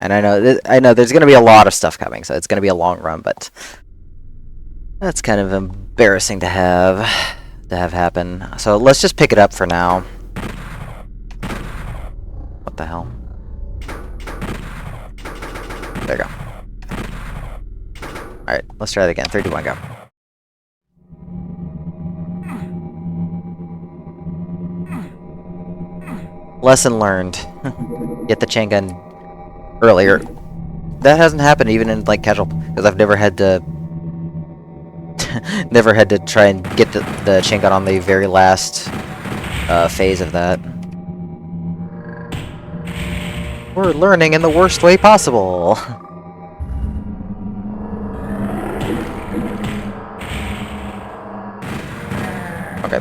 And I know there's gonna be a lot of stuff coming, so it's gonna be a long run, but that's kind of embarrassing to have happen. So let's just pick it up for now. What the hell? There you go. Alright, let's try it again. 3, 2, 1, go. Lesson learned. Get the chain gun earlier. That hasn't happened even in like casual, because I've never had to never had to try and get the chain gun on the very last phase of that. We're learning in the worst way possible. Okay.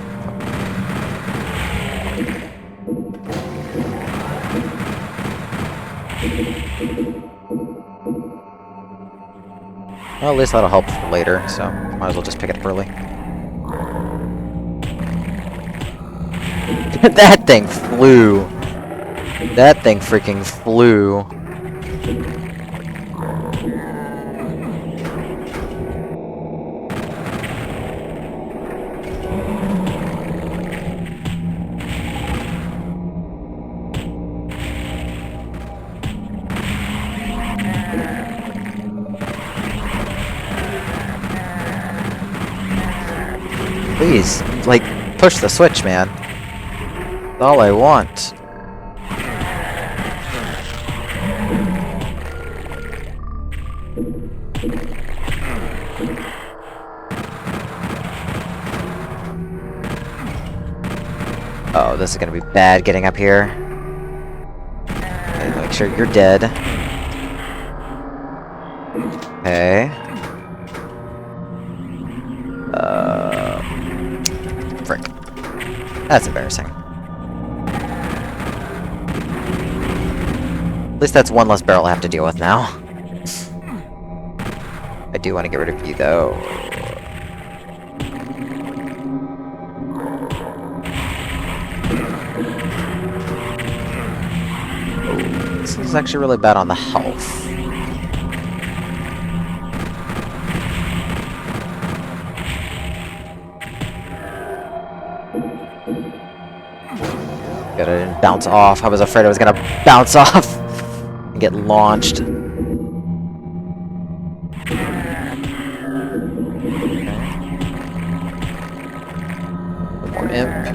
Well, at least that'll help for later, so might as well just pick it up early. That thing flew! That thing freaking flew! Please, like, push the switch, man. That's all I want. Oh, this is gonna be bad getting up here. Okay, make sure you're dead. Okay. Frick. That's embarrassing. At least that's one less barrel I have to deal with now. I do want to get rid of you, though. Oh, this is actually really bad on the health. Good, I didn't bounce off. I was afraid I was gonna bounce off and get launched. Okay. One more imp.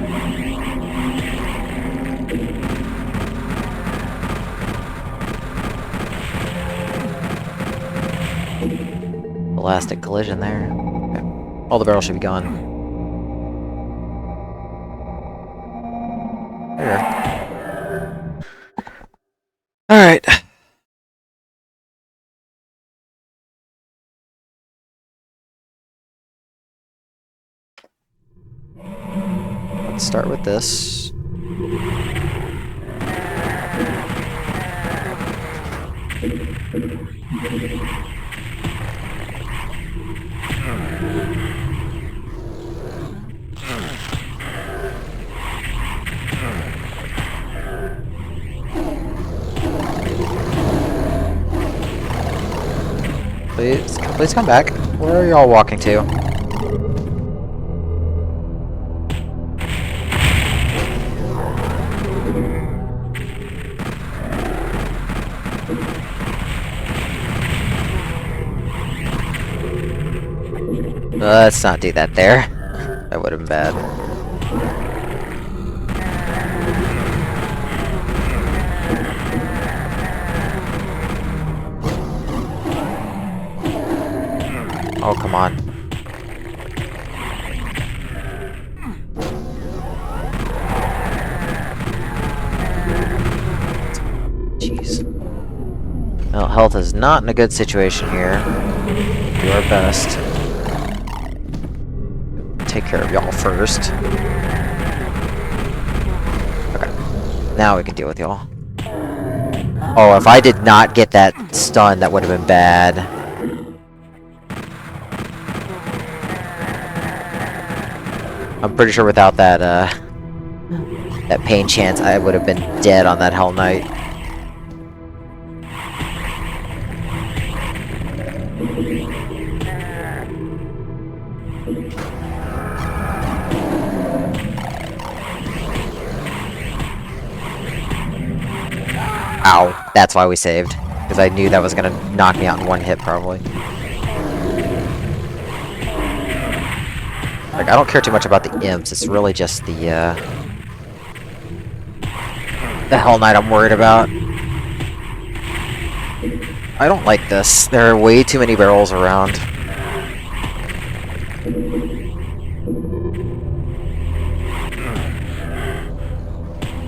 Elastic collision there. Okay. All the barrels should be gone. There. Alright. Let's start with this. Please come back. Where are y'all walking to? Let's not do that there. That would have been bad. Oh, come on. Jeez. Well, health is not in a good situation here. Do our best. Take care of y'all first. Okay. Now we can deal with y'all. Oh, if I did not get that stun, that would have been bad. I'm pretty sure without that, that pain chance, I would have been dead on that Hell Knight. Ow, that's why we saved. Because I knew that was gonna knock me out in one hit, probably. Like, I don't care too much about the imps, it's really just the Hell Knight I'm worried about. I don't like this. There are way too many barrels around.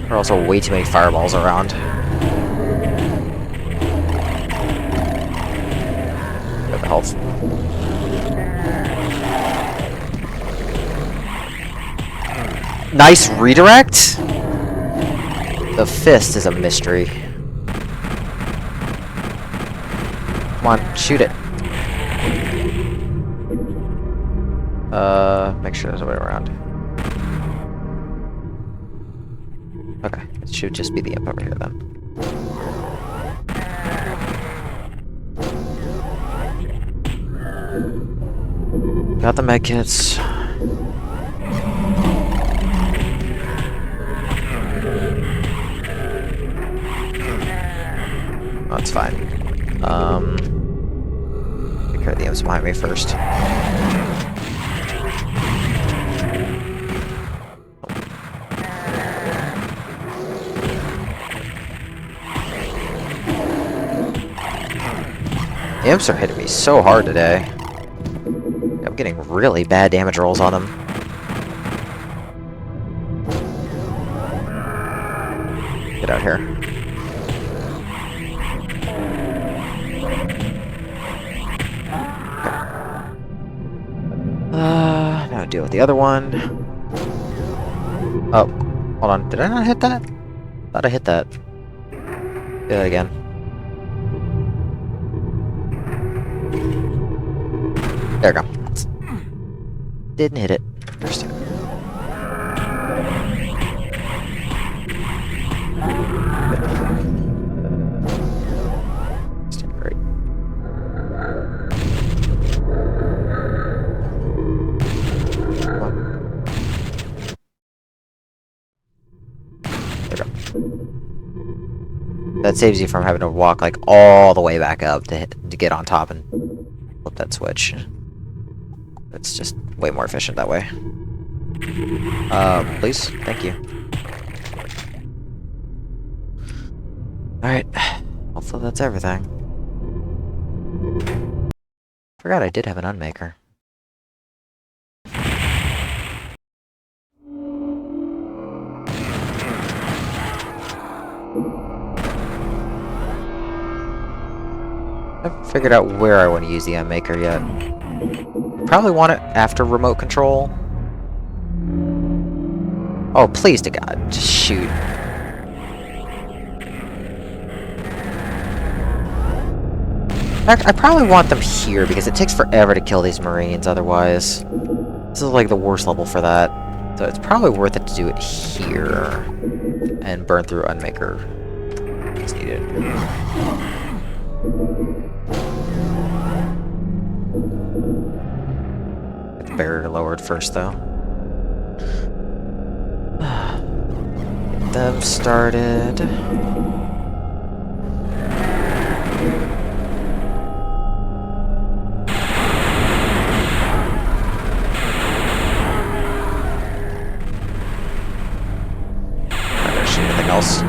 There are also way too many fireballs around. Got the health. Nice redirect? The fist is a mystery. Come on, shoot it. Make sure there's a way around. Okay, it should just be the imp over here then. Got the med kits. Oh, it's fine. Take care of the imps behind me first. Imps are hitting me so hard today. I'm getting really bad damage rolls on them. Get out here. Now deal with the other one. Oh, hold on. Did I not hit that? Thought I hit that. Do that again. There we go. Didn't hit it. First time. Great. There we go. That saves you from having to walk like all the way back up to get on top and flip that switch. It's just way more efficient that way. Please? Thank you. Alright. Hopefully that's everything. Forgot I did have an UnMaker. I haven't figured out where I want to use the UnMaker yet. Probably want it after remote control. Oh, please to God, just shoot. I probably want them here because it takes forever to kill these Marines otherwise. This is like the worst level for that. So it's probably worth it to do it here and burn through UnMaker as needed. Get the barrier lowered first though. Get them started. Else.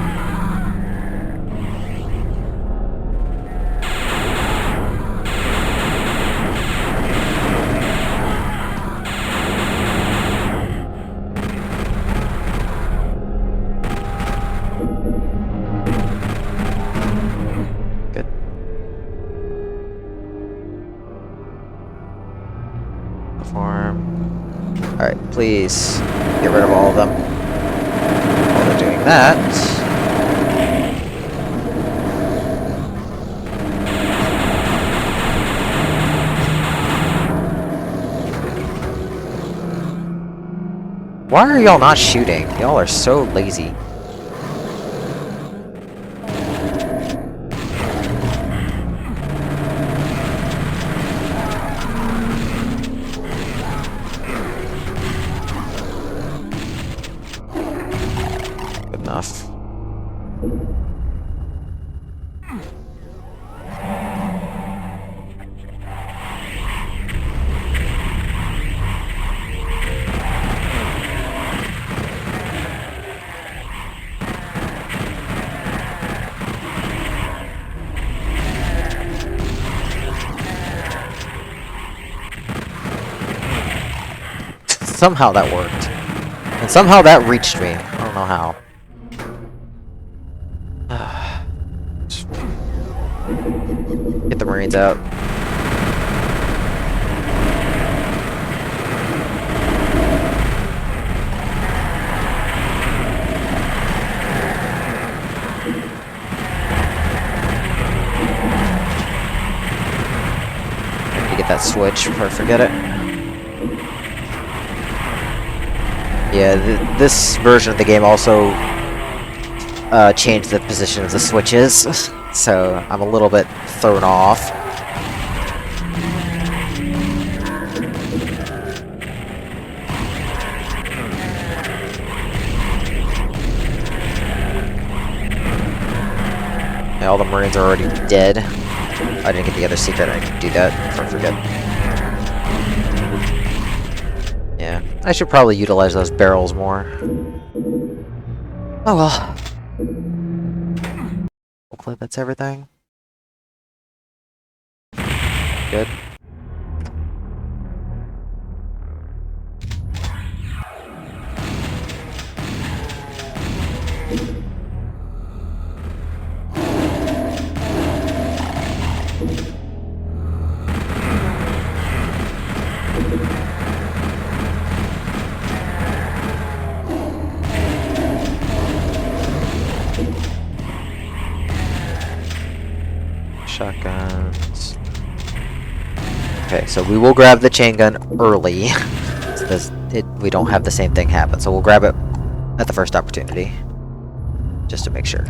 Good. Perform. Alright, please get rid of all of them. While they're doing that, why are y'all not shooting? Y'all are so lazy. Somehow that worked. And somehow that reached me. I don't know how. Get the Marines out. Get that switch before I forget it. Yeah, this version of the game also changed the position of the switches, so I'm a little bit thrown off. Yeah, all the Marines are already dead. I didn't get the other secret, I can do that before I forget. Yeah, I should probably utilize those barrels more. Oh well. Hopefully that's everything. Good. Shotguns. Okay, so we will grab the chain gun early. So we don't have the same thing happen. So we'll grab it at the first opportunity. Just to make sure.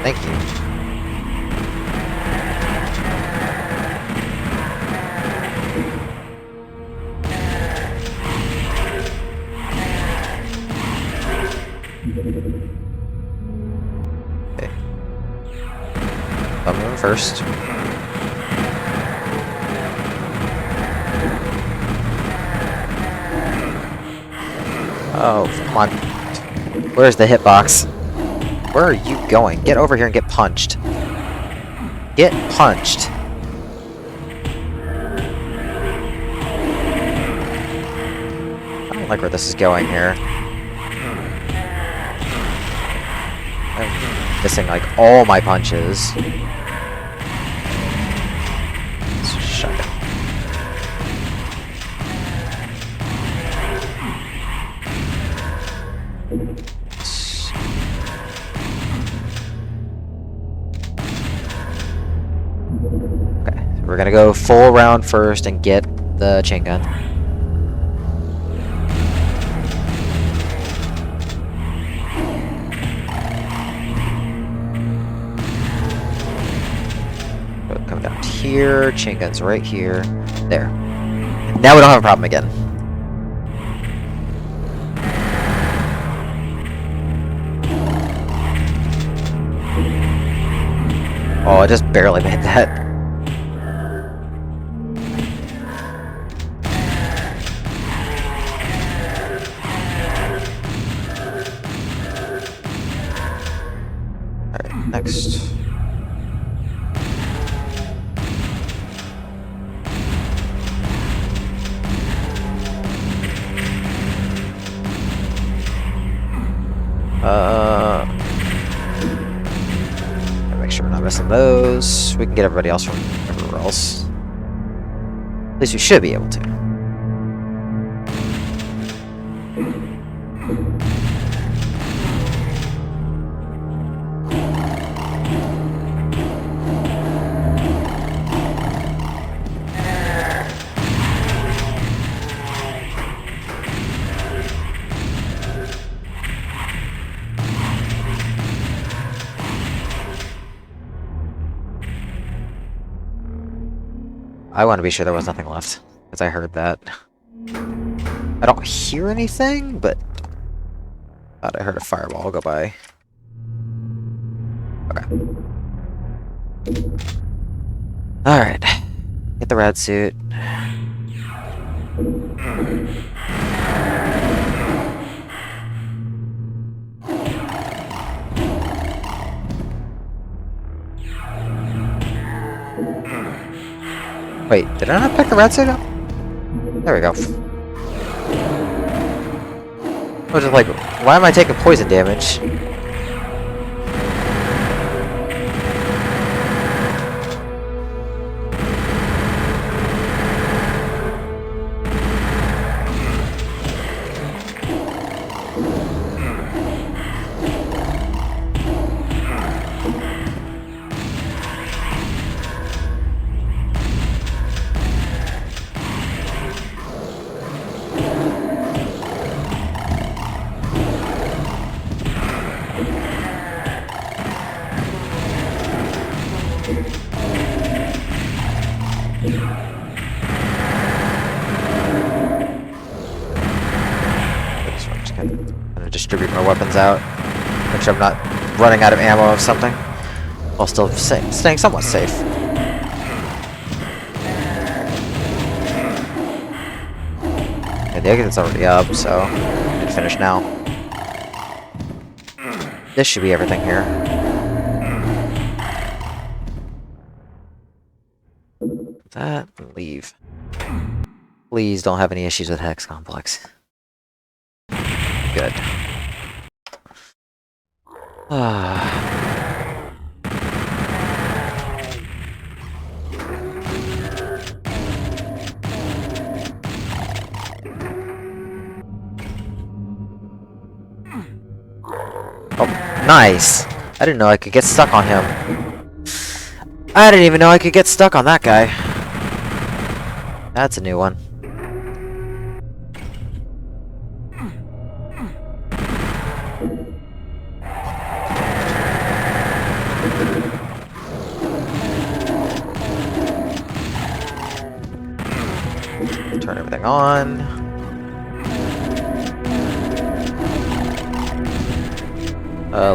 Thank you. Okay. I'm moving first. Oh, come on. Where's the hitbox? Where are you going? Get over here and get punched. Get punched. I don't like where this is going here. I'm missing like all my punches. Shut it. We're gonna go full round first and get the chain gun. Come down here, chain gun's right here. There. Now we don't have a problem again. Oh, I just barely made that. Next. Make sure we're not missing those. We can get everybody else from everywhere else. At least we should be able to. I want to be sure there was nothing left, because I heard that. I don't hear anything, but I thought I heard a fireball go by. Okay. Alright. Get the rad suit. Wait, did I not pick the red side up? There we go. I was just like, why am I taking poison damage? Distribute my weapons out. Make sure I'm not running out of ammo of something. While still staying somewhat safe. Yeah, the exit's already up, so I can finish now. This should be everything here. That and leave. Please don't have any issues with Hex Complex. Good. Oh, nice! I didn't know I could get stuck on him. I didn't even know I could get stuck on that guy. That's a new one. Turn everything on.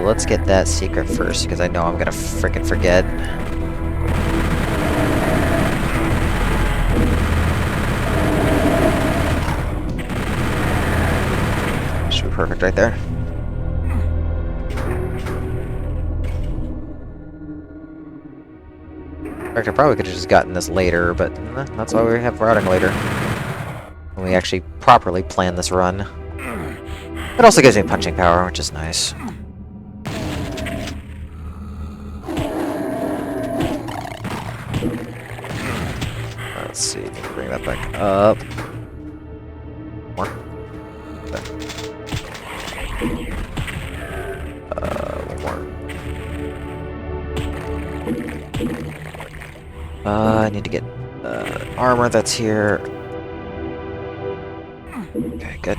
Let's get that secret first, because I know I'm gonna frickin' forget. Should be perfect right there. In fact, I probably could have just gotten this later, but that's why we have routing later. When we actually properly plan this run. It also gives me punching power, which is nice. Let's see, bring that back up. More. One more. I need to get armor that's here. Okay, good.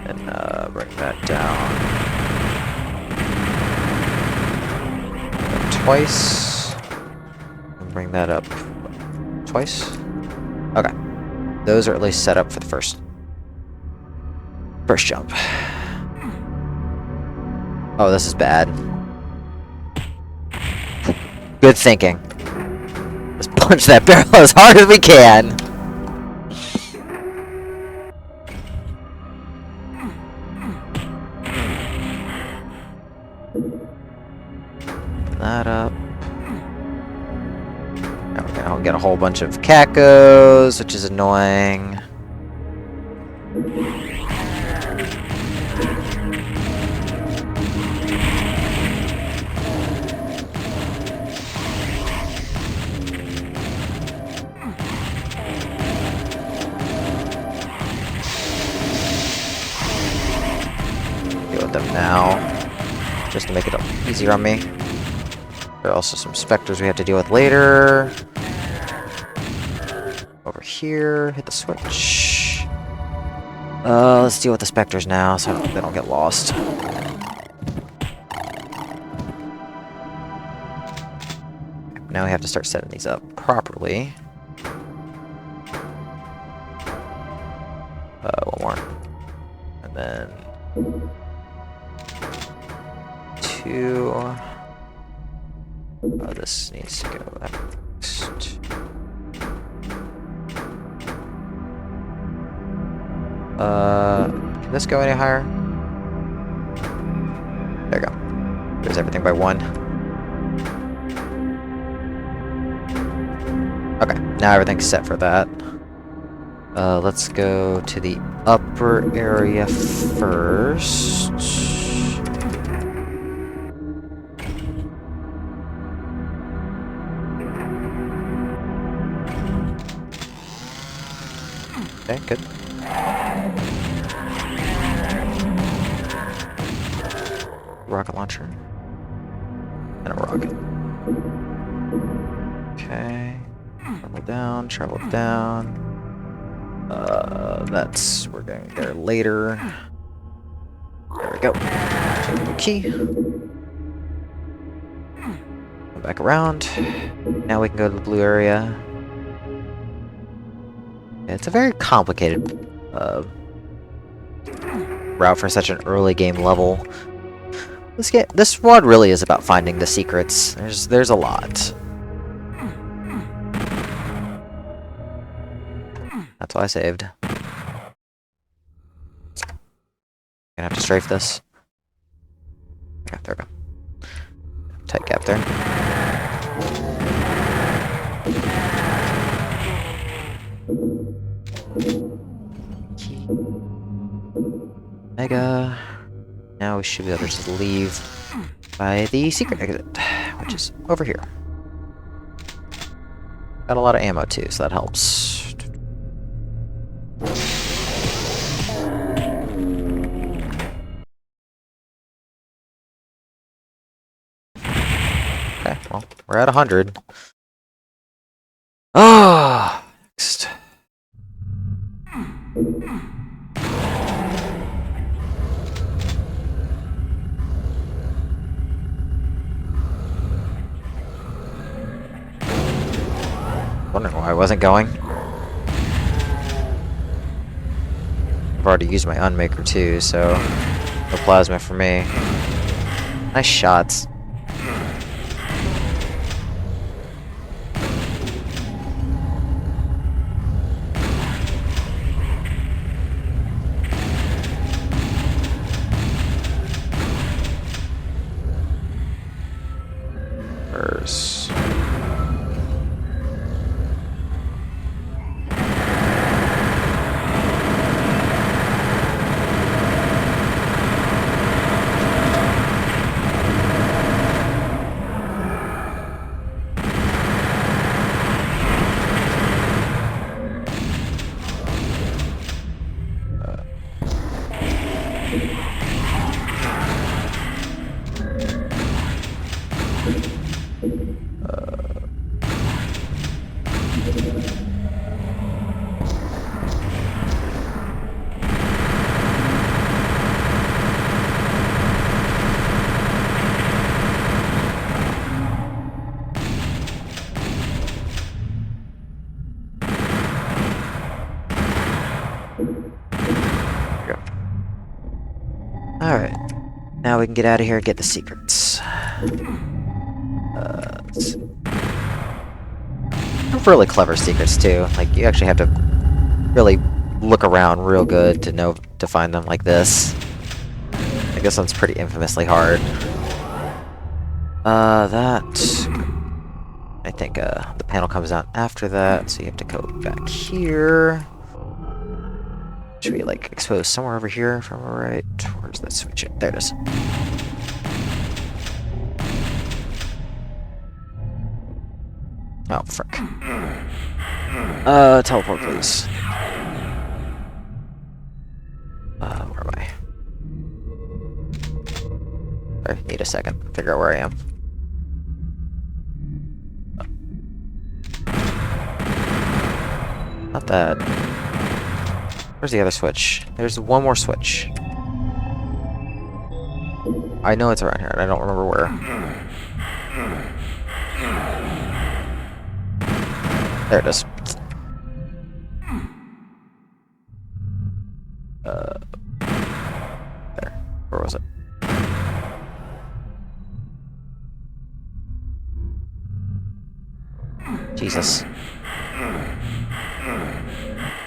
And bring that down. Twice. And bring that up twice. Okay. Those are at least set up for the first jump. Oh, this is bad. Good thinking. Let's punch that barrel as hard as we can. That up. Now we're gonna get a whole bunch of cacos, which is annoying. Deal with them now, just to make it easier on me. There are also some specters we have to deal with later. Over here, hit the switch. Let's deal with the specters now, so they don't get lost. Now we have to start setting these up properly. One more. And then... 2... Oh, this needs to go next. Can this go any higher? There's everything by 1. Okay, now everything's set for that. Let's go to the upper area first. Okay, good. Rocket launcher. And a rocket. Okay. Travel down. We're going there later. There we go. Take the key. Come back around. Now we can go to the blue area. It's a very complicated route for such an early game level. This one really is about finding the secrets. There's a lot. That's why I saved. Gonna have to strafe this. Okay, there we go. Tight gap there. Mega. Now we should be able to just leave by the secret exit, which is over here. Got a lot of ammo too, so that helps. Okay, well, we're at 100. Ah, next. Wondering why I wasn't going. I've already used my UnMaker too, so no plasma for me. Nice shots. First. Alright. Now we can get out of here and get the secrets. Let's see. They're really clever secrets too. Like, you actually have to really look around real good to find them like this. I guess one's pretty infamously hard. I think the panel comes out after that, so you have to go back here. Should be like exposed somewhere over here from the right. Where's that switch? There it is. Oh, frick. Teleport, please. Where am I? Sorry, need a second. Figure out where I am. Not that. Where's the other switch? There's one more switch. I know it's around here, and I don't remember where. There it is. There. Where was it? Jesus.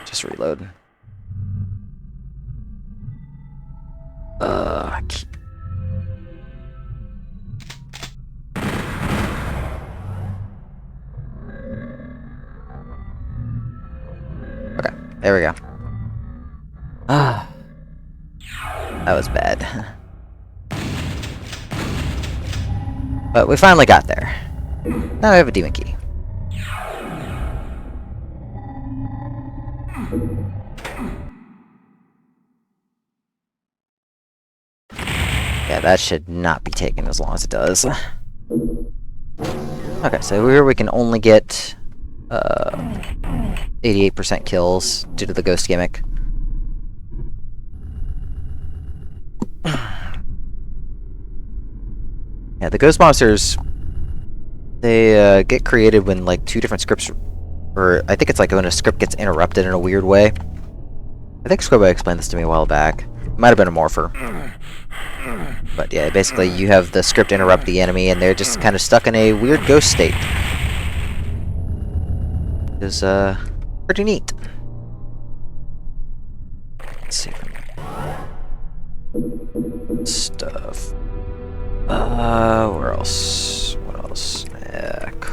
Just reload. There we go. Ah, that was bad. But we finally got there. Now we have a demon key. Yeah, that should not be taking as long as it does. Okay, so here we can only get 88% kills due to the ghost gimmick. Yeah, the ghost monsters, they get created when like two different scripts, or I think it's like when a script gets interrupted in a weird way. I think Squibba explained this to me a while back. It might have been a morpher. But yeah, basically you have the script interrupt the enemy and they're just kind of stuck in a weird ghost state. It is pretty neat. Let's see. Stuff. Where else? What else? Heck.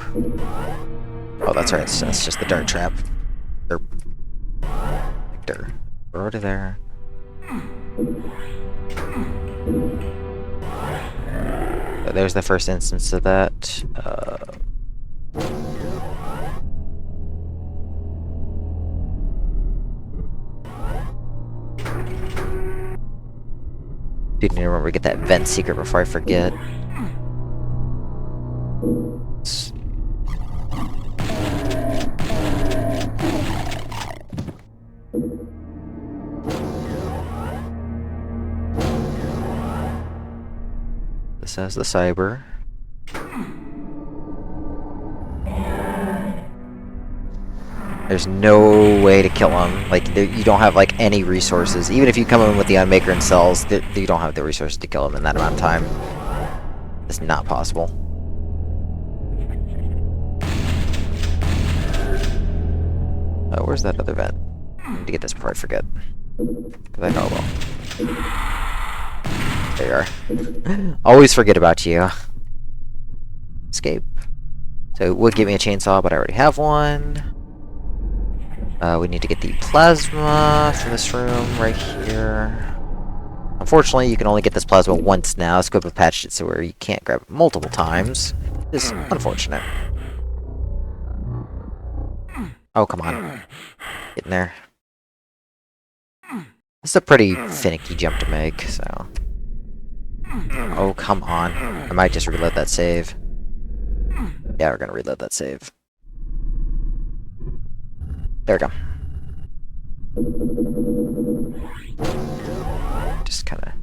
Oh, that's right. That's just the dart trap. Derp. Victor. We're already there. So there's the first instance of that. Dude, I need to remember to get that vent secret before I forget. This has the cyber. There's no way to kill him. Like, you don't have, like, any resources. Even if you come in with the Unmaker and cells, you don't have the resources to kill him in that amount of time. It's not possible. Oh, where's that other vent? I need to get this before I forget. Because I know I will. There you are. Always forget about you. Escape. So it would give me a chainsaw, but I already have one. We need to get the plasma for this room right here. Unfortunately, you can only get this plasma once now. Squibba patched it so where you can't grab it multiple times. It's unfortunate. Oh, come on. Get in there. This is a pretty finicky jump to make, so... Oh, come on. I might just reload that save. Yeah, we're gonna reload that save. There we go. Just kind of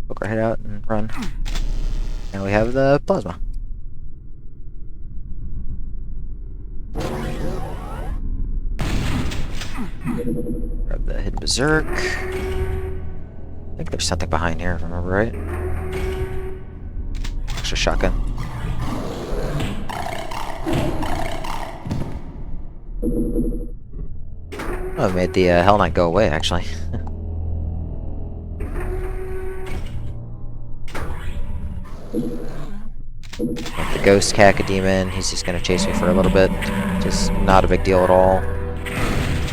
poke our head out and run. Now we have the plasma. Grab the hidden berserk. I think there's something behind here, if I remember right. Extra shotgun. Oh, it made the Hell Knight go away, actually. The Ghost Cacodemon, he's just gonna chase me for a little bit. Just not a big deal at all.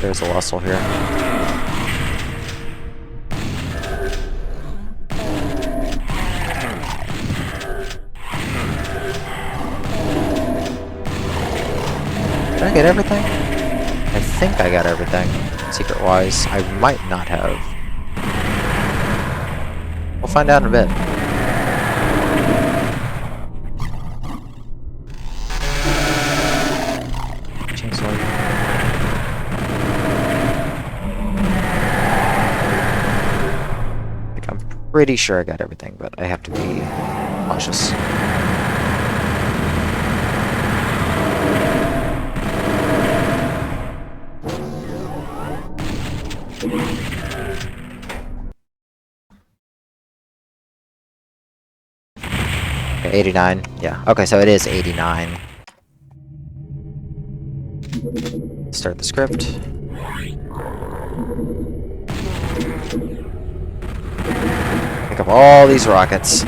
There's a Lussel here. Did I get everything? I think I got everything, secret-wise. I might not have. We'll find out in a bit. Chainsaw. Like, I'm pretty sure I got everything, but I have to be cautious. Okay, 89. Yeah. Okay, so it is 89. Start the script. Pick up all these rockets.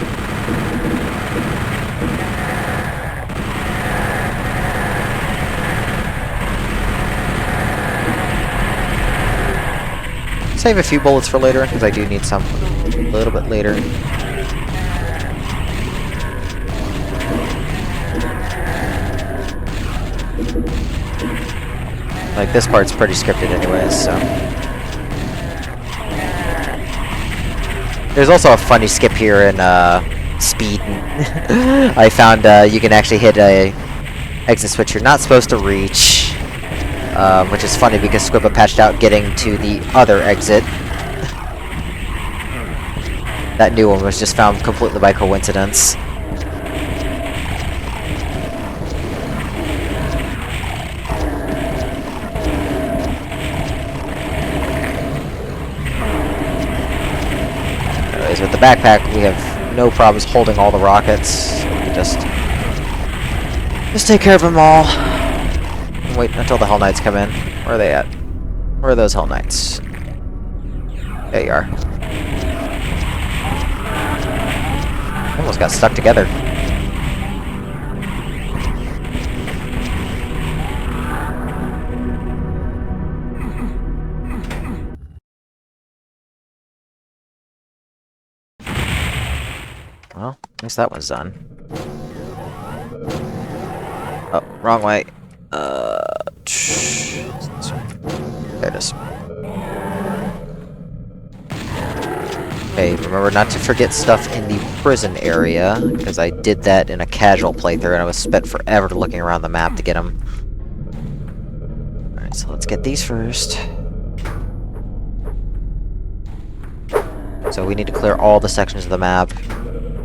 Save a few bullets for later, because I do need some a little bit later. Like, this part's pretty scripted anyways, so... There's also a funny skip here in, Speed. I found, you can actually hit a exit switch you're not supposed to reach. Which is funny because Squibba patched out getting to the other exit. That new one was just found completely by coincidence. Anyways, with the backpack, we have no problems holding all the rockets. We can just take care of them all. And wait until the Hell Knights come in. Where are they at? Where are those Hell Knights? There you are. Almost got stuck together. Well, at least that one's done. Oh, wrong way. There it is. Okay, remember not to forget stuff in the prison area, because I did that in a casual playthrough and I was spent forever looking around the map to get them. Alright, so let's get these first. So we need to clear all the sections of the map.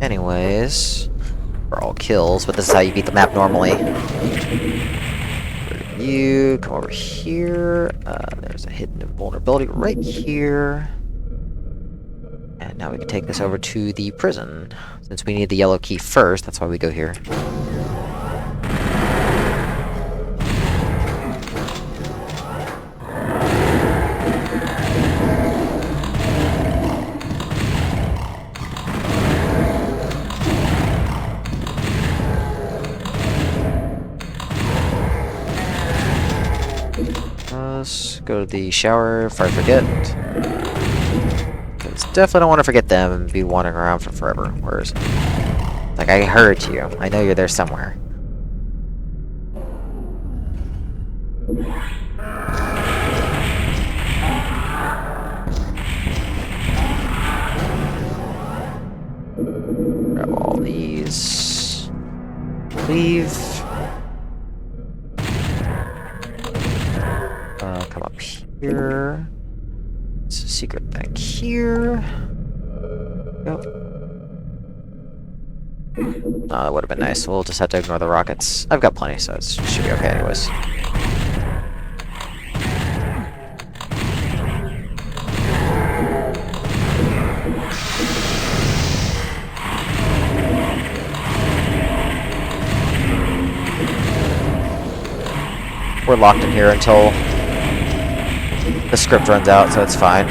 Anyways, for all kills, but this is how you beat the map normally. You come over here. There's a hidden vulnerability right here. And now we can take this over to the prison. Since we need the yellow key first, that's why we go here. Let's go to the shower before I forget. Because definitely don't want to forget them and be wandering around for forever. Where's... Like, I heard you. I know you're there somewhere. Grab all these. Leave. Come up here. It's a secret back here. Go. Oh, that would have been nice. We'll just have to ignore the rockets. I've got plenty, so it should be okay anyways. We're locked in here until the script runs out, so it's fine.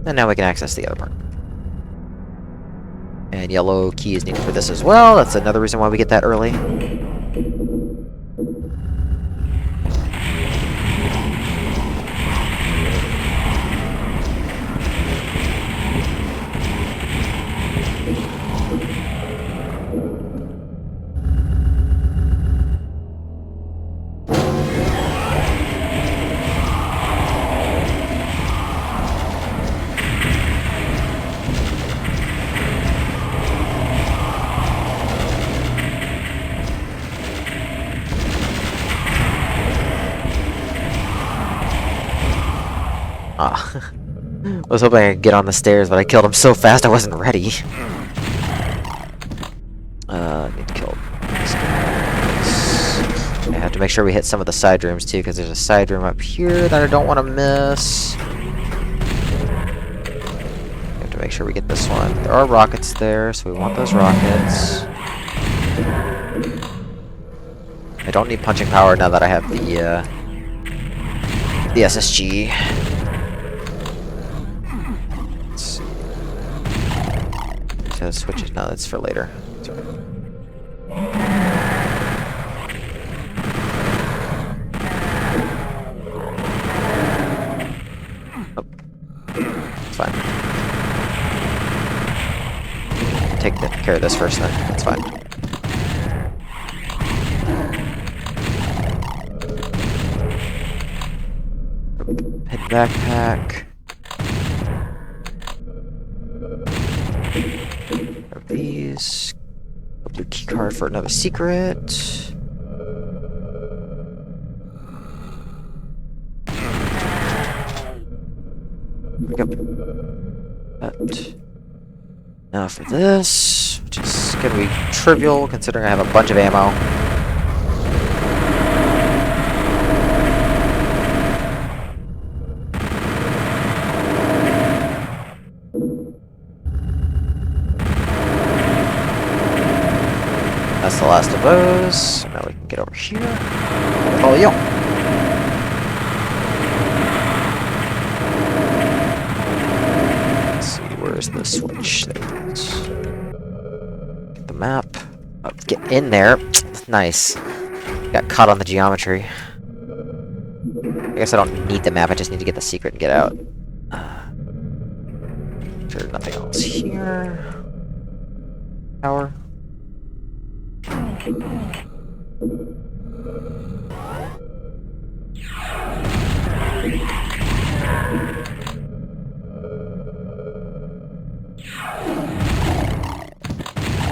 And now we can access the other part. And yellow key is needed for this as well. That's another reason why we get that early. Ah. I was hoping I could get on the stairs, but I killed him so fast I wasn't ready. I need to kill this guy. I have to make sure we hit some of the side rooms too, because there's a side room up here that I don't want to miss. We have to make sure we get this one. There are rockets there, so we want those rockets. I don't need punching power now that I have the SSG. So switches. No, that's for later. Sorry. care of this first then. That's fine. Head backpack. Grab these. A blue key card for another secret. Yep. That. Now for this, which is gonna be trivial considering I have a bunch of ammo. That's the last of those. So now we can get over here. Follow you. Let's see, where's the switch? There it is. Get the map. Oh, get in there. Nice. Got caught on the geometry. I guess I don't need the map, I just need to get the secret and get out. Sure, nothing else here. Tower.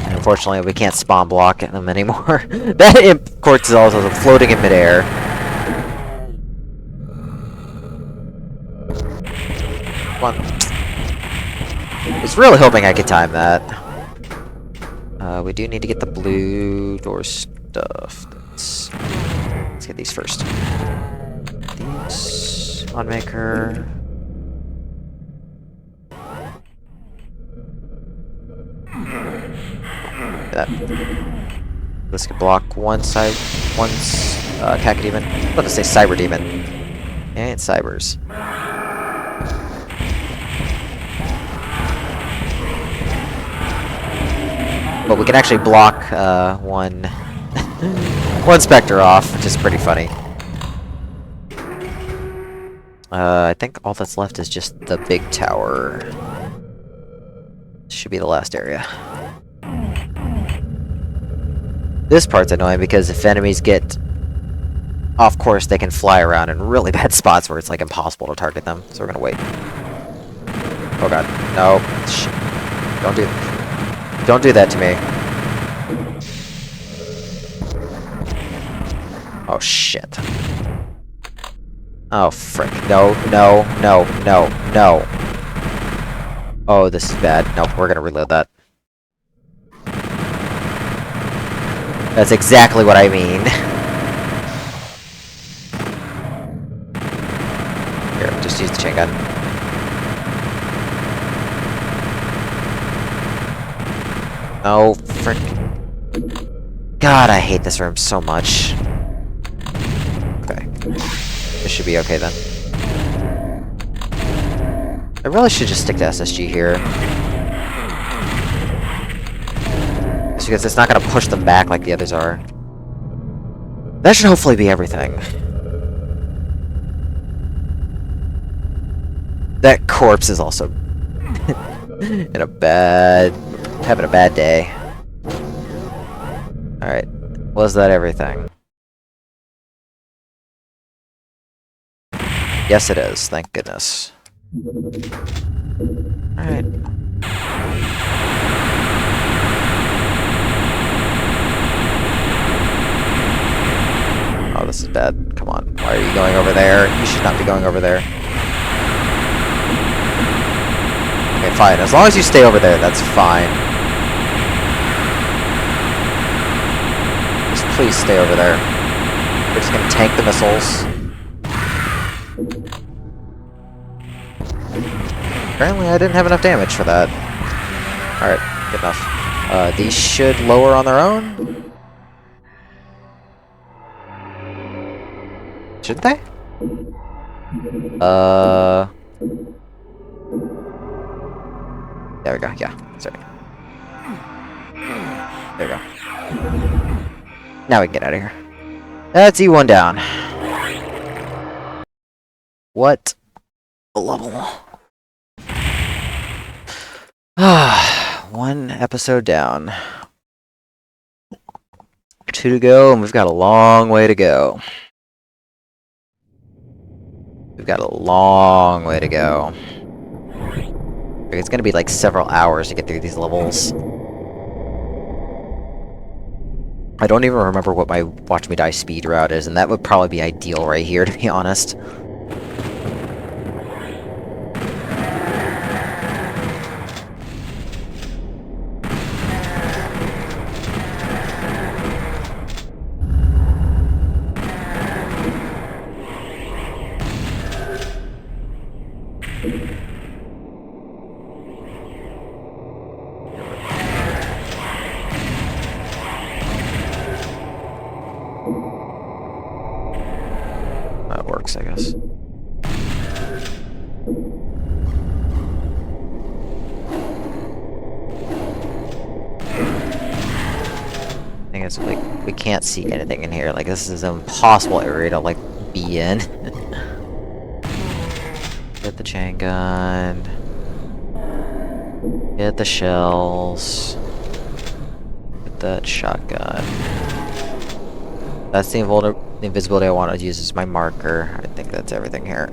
Unfortunately, we can't spawn block them anymore. That imp, of course, is also floating in midair. Come on. I was really hoping I could time that. We do need to get the blue door stuff. Let's get these first. These. UnMaker. That. This could block one side, one's attack demon. I'm about to say cyber demon. And cybers. But we can actually block one one Spectre off, which is pretty funny. I think all that's left is just the big tower. Should be the last area. This part's annoying because if enemies get off course, they can fly around in really bad spots where it's like impossible to target them. So we're gonna wait. Oh god, no! Shit. Don't do that to me. Oh shit. Oh frick. No. Oh, this is bad. Nope, we're gonna reload that. That's exactly what I mean. Here, just use the chain gun. Oh, frick. God, I hate this room so much. Okay. This should be okay then. I really should just stick to SSG here. Just because it's not going to push them back like the others are. That should hopefully be everything. That corpse is also in a bad... having a bad day. Alright. Was that everything? Yes, it is. Thank goodness. Alright. Oh, this is bad. Come on. Why are you going over there? You should not be going over there. Okay, fine. As long as you stay over there, that's fine. Just please stay over there. We're just gonna tank the missiles. Apparently I didn't have enough damage for that. Alright, good enough. These should lower on their own? Shouldn't they? There we go, yeah. Sorry. There we go. Now we can get out of here. That's E1 down. What a level. one episode down. 2 to go, and we've got a long way to go. We've got a long way to go. It's gonna be like several hours to get through these levels. I don't even remember what my Watch Me Die speed route is, and that would probably be ideal right here, to be honest. That works, I guess. Thing is, like, we can't see anything in here. Like, this is an impossible area to, like, be in. Get the chain gun. Get the shells. Get that shotgun. That's the invisibility I want to use as my marker. I think that's everything here.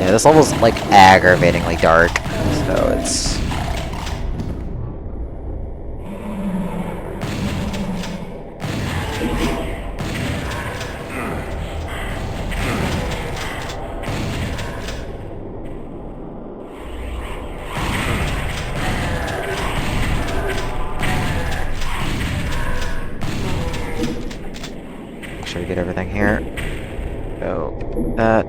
Yeah, this level's like aggravatingly dark, so it's... Make sure we get everything here. Go that.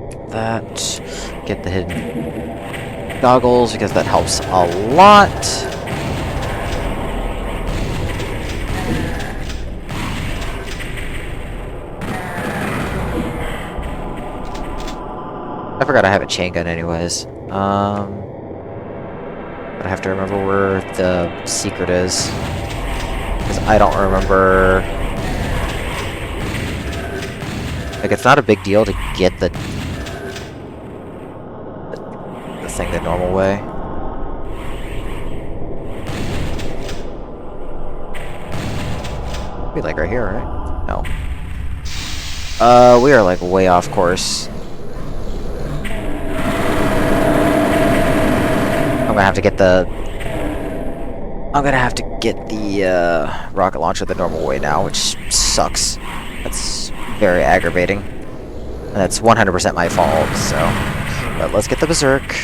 Get the hidden goggles, because that helps a lot. I forgot I have a chain gun anyways. But I have to remember where the secret is, because I don't remember. Like, it's not a big deal to get the thing the normal way. Be like right here, right? No. We are like way off course. I'm gonna have to get the rocket launcher the normal way now, which sucks. That's very aggravating. And that's 100% my fault, so... But let's get the berserk.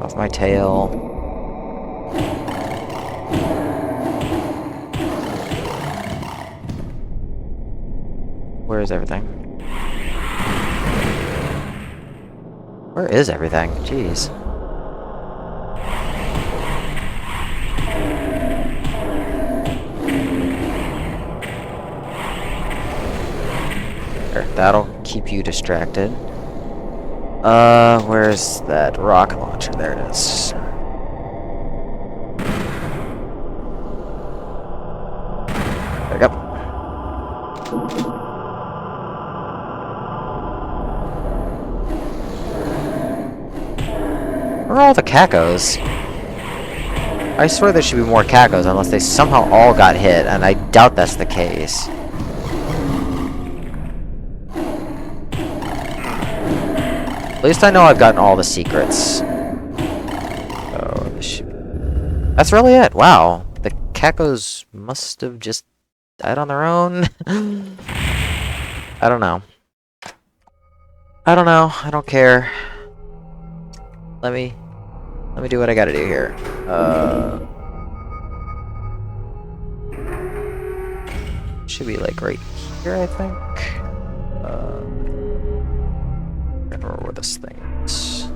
Off my tail. Where is everything? Where is everything? Jeez. There, that'll keep you distracted. Where's that rocket launcher? There it is. There we go. Where are all the cacos? I swear there should be more cacos unless they somehow all got hit, and I doubt that's the case. At least I know I've gotten all the secrets. Oh, that's really it. Wow. The cacos must have just died on their own. I don't know. I don't know. I don't care. Let me do what I gotta do here. Should be like right here, I think. I don't remember where this thing is.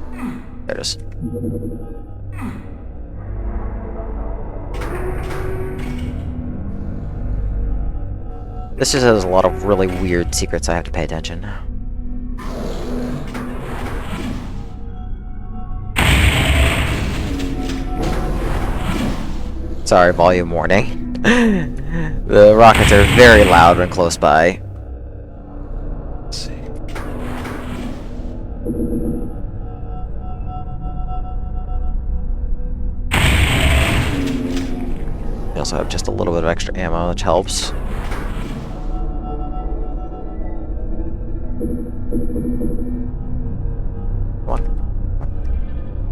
There it is. This just has a lot of really weird secrets I have to pay attention. Sorry, volume warning. The rockets are very loud when close by. Let's see. We also have just a little bit of extra ammo, which helps. Come on.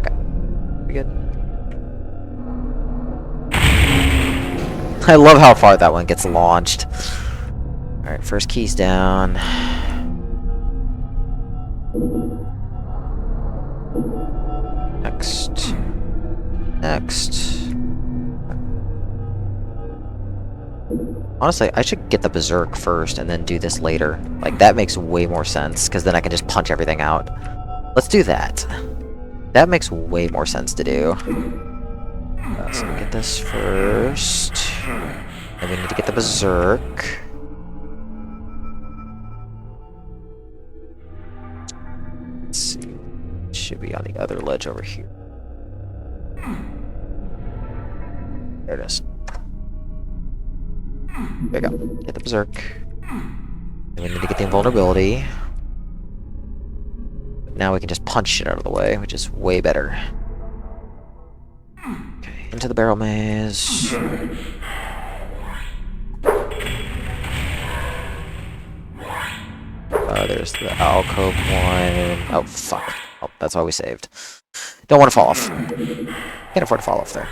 Okay. We good? I love how far that one gets launched. Alright, first key's down. Next. Next. Honestly, I should get the Berserk first and then do this later. Like, that makes way more sense, because then I can just punch everything out. Let's do that. That makes way more sense to do. So we get this first. Then we need to get the Berserk. Let's see. It should be on the other ledge over here. There it is. There we go. Get the Berserk. And we need to get the invulnerability. But now we can just punch shit out of the way, which is way better. Okay, into the barrel maze. There's the alcove one. Oh, fuck. Oh, that's all we saved. Don't want to fall off. Can't afford to fall off there.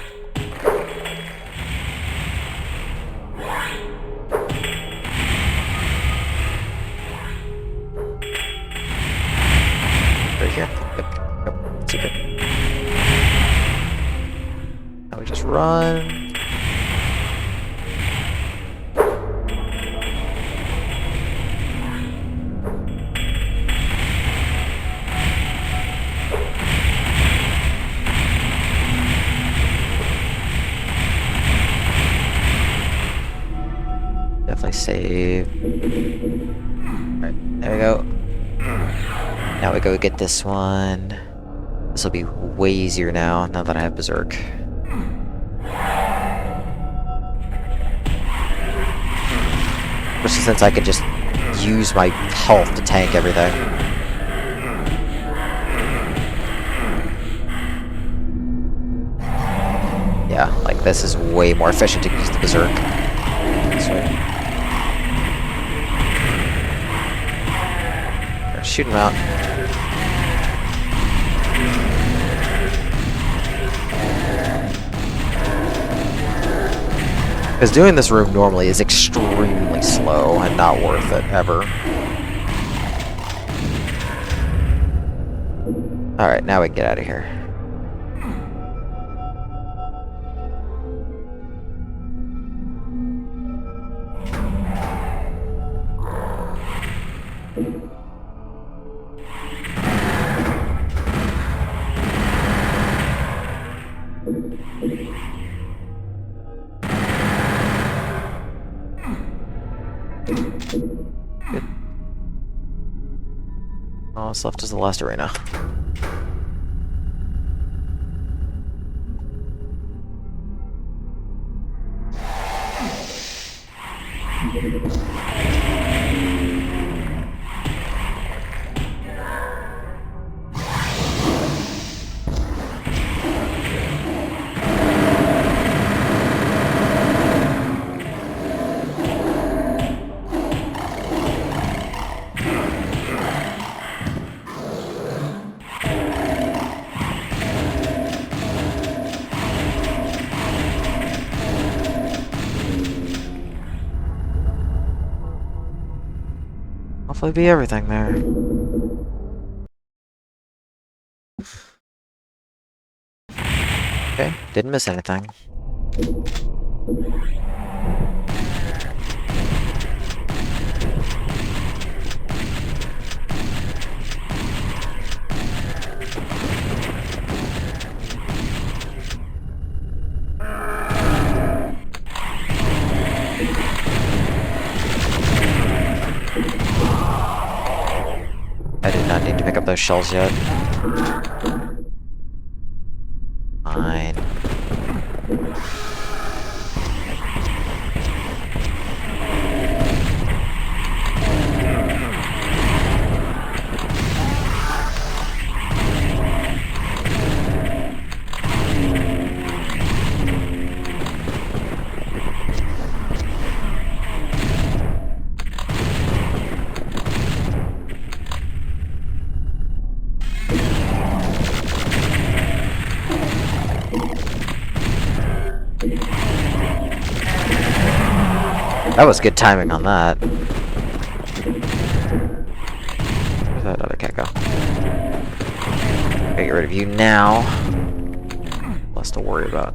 Right here. Yep. Yep. Secret. Now we just run. Definitely save. Alright, there we go. Now we go get this one. This will be way easier now that I have Berserk. Especially since I can just use my health to tank everything. Yeah, like this is way more efficient to use the Berserk. This way. Shoot him out. Because doing this room normally is extremely slow and not worth it, ever. Alright, now we can get out of here. Good. All that's left is the last arena. Hopefully be everything there. Okay, didn't miss anything. I did not need to pick up those shells yet. Fine. That was good timing on that. Where's that other cat go? Gotta get rid of you now. Less to worry about.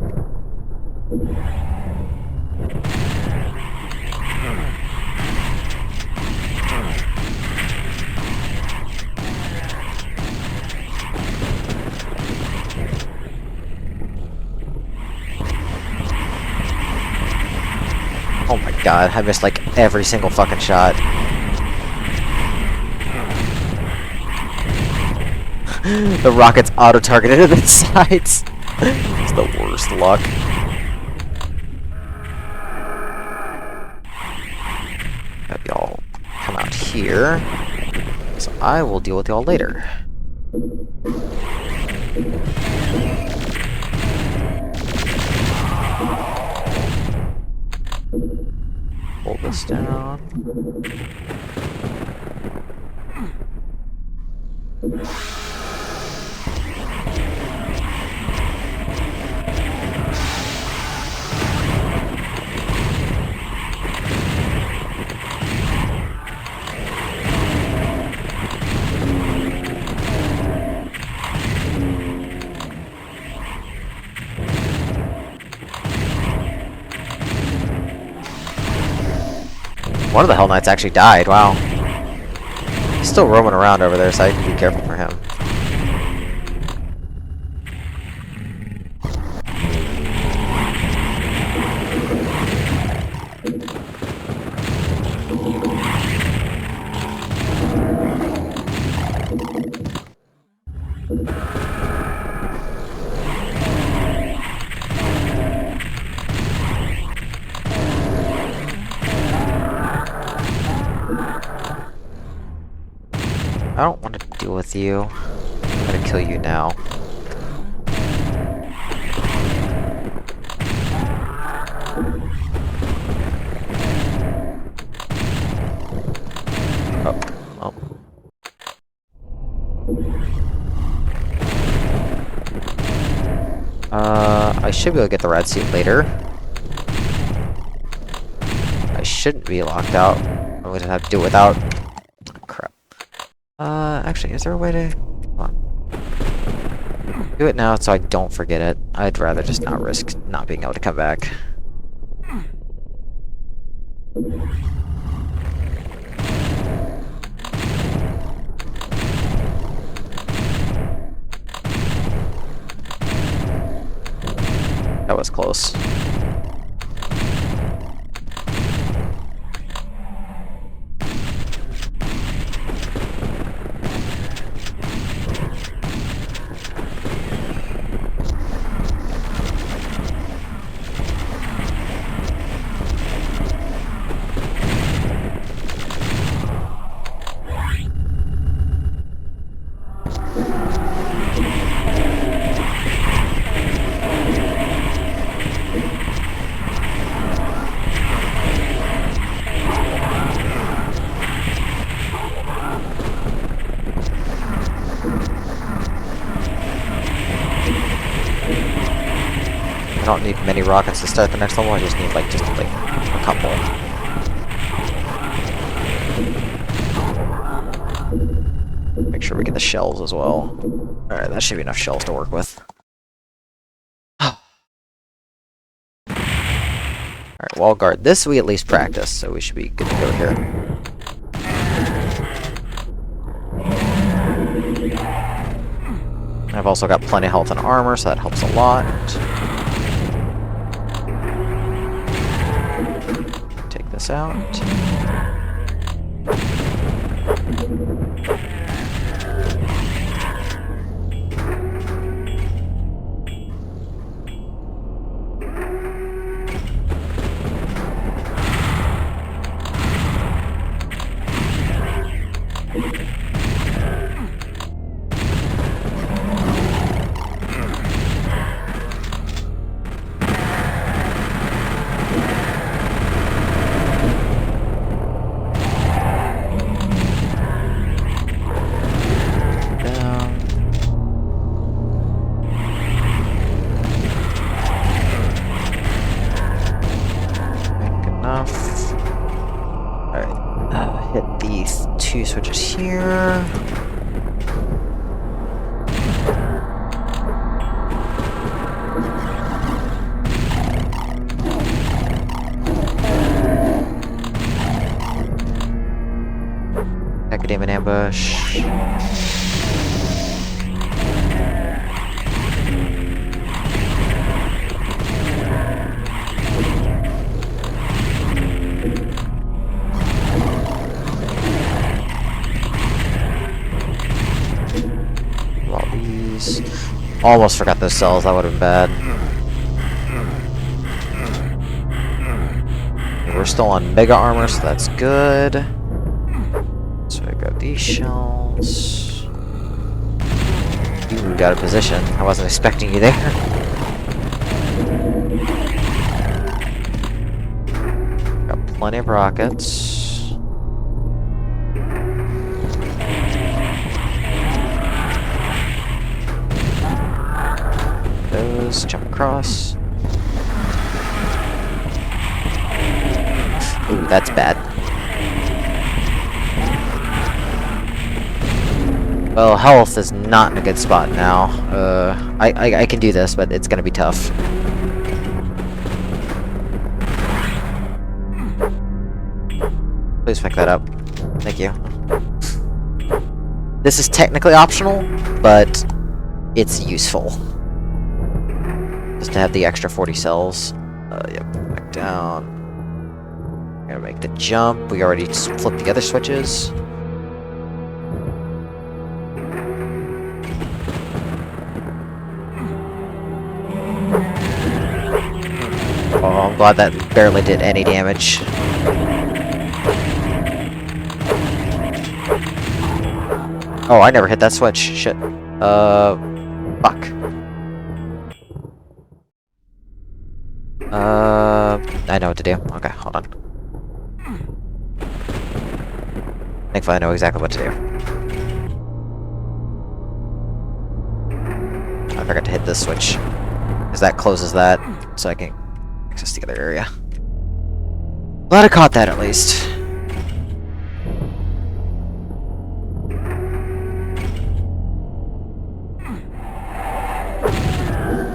Oh my god, I missed like every single fucking shot. The rocket's auto-targeted at its sides. It's the worst luck. Have y'all come out here. So I will deal with y'all later. Hold this down. One of the Hell Knights actually died, wow. He's still roaming around over there, so I need to be careful for him. I don't want to deal with you. I'm gonna kill you now. Oh, well. I should be able to get the red suit later. I shouldn't be locked out. I'm going to have to do it without. Crap. Actually, is there a way to... Come on. Do it now so I don't forget it. I'd rather just not risk not being able to come back. That was close. I don't need many rockets to start the next level, I just need like a couple. Make sure we get the shells as well. Alright, that should be enough shells to work with. Alright, wall guard. This we at least practice, so we should be good to go here. I've also got plenty of health and armor, so that helps a lot. Take this out. 2 switches here. Academic ambush. All these. Almost forgot those cells, that would have been bad. We're still on mega armor, so that's good. So I grab these shells. You got a position. I wasn't expecting you there. Got plenty of rockets. Those, jump across. Ooh, that's bad. Well, health is not in a good spot now. I can do this, but it's gonna be tough. Please pick that up. Thank you. This is technically optional, but it's useful. Just to have the extra 40 cells. Yep, back down. Gotta make the jump. We already flipped the other switches. Oh, I'm glad that barely did any damage. Oh, I never hit that switch. Shit. Fuck. I know what to do. Okay, hold on. Thankfully, I know exactly what to do. I forgot to hit this switch. Because that closes that, so I can access the other area. Glad I caught that at least.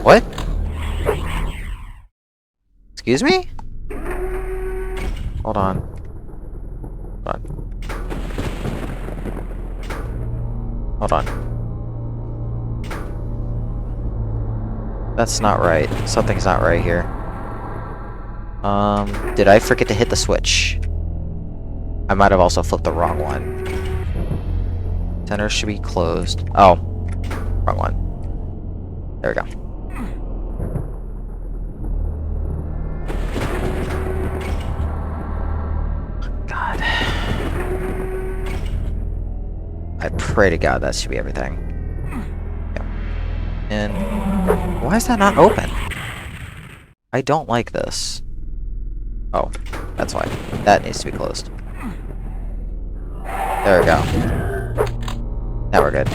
What? Excuse me? Hold on. Hold on. Hold on. That's not right. Something's not right here. Did I forget to hit the switch? I might have also flipped the wrong one. Center should be closed. Oh. Wrong one. There we go. God. I pray to God that should be everything. Yep. And why is that not open? I don't like this. Oh, that's why. That needs to be closed. There we go. Now we're good.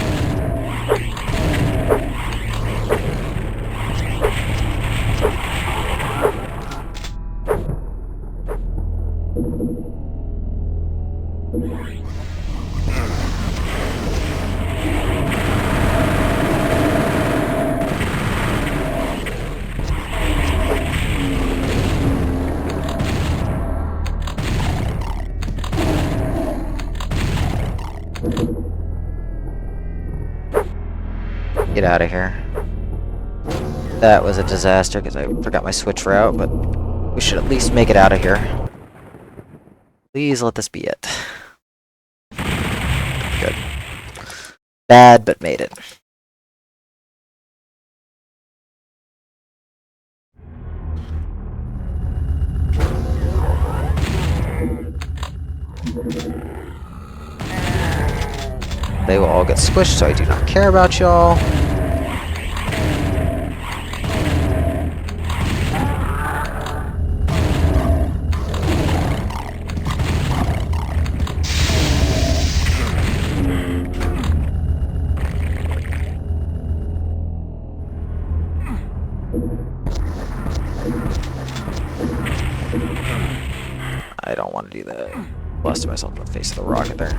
Get out of here. That was a disaster because I forgot my switch route, but we should at least make it out of here. Please let this be it. Good. Bad, but made it. They will all get squished, so I do not care about y'all. I don't want to do that. Blasted myself in the face of the rocket there.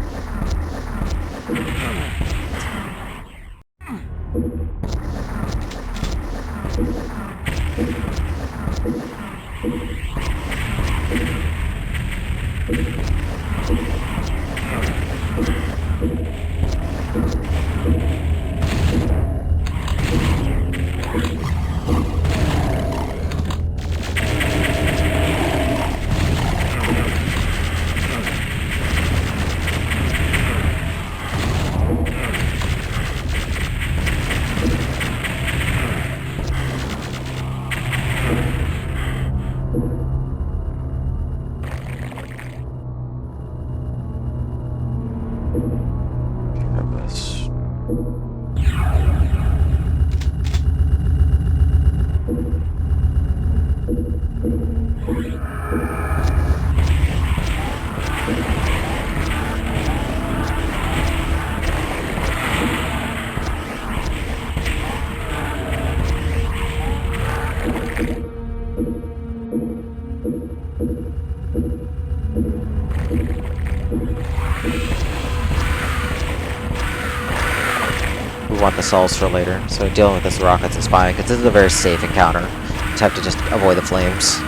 We want the cells for later, so dealing with this rockets is fine, because this is a very safe encounter. Just have to just avoid the flames.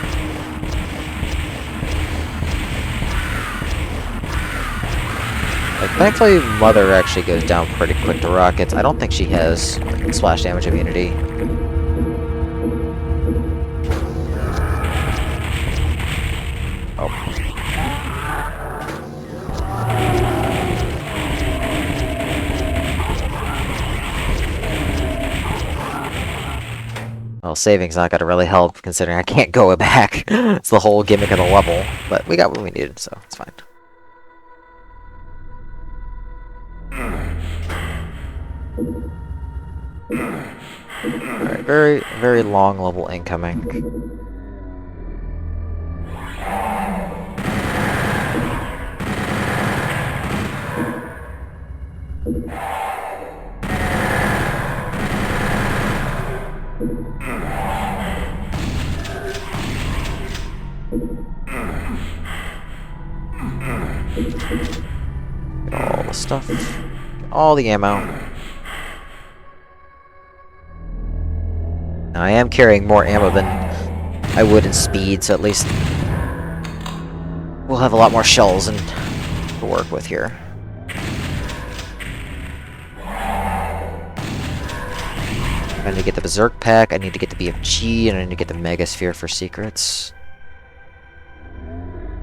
Like, thankfully, Mother actually goes down pretty quick to rockets. I don't think she has splash damage immunity. Oh. Well, saving's not gonna really help, considering I can't go back. It's the whole gimmick of the level. But we got what we needed, so it's fine. Alright, very, very long level incoming. Get all the stuff. Get all the ammo. Now, I am carrying more ammo than I would in speed, so at least we'll have a lot more shells and to work with here. I need to get the Berserk Pack, I need to get the BFG, and I need to get the Megasphere for secrets.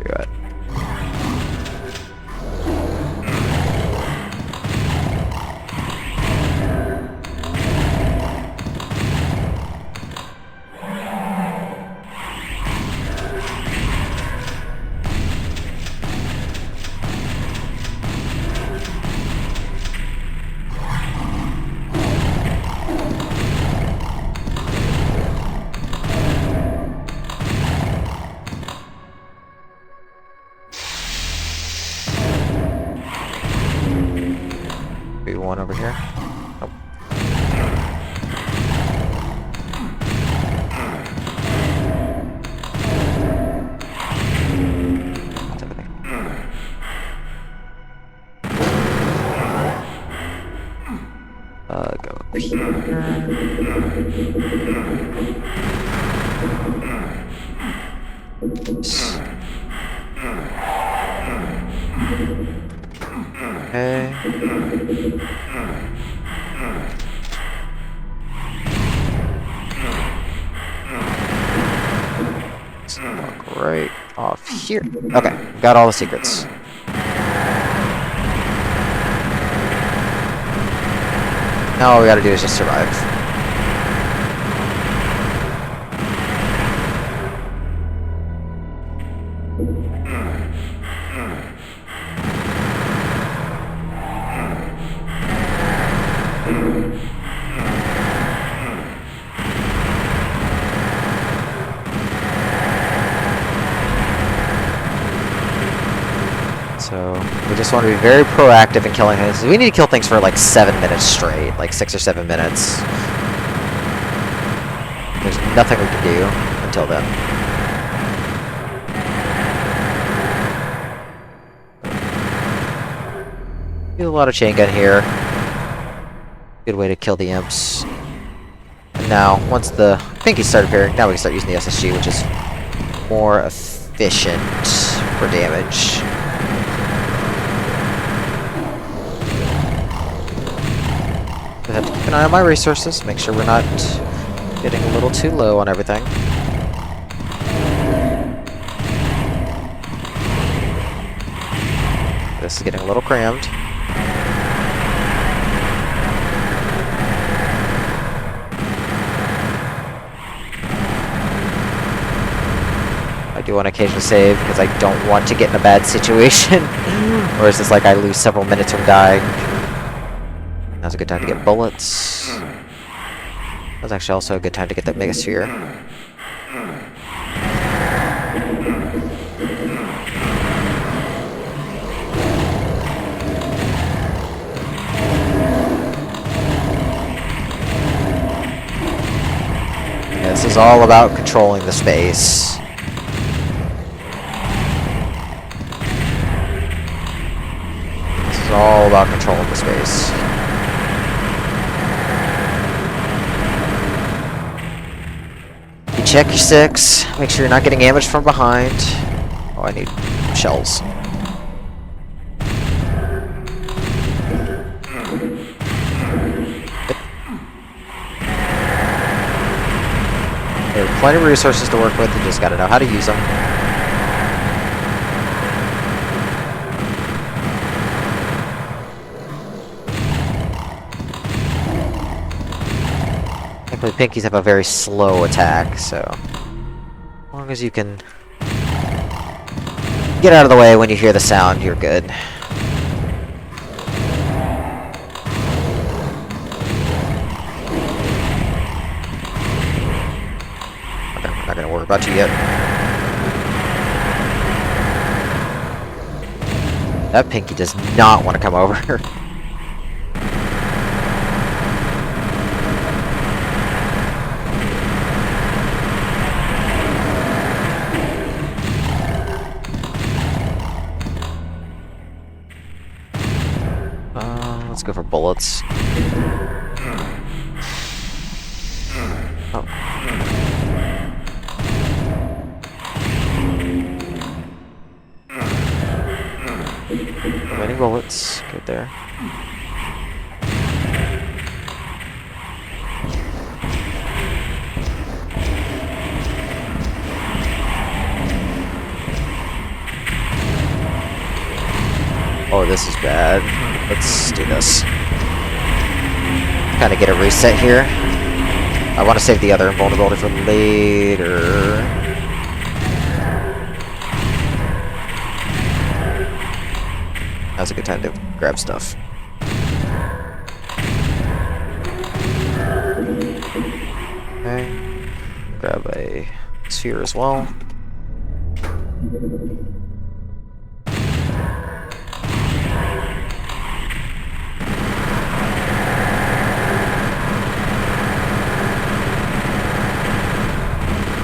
Good. One over here. Oh. Go up here. Okay. Let's walk right off here. Okay, got all the secrets. Now all we gotta do is just survive. So, we just want to be very proactive in killing things. We need to kill things for like 7 minutes straight, like 6 or 7 minutes. There's nothing we can do until then. Do a lot of chain gun here. Good way to kill the imps. And now, once the pinkies start appearing, now we can start using the SSG, which is more efficient for damage. I have to keep an eye on my resources, make sure we're not getting a little too low on everything. This is getting a little crammed. I do want to occasionally save because I don't want to get in a bad situation. Or is this like I lose several minutes from dying? Now's a good time to get bullets. That's actually also a good time to get that megasphere. Yeah, this is all about controlling the space. This is all about controlling the space. Check your six. Make sure you're not getting ambushed from behind. Oh, I need shells. There are plenty of resources to work with. You just gotta know how to use them. Thankfully, pinkies have a very slow attack, so as long as you can get out of the way when you hear the sound, you're good. Okay, I'm not gonna worry about you yet. That pinky does not want to come over. Let's go for bullets. Oh. Many bullets. Good there. Oh, this is bad. Let's do this. Kind of get a reset here. I want to save the other invulnerability for later. Now's a good time to grab stuff. Okay. Grab a sphere as well.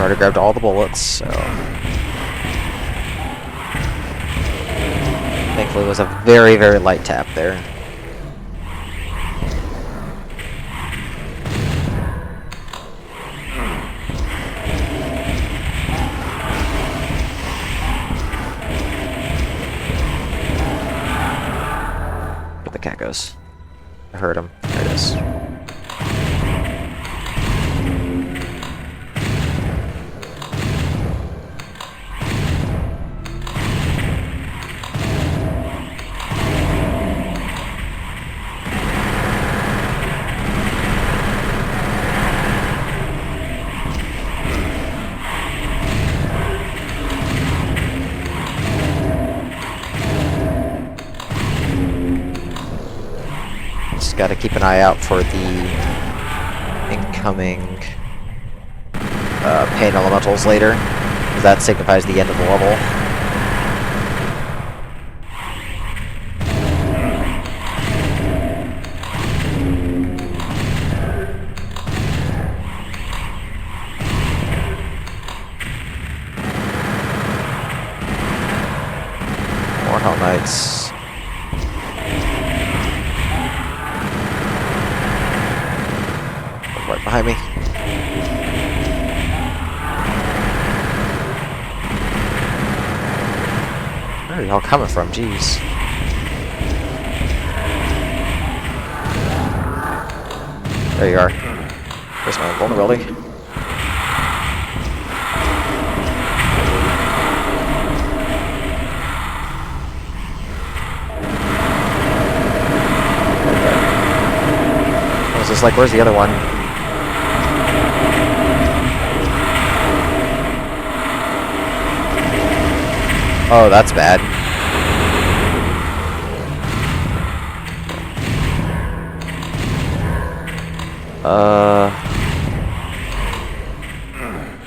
Already grabbed all the bullets, so thankfully it was a very, very light tap there. Where the cat goes? I heard him. There it is. Got to keep an eye out for the incoming pain elementals later, because that signifies the end of the level. More Hell Knights. behind me. Where are y'all coming from? Jeez. There you are. There's my vulnerability. I was just like, where's the other one? Oh, that's bad.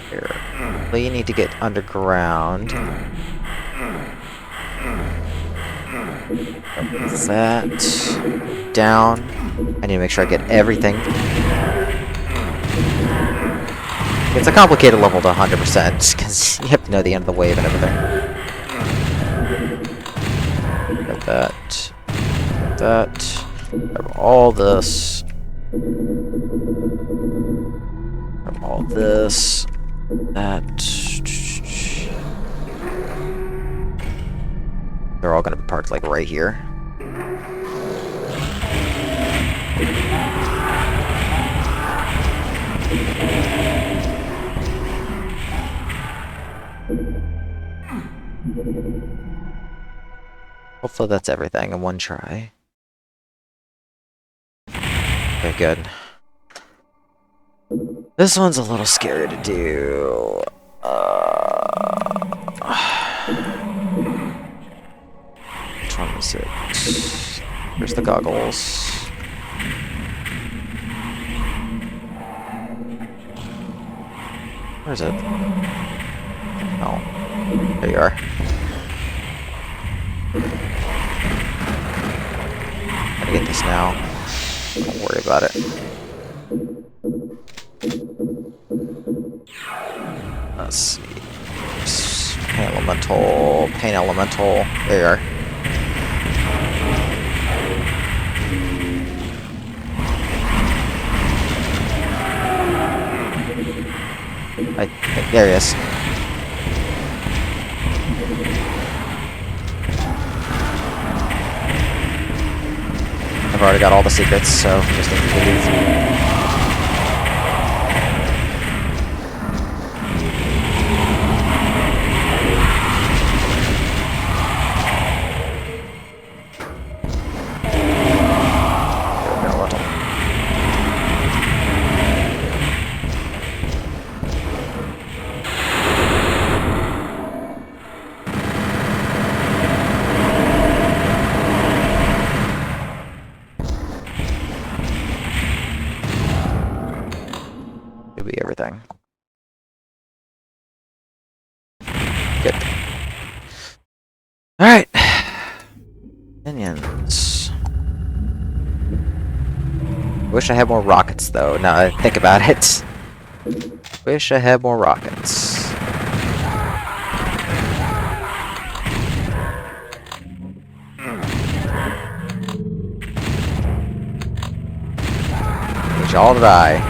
Here. Well, you need to get underground. That. Down. I need to make sure I get everything. It's a complicated level to 100%, because you have to know the end of the wave and everything. Got that. Got that. Grab all this. Grab all this. That. They're all gonna be parked like right here. Hopefully that's everything in one try. Okay, good. This one's a little scary to do. 26. Here's the goggles. Where is it? Oh, there you are. Gotta get this now. Don't worry about it. Let's see. Pain elemental. Pain elemental. There you are. There he is. I've already got all the secrets, so just need to leave. Be everything. Good. Alright. Minions. Wish I had more rockets though, now that I think about it. Wish I had more rockets. Need y'all to die.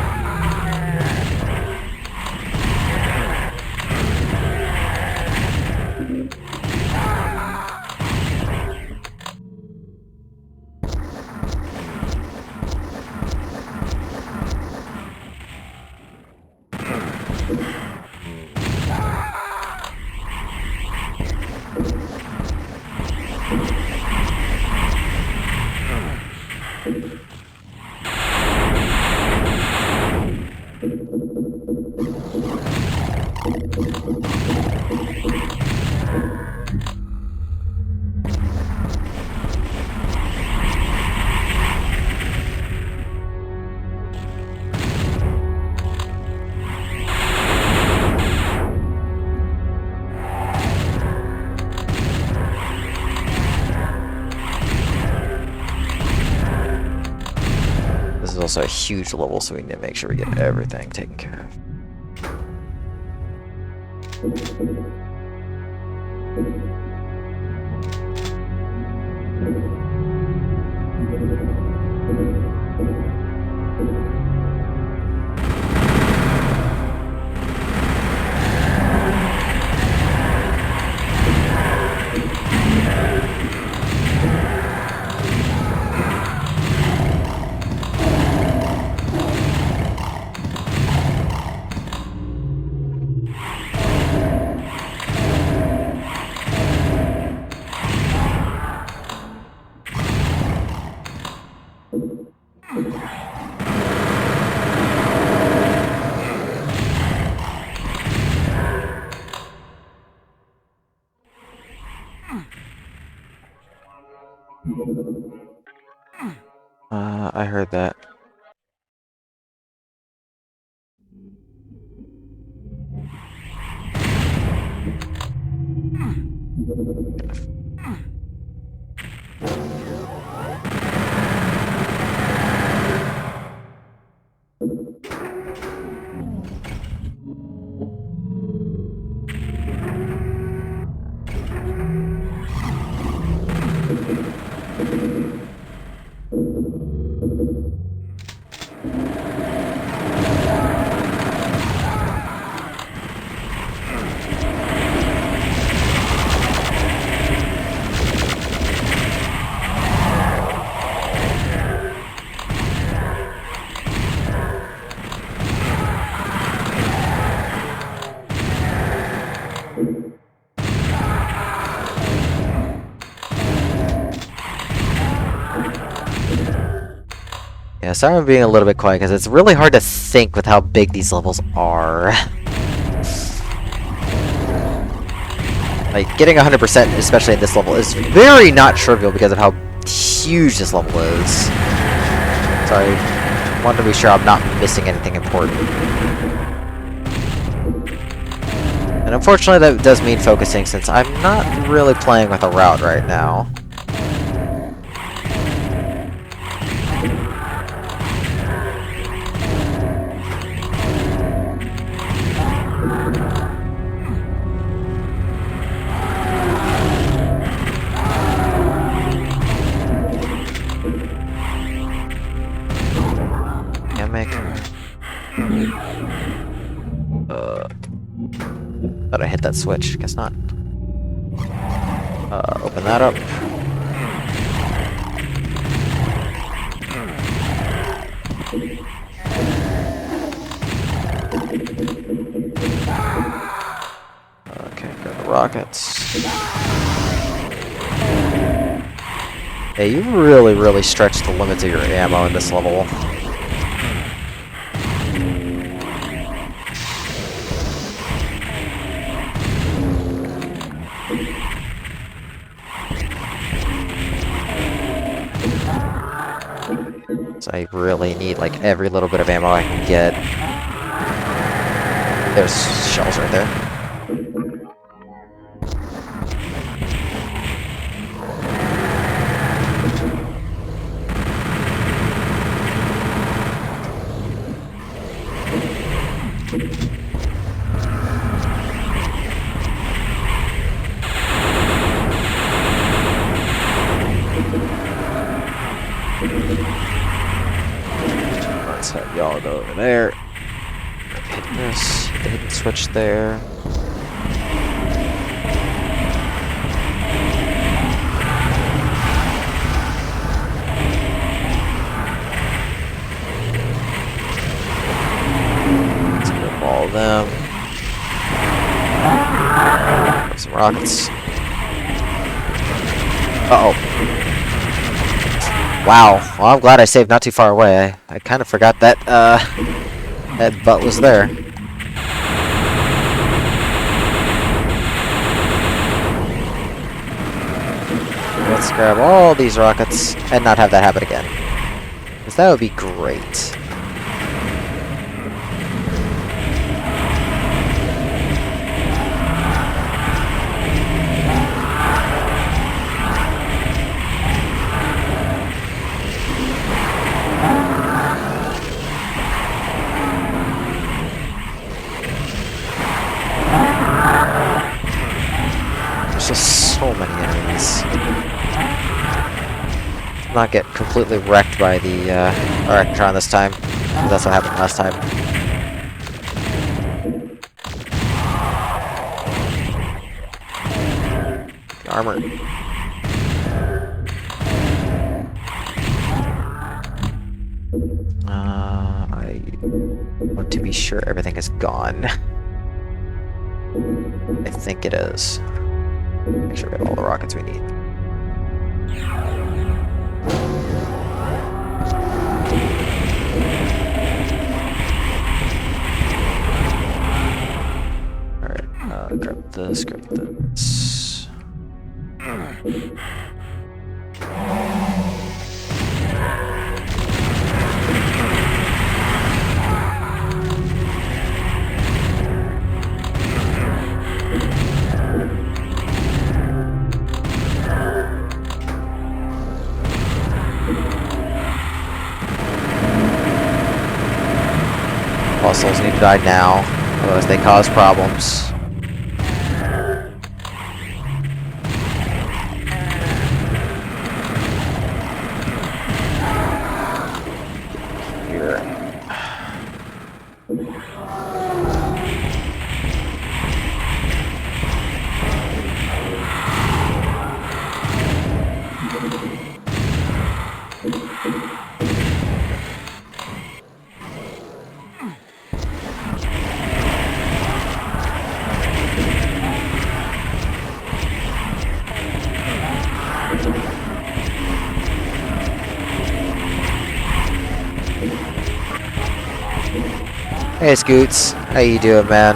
This is also a huge level, so we need to make sure we get everything taken care of. I heard that. Yeah, sorry I'm being a little bit quiet, because it's really hard to think with how big these levels are. Like, getting 100%, especially in this level, is very not trivial because of how huge this level is. Sorry, I wanted to be sure I'm not missing anything important. And unfortunately that does mean focusing, since I'm not really playing with a route right now. Thought I hit that switch. Guess not. Open that up. Okay, grab the rockets. Hey, you really stretched the limits of your ammo in this level. So I really need, like, every little bit of ammo I can get. There's shells right there. Let's have y'all go over there. Hit this. Hit the hidden switch there. Let's grab all of them. Grab some rockets. Uh-oh. Wow. Well, I'm glad I saved not too far away. I kind of forgot that, that butt was there. Let's grab all these rockets and not have that happen again. Because that would be great. There's just so many enemies. Not get completely wrecked by the Electron this time. That's what happened last time. Armor. I want to be sure everything is gone. I think it is. Make sure we have all the rockets we need. Alright, grab this, grab this. Fossils need to die now, otherwise they cause problems. Here. Hey Scoots, how you doing, man?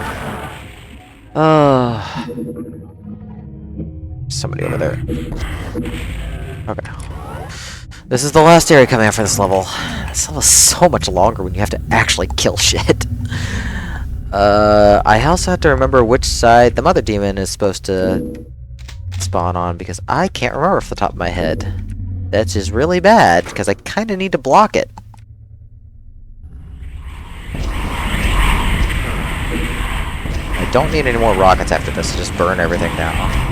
Somebody over there. Okay. This is the last area coming out for this level. This level's so much longer when you have to actually kill shit. I also have to remember which side the mother demon is supposed to spawn on, because I can't remember off the top of my head. That's just really bad, because I kind of need to block it. I don't need any more rockets after this to just burn everything now.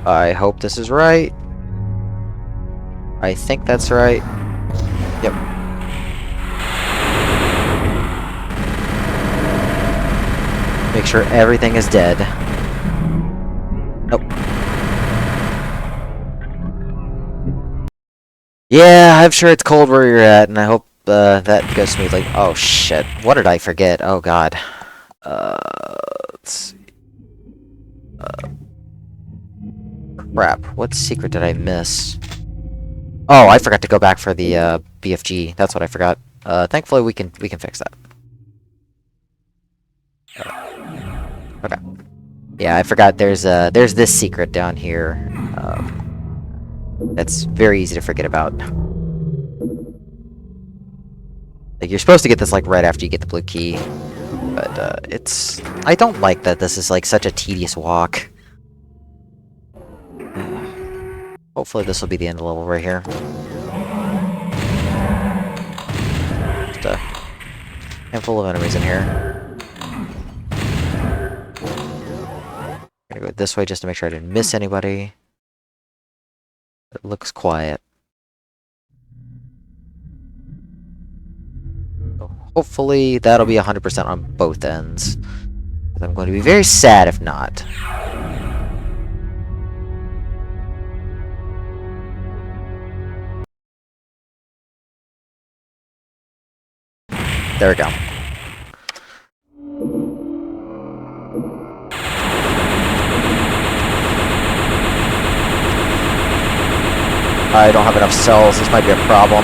I hope this is right. I think that's right. Yep. Make sure everything is dead. Nope. Yeah, I'm sure it's cold where you're at, and I hope that goes smoothly. Oh shit. What did I forget? Oh god. Let's see. Crap. What secret did I miss? Oh, I forgot to go back for the BFG. That's what I forgot. Thankfully we can fix that. Okay. Yeah, I forgot there's this secret down here. That's very easy to forget about. Like, you're supposed to get this like right after you get the blue key. But it's I don't like that this is like such a tedious walk. Hopefully this will be the end of the level right here. Just a handful of enemies in here. I'm gonna go this way just to make sure I didn't miss anybody. It looks quiet. So hopefully that'll be 100% on both ends. I'm going to be very sad if not. There we go. I don't have enough cells. This might be a problem.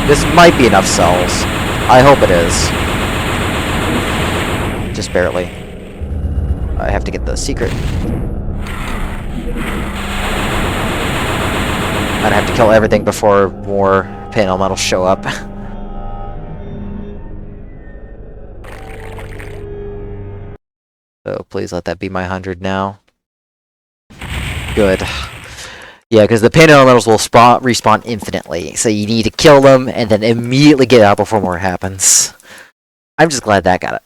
This might be enough cells. I hope it is. Just barely. I have to get the secret. And I have to kill everything before more pain elementals show up. So please let that be my 100 now. Good. Yeah, because the pain elementals will respawn infinitely, so you need to kill them and then immediately get out before more happens. I'm just glad that got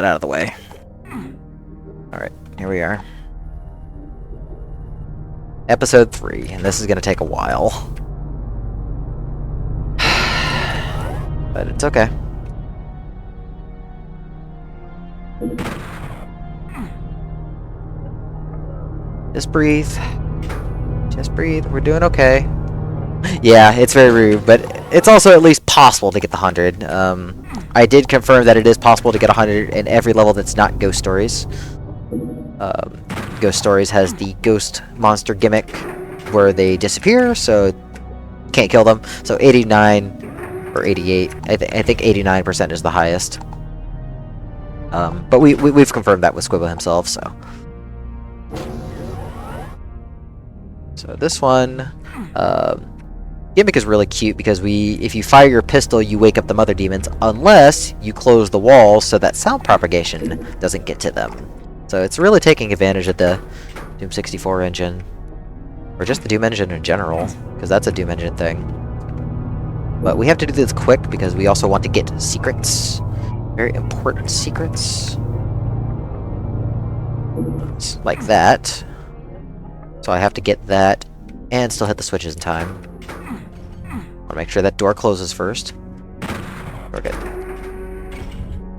out of the way. Alright, here we are. Episode 3, and this is going to take a while. But it's okay. Just breathe. Just breathe. We're doing okay. Yeah, it's very rude, but it's also at least possible to get the 100. I did confirm that it is possible to get 100 in every level that's not Ghost Stories. Ghost Stories has the ghost monster gimmick where they disappear, so can't kill them. So 89 or 88. I think 89% is the highest. But we've confirmed that with Squibble himself, so. So this one, gimmick is really cute because if you fire your pistol, you wake up the mother demons, unless you close the walls so that sound propagation doesn't get to them. So it's really taking advantage of the Doom 64 engine, or just the Doom engine in general, because that's a Doom engine thing. But we have to do this quick because we also want to get secrets. Very important secrets. Like that. So I have to get that and still hit the switches in time. Want to make sure that door closes first. We're good.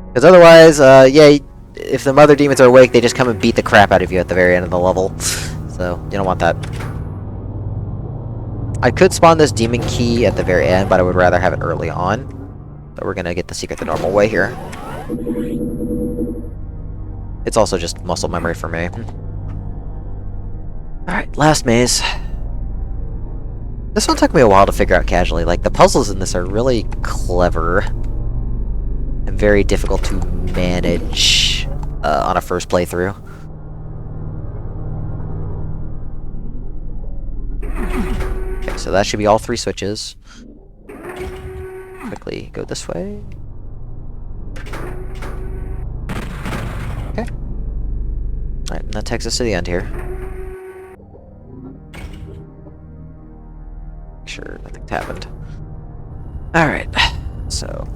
Because otherwise, yeah, if the mother demons are awake, they just come and beat the crap out of you at the very end of the level. So, you don't want that. I could spawn this demon key at the very end, but I would rather have it early on. So we're gonna get the secret the normal way here. It's also just muscle memory for me. Alright, last maze. This one took me a while to figure out casually. Like, the puzzles in this are really clever and very difficult to manage on a first playthrough. Okay, so that should be all 3 switches. Quickly go this way. Okay. Alright, and that takes us to the end here. Make sure nothing's happened. Alright, so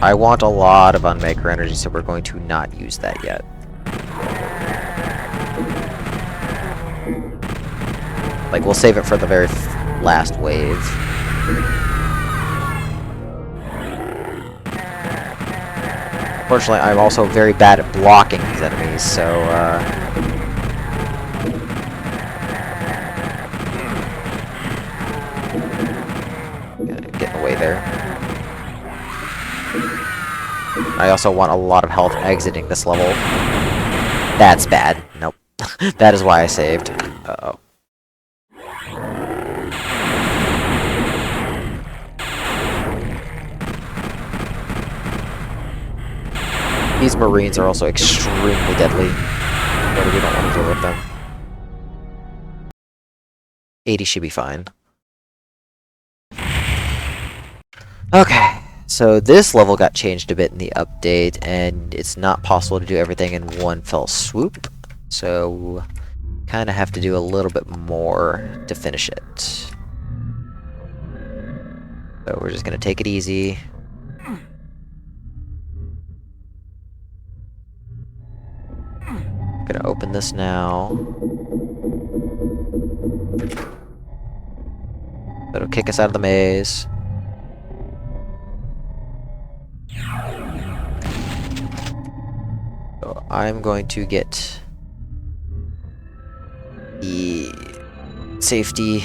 I want a lot of Unmaker energy, so we're going to not use that yet. Like, we'll save it for the very last wave. Unfortunately, I'm also very bad at blocking these enemies, so, gotta get in the way there. I also want a lot of health exiting this level. That's bad. Nope. That is why I saved. Uh-oh. These Marines are also extremely deadly, but we don't want to deal with them. 80 should be fine. Okay, so this level got changed a bit in the update, and it's not possible to do everything in one fell swoop, so kind of have to do a little bit more to finish it. So we're just going to take it easy. I'm gonna open this now. That'll kick us out of the maze. So I'm going to get the safety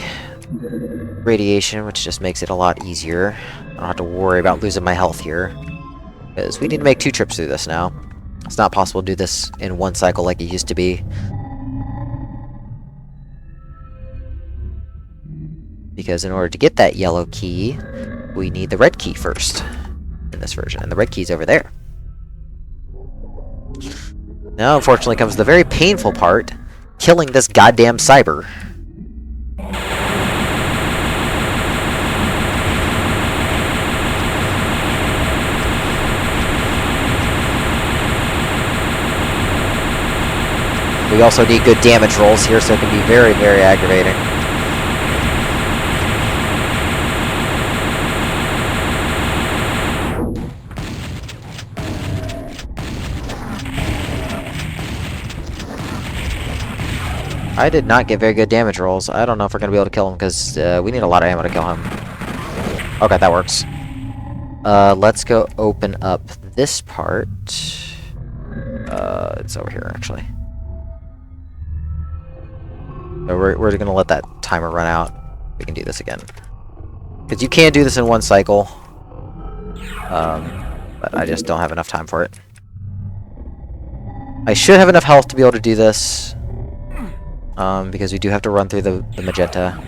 radiation, which just makes it a lot easier. I don't have to worry about losing my health here, because we need to make 2 trips through this now. It's not possible to do this in one cycle like it used to be. Because in order to get that yellow key, we need the red key first in this version, and the red key's over there. Now, unfortunately, comes the very painful part, killing this goddamn cyber. We also need good damage rolls here, so it can be very, very aggravating. I did not get very good damage rolls. I don't know if we're going to be able to kill him, because we need a lot of ammo to kill him. Okay, that works. Let's go open up this part. It's over here, actually. So we're gonna let that timer run out. We can do this again. Because you can do this in one cycle. But I just don't have enough time for it. I should have enough health to be able to do this. Because we do have to run through the magenta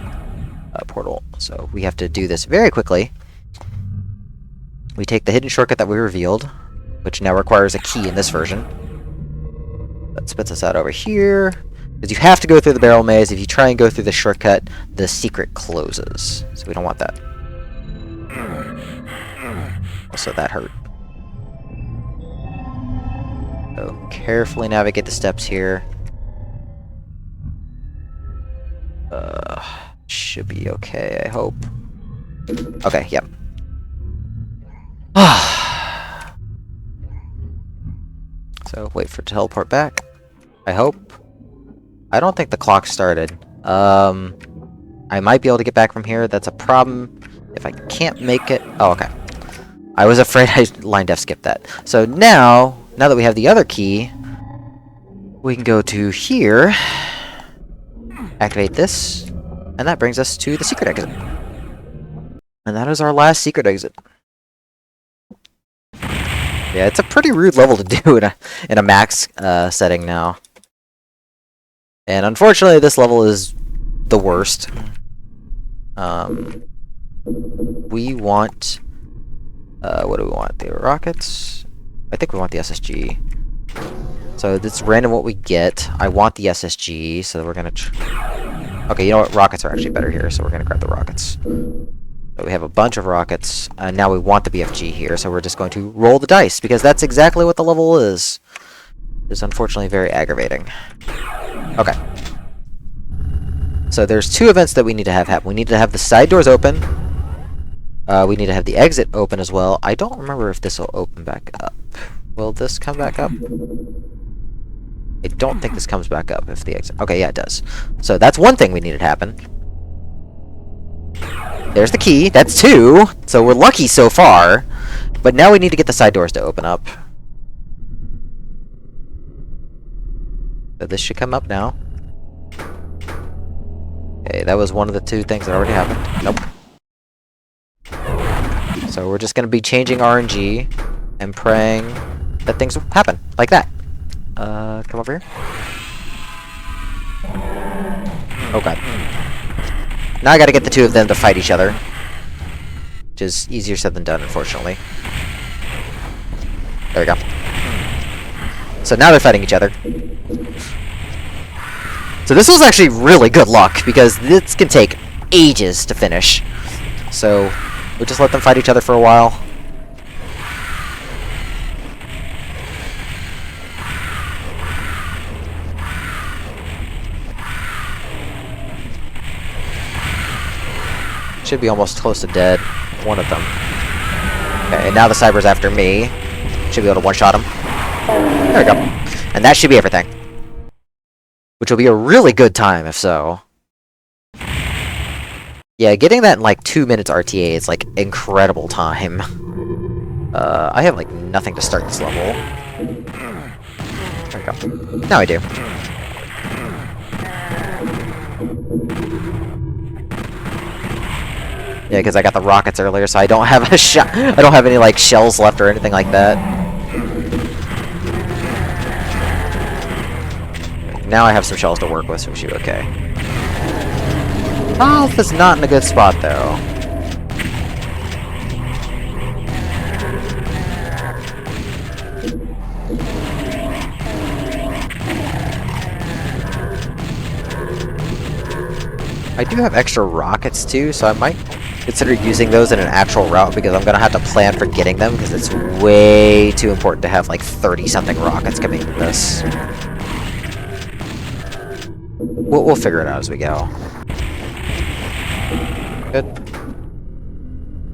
portal. So we have to do this very quickly. We take the hidden shortcut that we revealed, which now requires a key in this version. That spits us out over here. Because you have to go through the barrel maze. If you try and go through the shortcut, the secret closes. So we don't want that. Also, that hurt. So carefully navigate the steps here. Should be okay, I hope. Okay, yep. So, wait for it to teleport back. I hope. I don't think the clock started. I might be able to get back from here. That's a problem. If I can't make it... Oh, okay. I was afraid I line def skipped that. So now that we have the other key, we can go to here, activate this, and that brings us to the secret exit. And that is our last secret exit. Yeah, it's a pretty rude level to do in a max setting now. And unfortunately, this level is the worst. We want... what do we want? The rockets? I think we want the SSG. So it's random what we get. I want the SSG, so we're gonna... Okay, you know what? Rockets are actually better here, so we're gonna grab the rockets. So we have a bunch of rockets, and now we want the BFG here, so we're just going to roll the dice, because that's exactly what the level is. It's unfortunately very aggravating. Okay. So there's two events that we need to have happen. We need to have the side doors open. We need to have the exit open as well. I don't remember if this will open back up. Will this come back up? I don't think this comes back up if the exit... Okay, yeah, it does. So that's one thing we needed to happen. There's the key. That's two. So we're lucky so far. But now we need to get the side doors to open up. So this should come up now. Okay, that was one of the two things that already happened. Nope. So we're just going to be changing RNG and praying that things will happen like that. Come over here. Oh god. Now I gotta get the two of them to fight each other. Which is easier said than done, unfortunately. There we go. So now they're fighting each other. So this was actually really good luck, because this can take ages to finish. So we just let them fight each other for a while. Should be almost close to dead. One of them. Okay, and now the cyber's after me. Should be able to one-shot him. There we go. And that should be everything. Which will be a really good time, if so. Yeah, getting that in like 2 minutes RTA is like incredible time. I have like nothing to start this level. There we go. Now I do. Yeah, because I got the rockets earlier, so I don't have a shot. I don't have any like shells left or anything like that. Now I have some shells to work with, so we should be okay. Health is not in a good spot, though. I do have extra rockets, too, so I might consider using those in an actual route, because I'm going to have to plan for getting them, because it's way too important to have, like, 30-something rockets coming into this. We'll figure it out as we go. Good.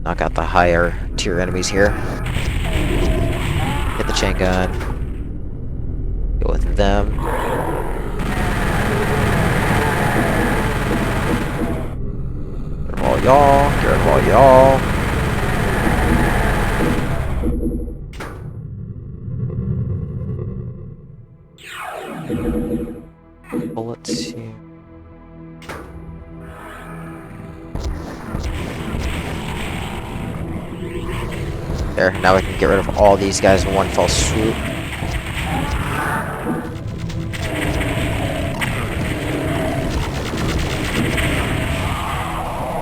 Knock out the higher tier enemies here. Hit the chain gun. Go with them. Get all y'all. Get all y'all. Bullets here. There, now we can get rid of all these guys in one fell swoop.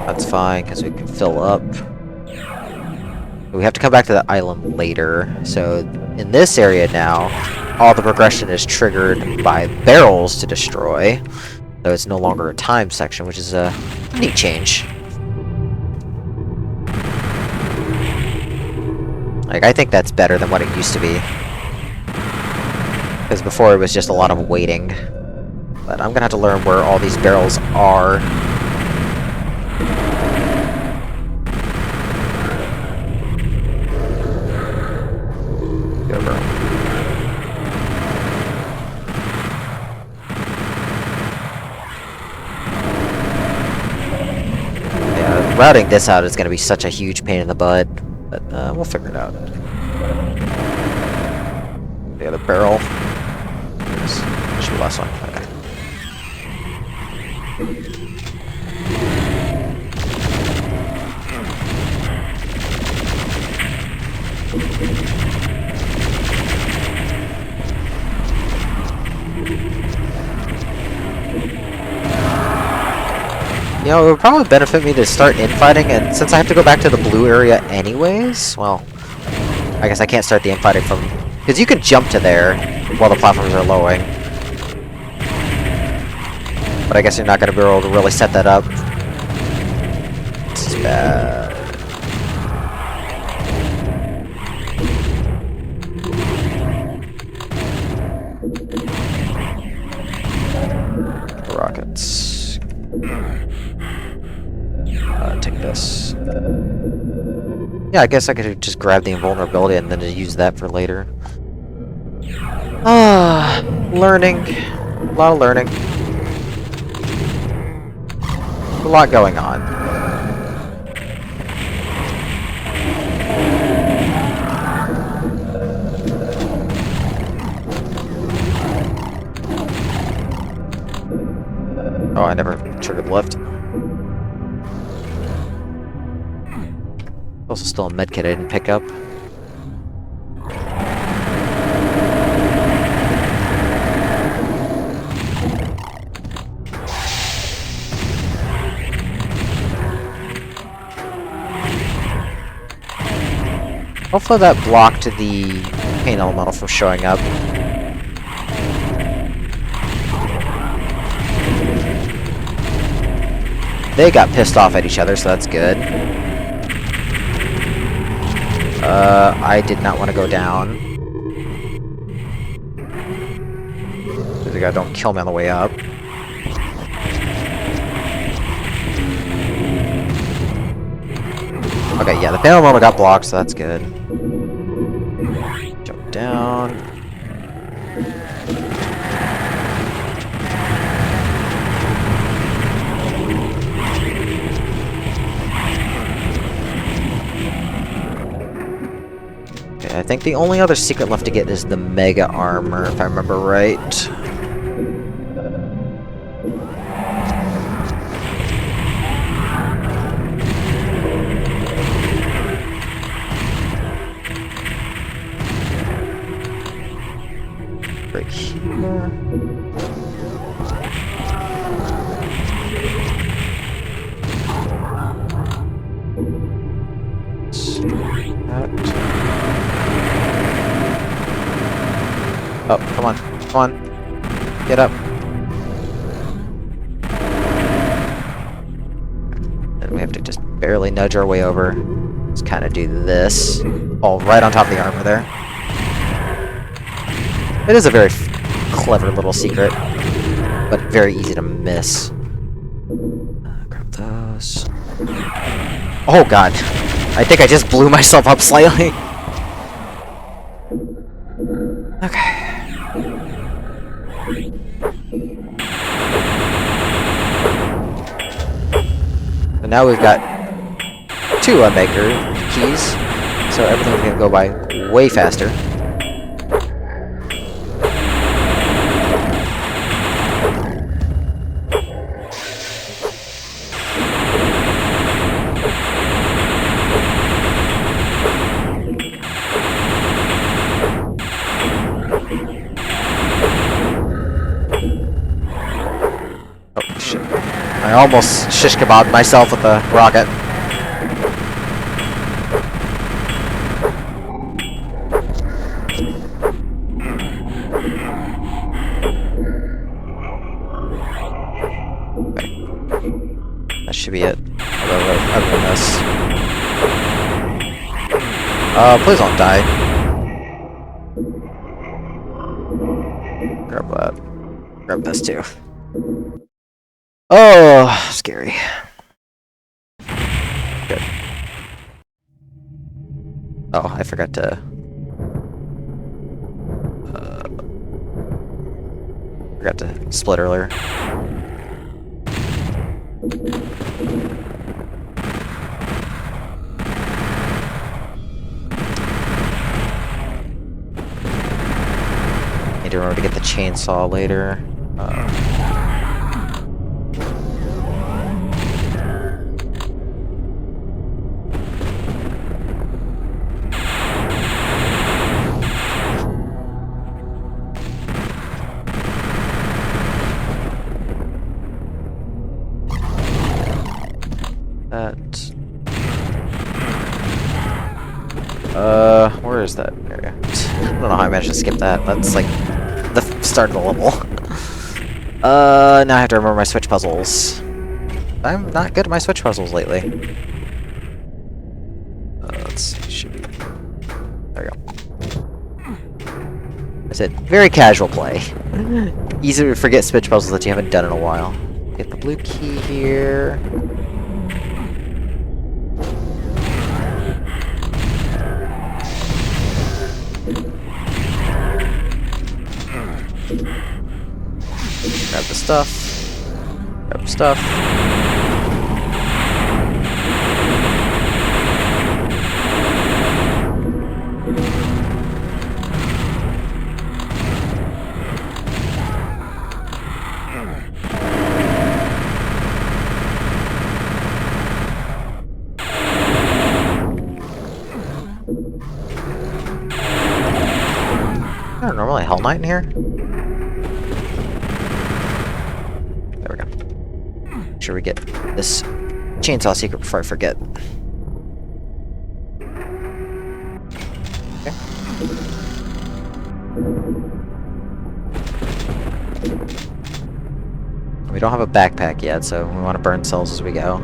That's fine, because we can fill up. We have to come back to the island later. So, in this area now, all the progression is triggered by barrels to destroy. So it's no longer a time section, which is a neat change. Like, I think that's better than what it used to be. Because before it was just a lot of waiting. But I'm gonna have to learn where all these barrels are. Go, bro. Yeah, routing this out is gonna be such a huge pain in the butt. But we'll figure it out. The other barrel. This should be the last one. Okay. You know, it would probably benefit me to start infighting, and since I have to go back to the blue area anyways, well, I guess I can't start the infighting from... Because you can jump to there while the platforms are lowering. But I guess you're not going to be able to really set that up. This is bad. Rockets. Take this. Yeah, I guess I could just grab the invulnerability and then just use that for later. Ah, learning. A lot of learning. A lot going on. Oh, I never triggered left. Also still a medkit I didn't pick up. Hopefully that blocked the pain elemental from showing up. They got pissed off at each other, so that's good. I did not want to go down. The guy don't kill me on the way up. Okay, yeah, the panel model got blocked, so that's good. Jump down. I think the only other secret left to get is the Mega Armor, if I remember right. Right here. Oh, come on. Come on. Get up. And we have to just barely nudge our way over. Let's kind of do this. Oh, right on top of the armor there. It is a very clever little secret, but very easy to miss. Grab those. Oh god. I think I just blew myself up slightly. Okay. So now we've got 2 UnMaker keys, so everything's gonna go by way faster. I almost shish kebabbed myself with the rocket. That should be it. Other than this. Please don't die. Grab that. Grab this too. Oh, scary. Good. Oh, I forgot to... forgot to split earlier. Need to remember to get the chainsaw later. Where is that area? I don't know how I managed to skip that. That's like the start of the level. Now I have to remember my switch puzzles. I'm not good at my switch puzzles lately. Let's see, should be... There we go. I said, very casual play. Easy to forget switch puzzles that you haven't done in a while. Get the blue key here. Grab the stuff. Grab the stuff. Is there normally a Hell Knight in here? There we go. Make sure we get this chainsaw secret before I forget. Okay. We don't have a backpack yet, so we want to burn cells as we go.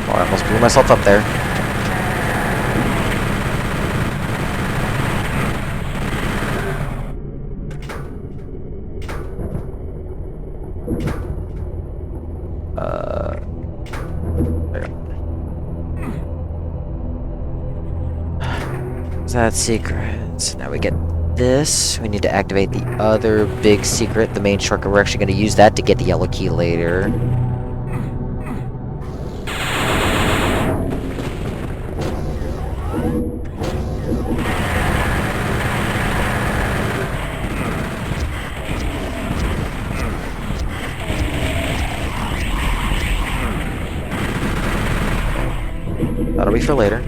I almost blew myself up there. There we go. Is that secret? So now we get this. We need to activate the other big secret, the main shortcut. We're actually going to use that to get the yellow key later. That'll be for later.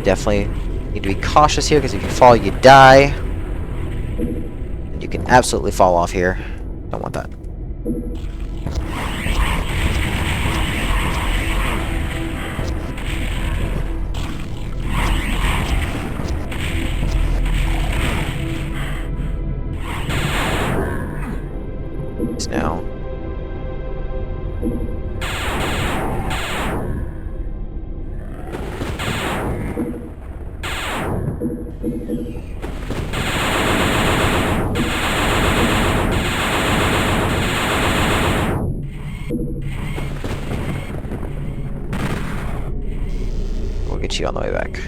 Definitely need to be cautious here, because if you fall, you die. And you can absolutely fall off here. Don't want that. Now. We'll get you on the way back.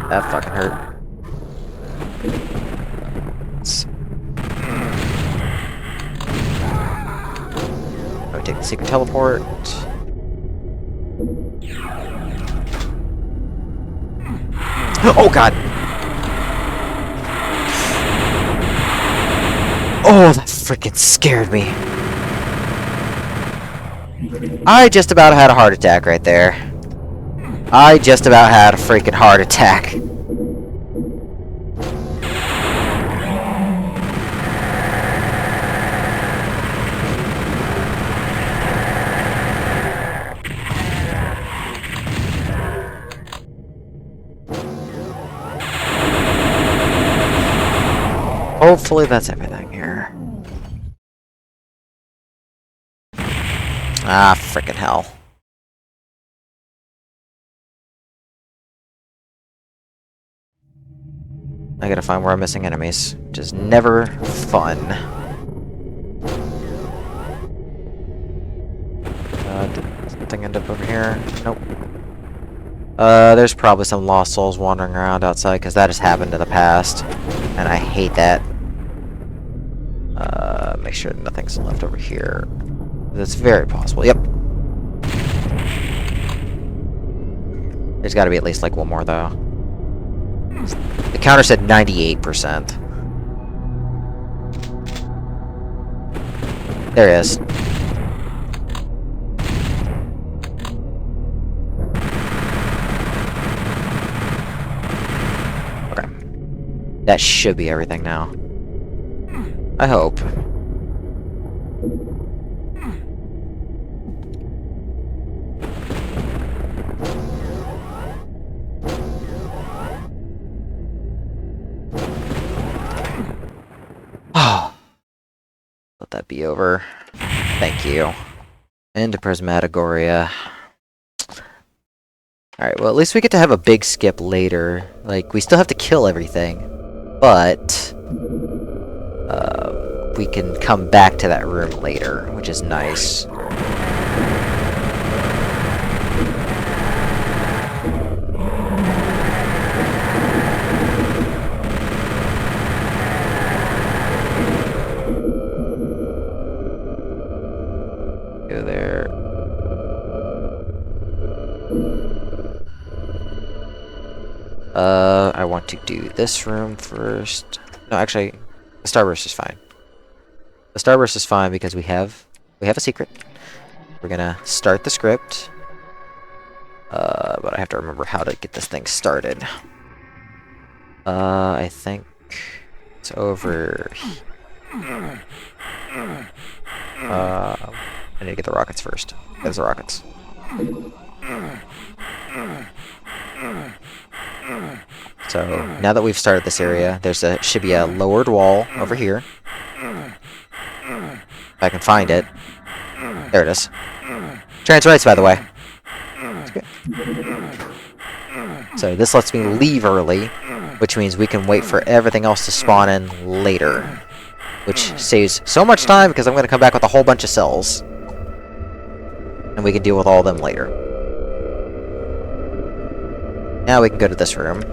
That fucking hurt. I would take the secret teleport. Oh god! Oh, that freaking scared me. I just about had a heart attack right there. I just about had a freaking heart attack. Hopefully that's everything here. Ah, frickin' hell. I gotta find where I'm missing enemies, which is never fun. Did something end up over here? Nope. There's probably some lost souls wandering around outside, because that has happened in the past. And I hate that. Make sure nothing's left over here. That's very possible. Yep. There's gotta be at least, like, one more, though. The counter said 98%. There he is. Okay. That should be everything now. I hope. Let that be over. Thank you. Into Prismatagoria. Alright, well at least we get to have a big skip later. Like, we still have to kill everything. But... we can come back to that room later, which is nice. Go there. I want to do this room first. No, actually, the Starburst is fine. The Starburst is fine because we have a secret. We're gonna start the script. But I have to remember how to get this thing started. I think it's over. I need to get the rockets first. There's the rockets. So now that we've started this area, should be a lowered wall over here. If I can find it. There it is. Trans rights, by the way. So this lets me leave early, which means we can wait for everything else to spawn in later. Which saves so much time because I'm going to come back with a whole bunch of cells. And we can deal with all of them later. Now we can go to this room.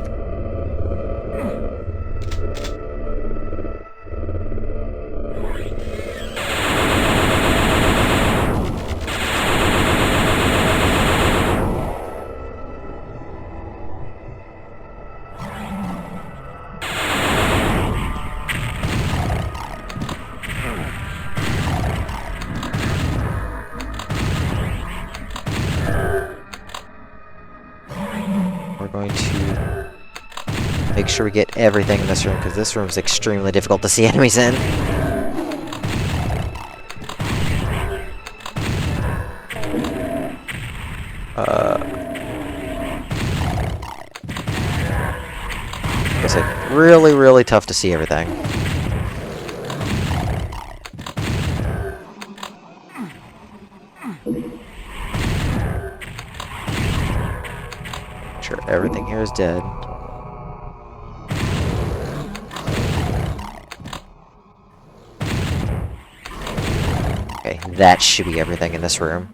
Going to make sure we get everything in this room, because this room is extremely difficult to see enemies in. It's like really, really tough to see everything. Everything here is dead. Okay, that should be everything in this room.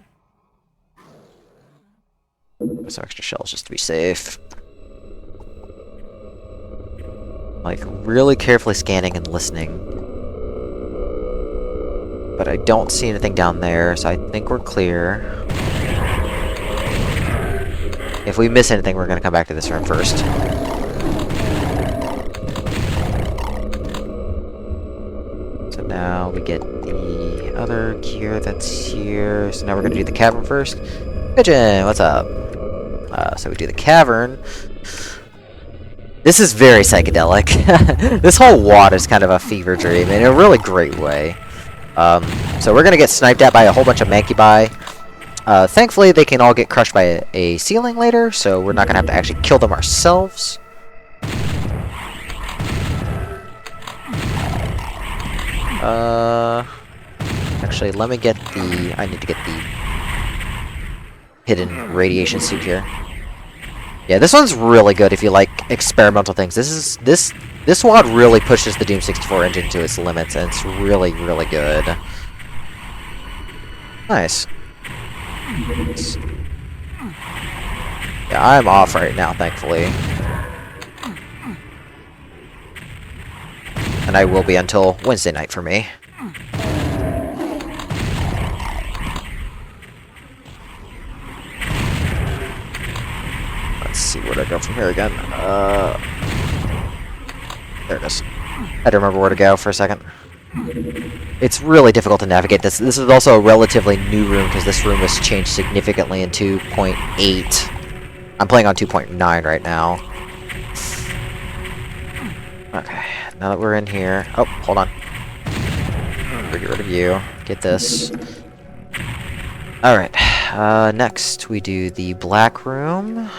Some extra shells just to be safe. Like, really carefully scanning and listening. But I don't see anything down there, so I think we're clear. If we miss anything, we're going to come back to this room first. we get the other gear that's here. So now we're gonna do the cavern first. Pigeon, what's up? So we do the cavern. This is very psychedelic. This whole wad is kind of a fever dream in a really great way. So we're gonna get sniped at by a whole bunch of Mancubi. Thankfully, they can all get crushed by a ceiling later, so we're not gonna have to actually kill them ourselves. Actually, let me get the... I need to get the hidden radiation suit here. Yeah, this one's really good if you like experimental things. This wad really pushes the Doom 64 engine to its limits, and it's really, really good. Nice. Yeah, I'm off right now, thankfully. And I will be until Wednesday night for me. Let's see, where do I go from here again? There it is. I had to remember where to go for a second. It's really difficult to navigate this. This is also a relatively new room, because this room was changed significantly in 2.8. I'm playing on 2.9 right now. Okay, now that we're in here... Oh, hold on. Get rid of you. Get this. Alright, next we do the black room.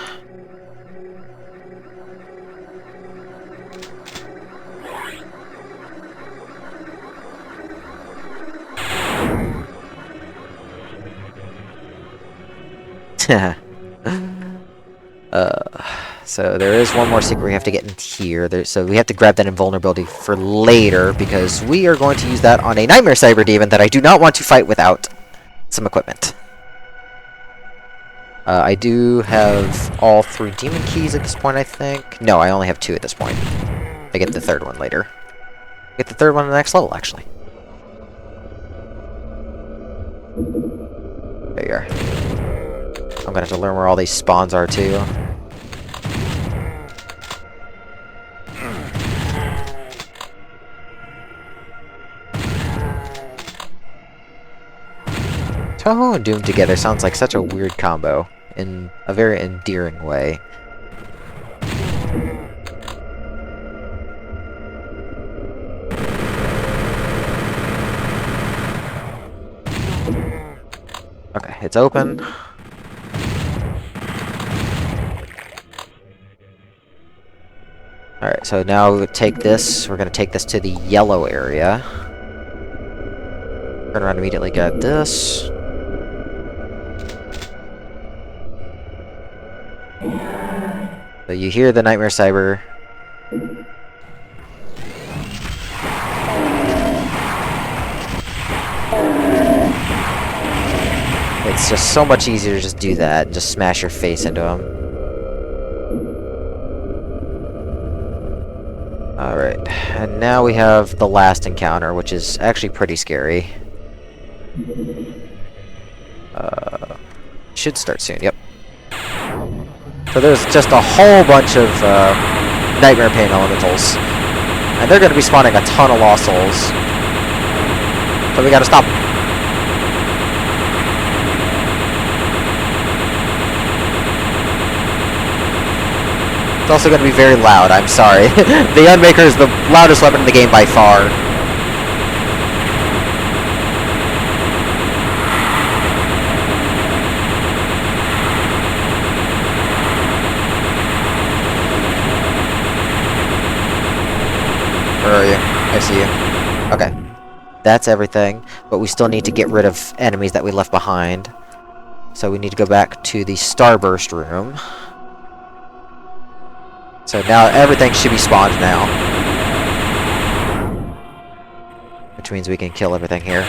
So there is one more secret we have to get in here. So we have to grab that invulnerability for later, because we are going to use that on a Nightmare Cyber Demon that I do not want to fight without some equipment. I do have all 3 demon keys at this point, I think. No, I only have 2 at this point. I get the 3rd one later. Get the 3rd one in the next level, actually. There you are. I'm gonna have to learn where all these spawns are, too. Toho and Doom together sounds like such a weird combo, in a very endearing way. Okay, it's open. Alright, so now we take this. We're going to take this to the yellow area. Turn around immediately, get this. So you hear the Nightmare Cyber. It's just so much easier to just do that and just smash your face into him. Alright, and now we have the last encounter, which is actually pretty scary. Should start soon, yep. So there's just a whole bunch of Nightmare Pain Elementals. And they're going to be spawning a ton of Lost Souls. So we gotta stop them. It's also going to be very loud, I'm sorry. The UnMaker is the loudest weapon in the game by far. Where are you? I see you. Okay. That's everything, but we still need to get rid of enemies that we left behind. So we need to go back to the Starburst room. So now everything should be spawned now. Which means we can kill everything here.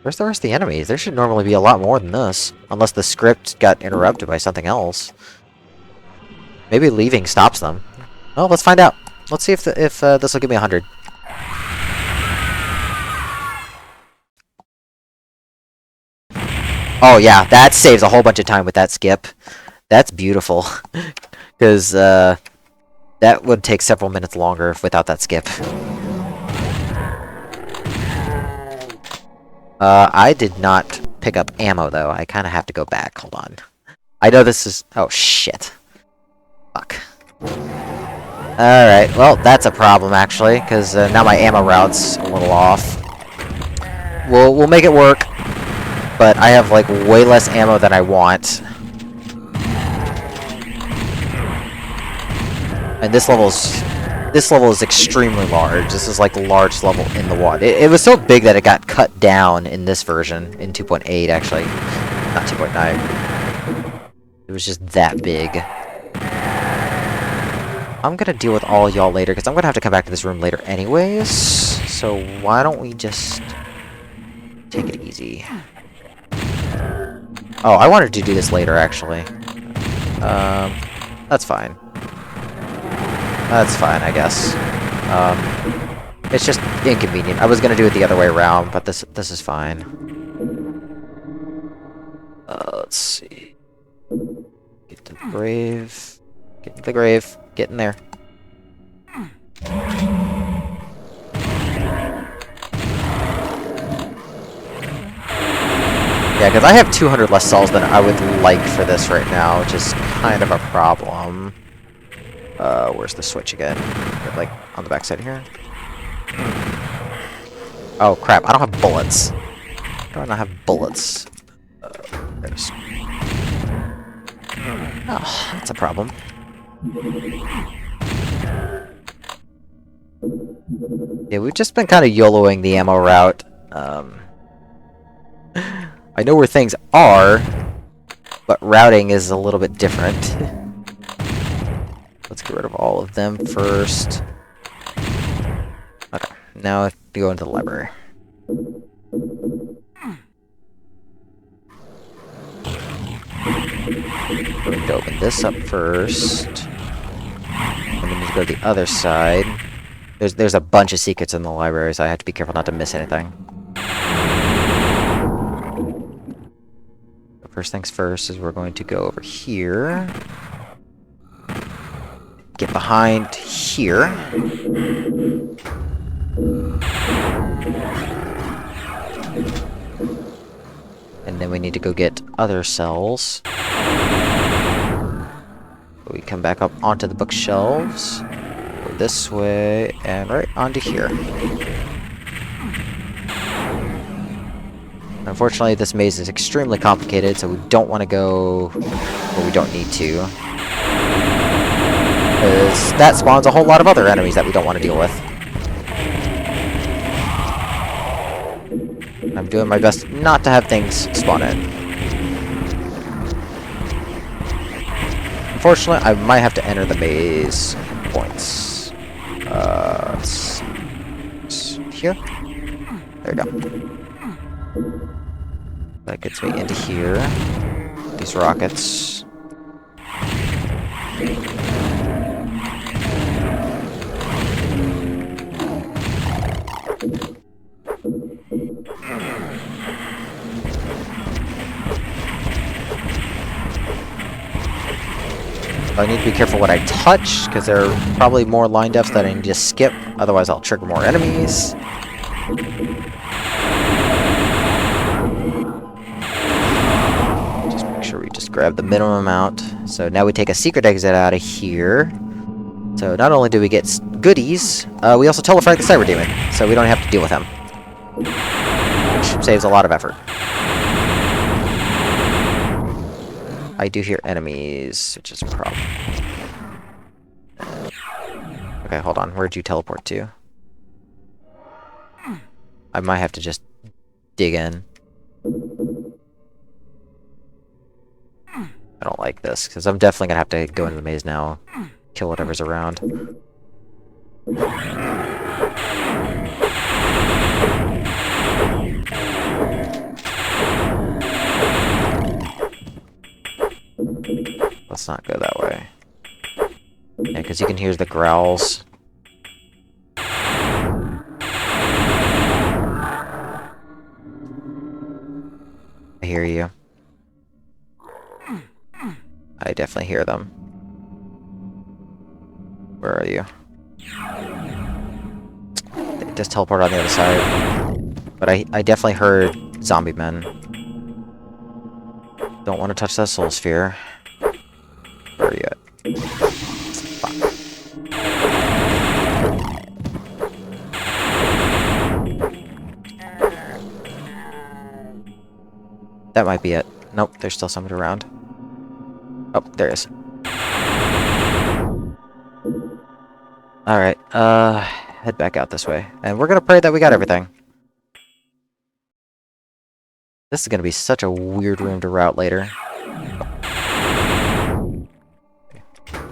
Where's the rest of the enemies? There should normally be a lot more than this. Unless the script got interrupted by something else. Maybe leaving stops them. Well, let's find out. Let's see if this will give me 100. Oh yeah, that saves a whole bunch of time with that skip. That's beautiful. Because, That would take several minutes longer without that skip. I did not pick up ammo, though. I kind of have to go back. Hold on. I know this is... Oh, shit. Fuck. Alright, well, that's a problem, actually, because now my ammo route's a little off. We'll make it work, but I have, like, way less ammo than I want. And this level is extremely large. This is like the largest level in the water. It was so big that it got cut down in this version, in 2.8 actually, not 2.9. It was just that big. I'm gonna deal with all y'all later, because I'm gonna have to come back to this room later anyways. So why don't we just take it easy? Oh, I wanted to do this later actually. That's fine. That's fine, I guess. It's just inconvenient. I was gonna do it the other way around, but this is fine. Let's see. Get to the grave. Get to the grave. Get in there. Yeah, because I have 200 less cells than I would like for this right now, which is kind of a problem. Where's the switch again? Like, on the backside here? Oh, crap. I don't have bullets. Why do I not have bullets? There's... Oh, that's a problem. Yeah, we've just been kind of YOLOing the ammo route. I know where things are, but routing is a little bit different. Let's get rid of all of them first. Okay, now I have to go into the library. We're going to open this up first. And then we go to the other side. There's a bunch of secrets in the library, so I have to be careful not to miss anything. First things first is we're going to go over here. Get behind here. And then we need to go get other cells. We come back up onto the bookshelves. Go this way, and right onto here. Unfortunately, this maze is extremely complicated, so we don't want to go where we don't need to. Because that spawns a whole lot of other enemies that we don't want to deal with. I'm doing my best not to have things spawn in. Unfortunately, I might have to enter the maze points. Here? There we go. That gets me into here. These rockets. I need to be careful what I touch, because there are probably more line depths that I need to skip, otherwise I'll trigger more enemies. Just make sure we just grab the minimum amount. So now we take a secret exit out of here. So not only do we get goodies, we also telefrag the Cyber Demon, so we don't have to deal with him. Which saves a lot of effort. I do hear enemies, which is a problem. Okay, hold on. Where'd you teleport to? I might have to just dig in. I don't like this, because I'm definitely going to have to go into the maze now. Kill whatever's around. Let's not go that way. Yeah, because you can hear the growls. I hear you. I definitely hear them. Where are you? They just teleported on the other side. But I definitely heard zombie men. Don't want to touch that soul sphere. Where are you at? Fuck. That might be it. Nope, there's still somebody around. Oh, there is. Alright, head back out this way. And we're gonna pray that we got everything. This is gonna be such a weird room to route later.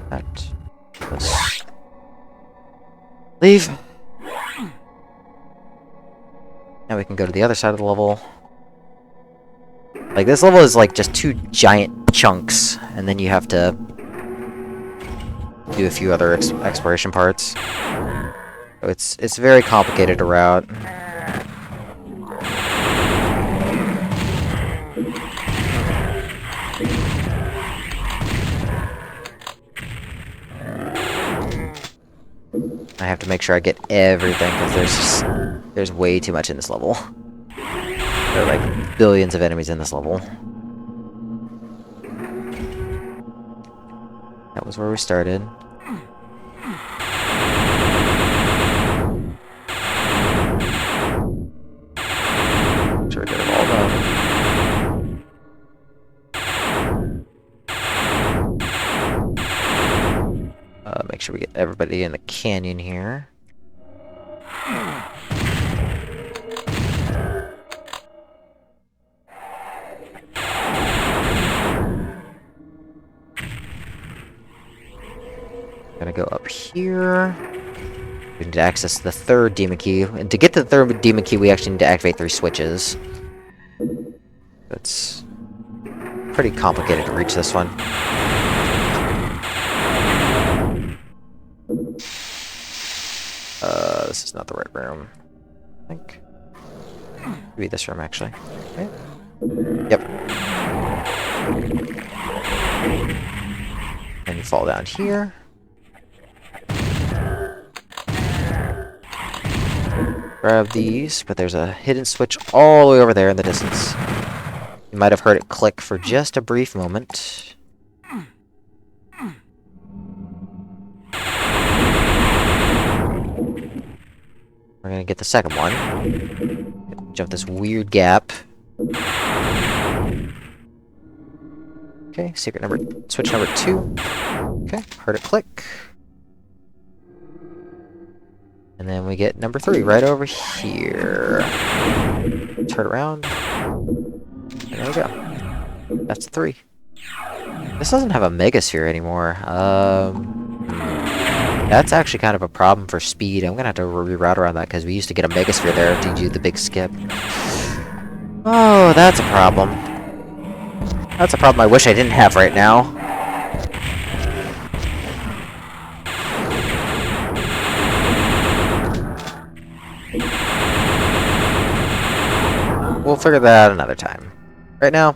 That. Let's leave. Now we can go to the other side of the level. Like, this level is like just 2 giant chunks, and then you have to do a few other exploration parts. So it's very complicated to route. I have to make sure I get everything, because there's way too much in this level. There are like billions of enemies in this level. That was where we started. Sure, get it all done. Make sure we get everybody in the canyon here. Gonna go up here. We need to access the 3rd demon key. And to get to the 3rd demon key, we actually need to activate 3 switches. It's pretty complicated to reach this one. This is not the right room, I think. Maybe this room, actually. Okay. Yep. And you fall down here. Grab these, but there's a hidden switch all the way over there in the distance. You might have heard it click for just a brief moment. We're gonna get the second one. Jump this weird gap. Okay, secret number, switch number 2. Okay, heard it click. And then we get number 3 right over here. Turn around. And there we go. That's 3. This doesn't have a megasphere anymore. That's actually kind of a problem for speed. I'm gonna have to reroute around that because we used to get a megasphere there to do the big skip. Oh, that's a problem. That's a problem I wish I didn't have right now. We'll figure that out another time. Right now,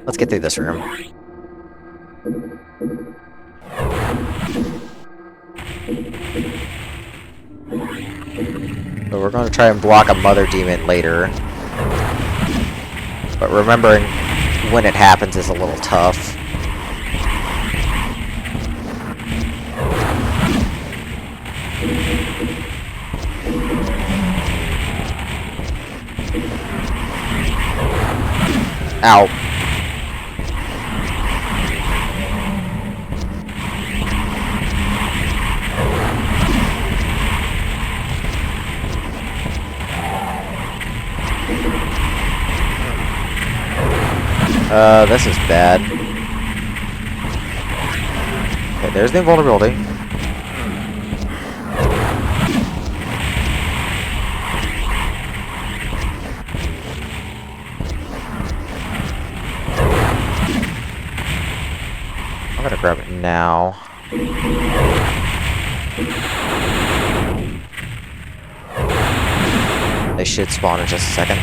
let's get through this room. So we're going to try and block a mother demon later. But remembering when it happens is a little tough. Ow. This is bad. Okay, there's the invulnerability. I'm gonna grab it now. They should spawn in just a second.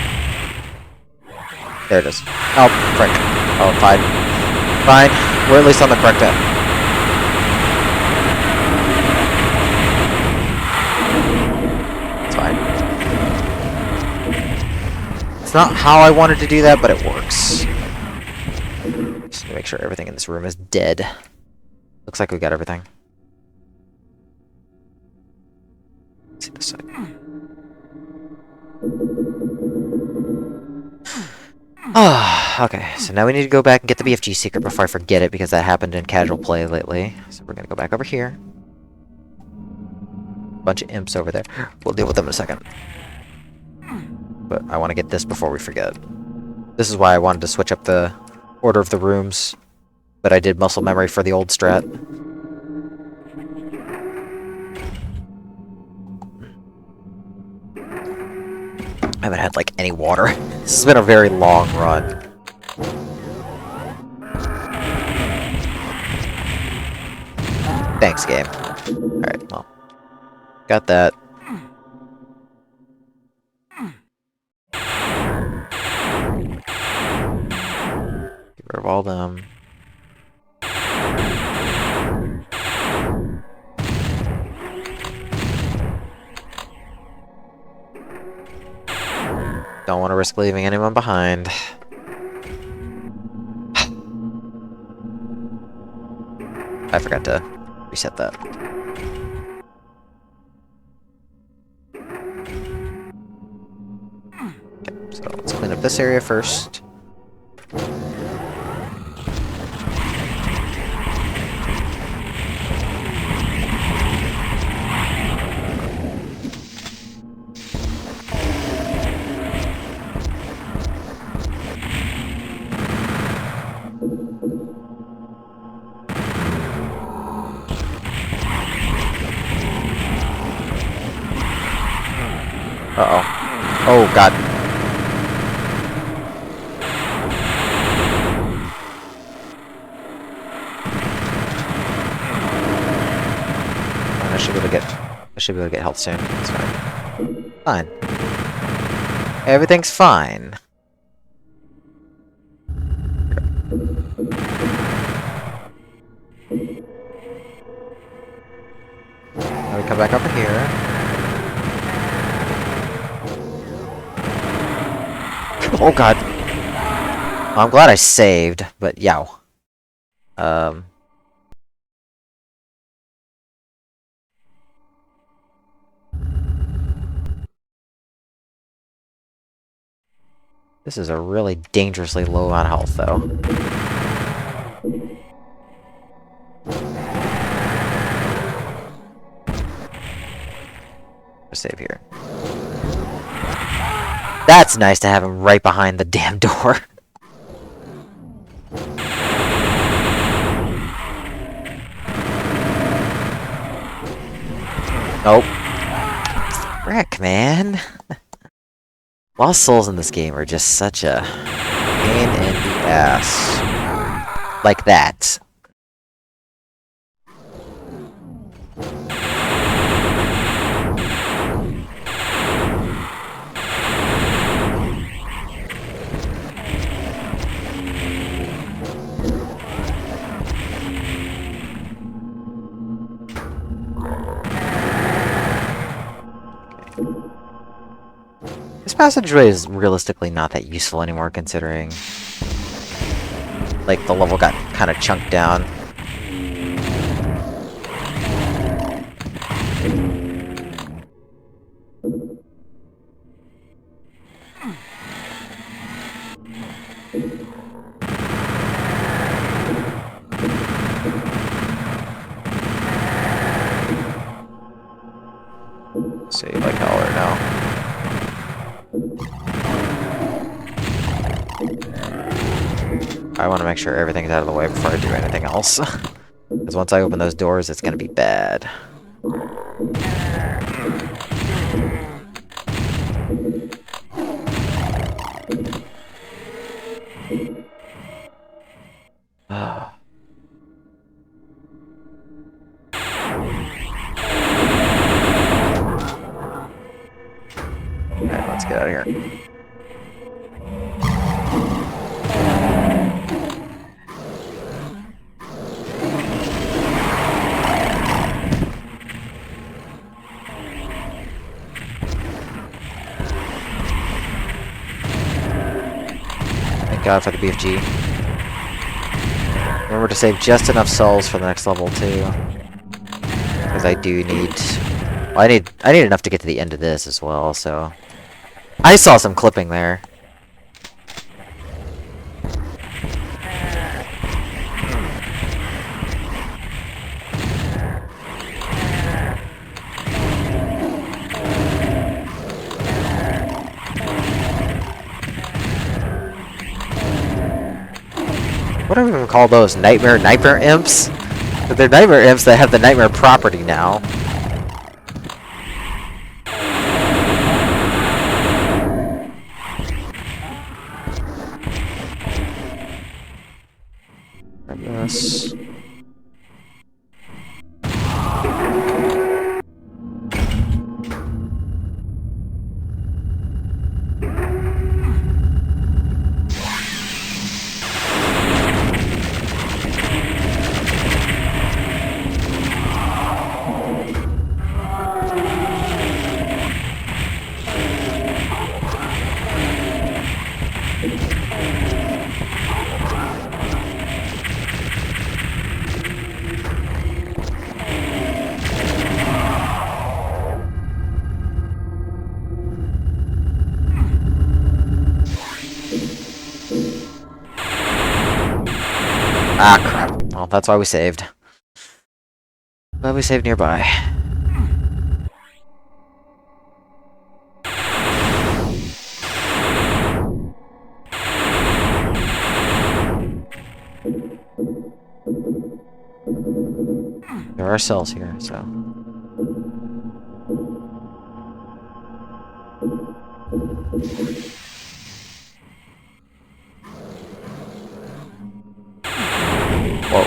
There it is. Oh, frick. Oh, fine. Fine. We're at least on the correct end. not how I wanted to do that, but it works. Just to make sure everything in this room is dead. Looks like we got everything. Let's see this side. Okay, so now we need to go back and get the BFG secret before I forget it, because that happened in casual play lately. So we're gonna go back over here. Bunch of imps over there. We'll deal with them in a second. But I want to get this before we forget. This is why I wanted to switch up the order of the rooms. But I did muscle memory for the old strat. I haven't had, like, any water. This has been a very long run. Thanks, game. Alright, well. Got that. Get rid of all them. Don't want to risk leaving anyone behind. I forgot to reset that. Okay, so let's clean up this area first. Uh-oh. Oh, God. I should be able to get health soon. It's fine. Fine. Everything's fine. Now we come back over here. Oh God. Well, I'm glad I saved, but yow. This is a really dangerously low amount of health, though. Save here. That's nice to have him right behind the damn door. Nope. Frick, man. Lost souls in this game are just such a pain in the ass. Like that. This passageway is realistically not that useful anymore, considering, like, the level got kind of chunked down. Save like hell right now. I want to make sure everything's out of the way before I do anything else. Because once I open those doors, it's going to be bad. Alright, let's get out of here. God for the BFG. Remember to save just enough souls for the next level too, because I do need. Well, I need enough to get to the end of this as well. So I saw some clipping there. What do we even call those? Nightmare imps? But they're nightmare imps that have the nightmare property now. Grab this. Ah, crap. Well, that's why we saved. Glad we saved nearby. There are cells here, so... Whoa.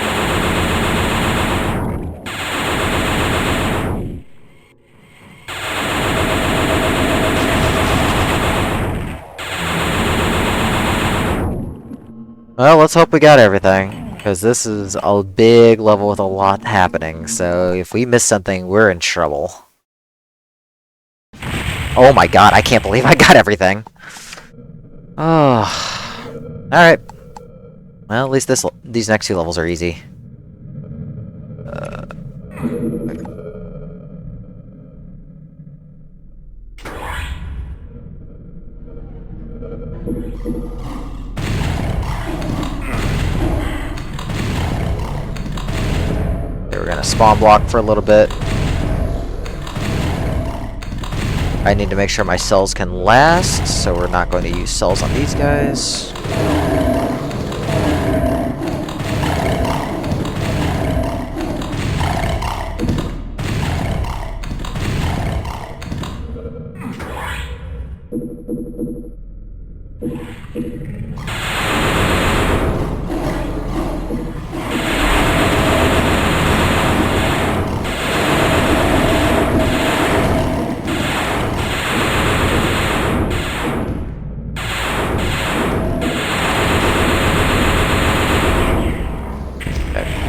Well, let's hope we got everything, because this is a big level with a lot happening, so if we miss something, we're in trouble. Oh my god, I can't believe I got everything! Oh... Alright. Well, at least these next two levels are easy. We're gonna spawn block for a little bit. I need to make sure my cells can last, so we're not going to use cells on these guys.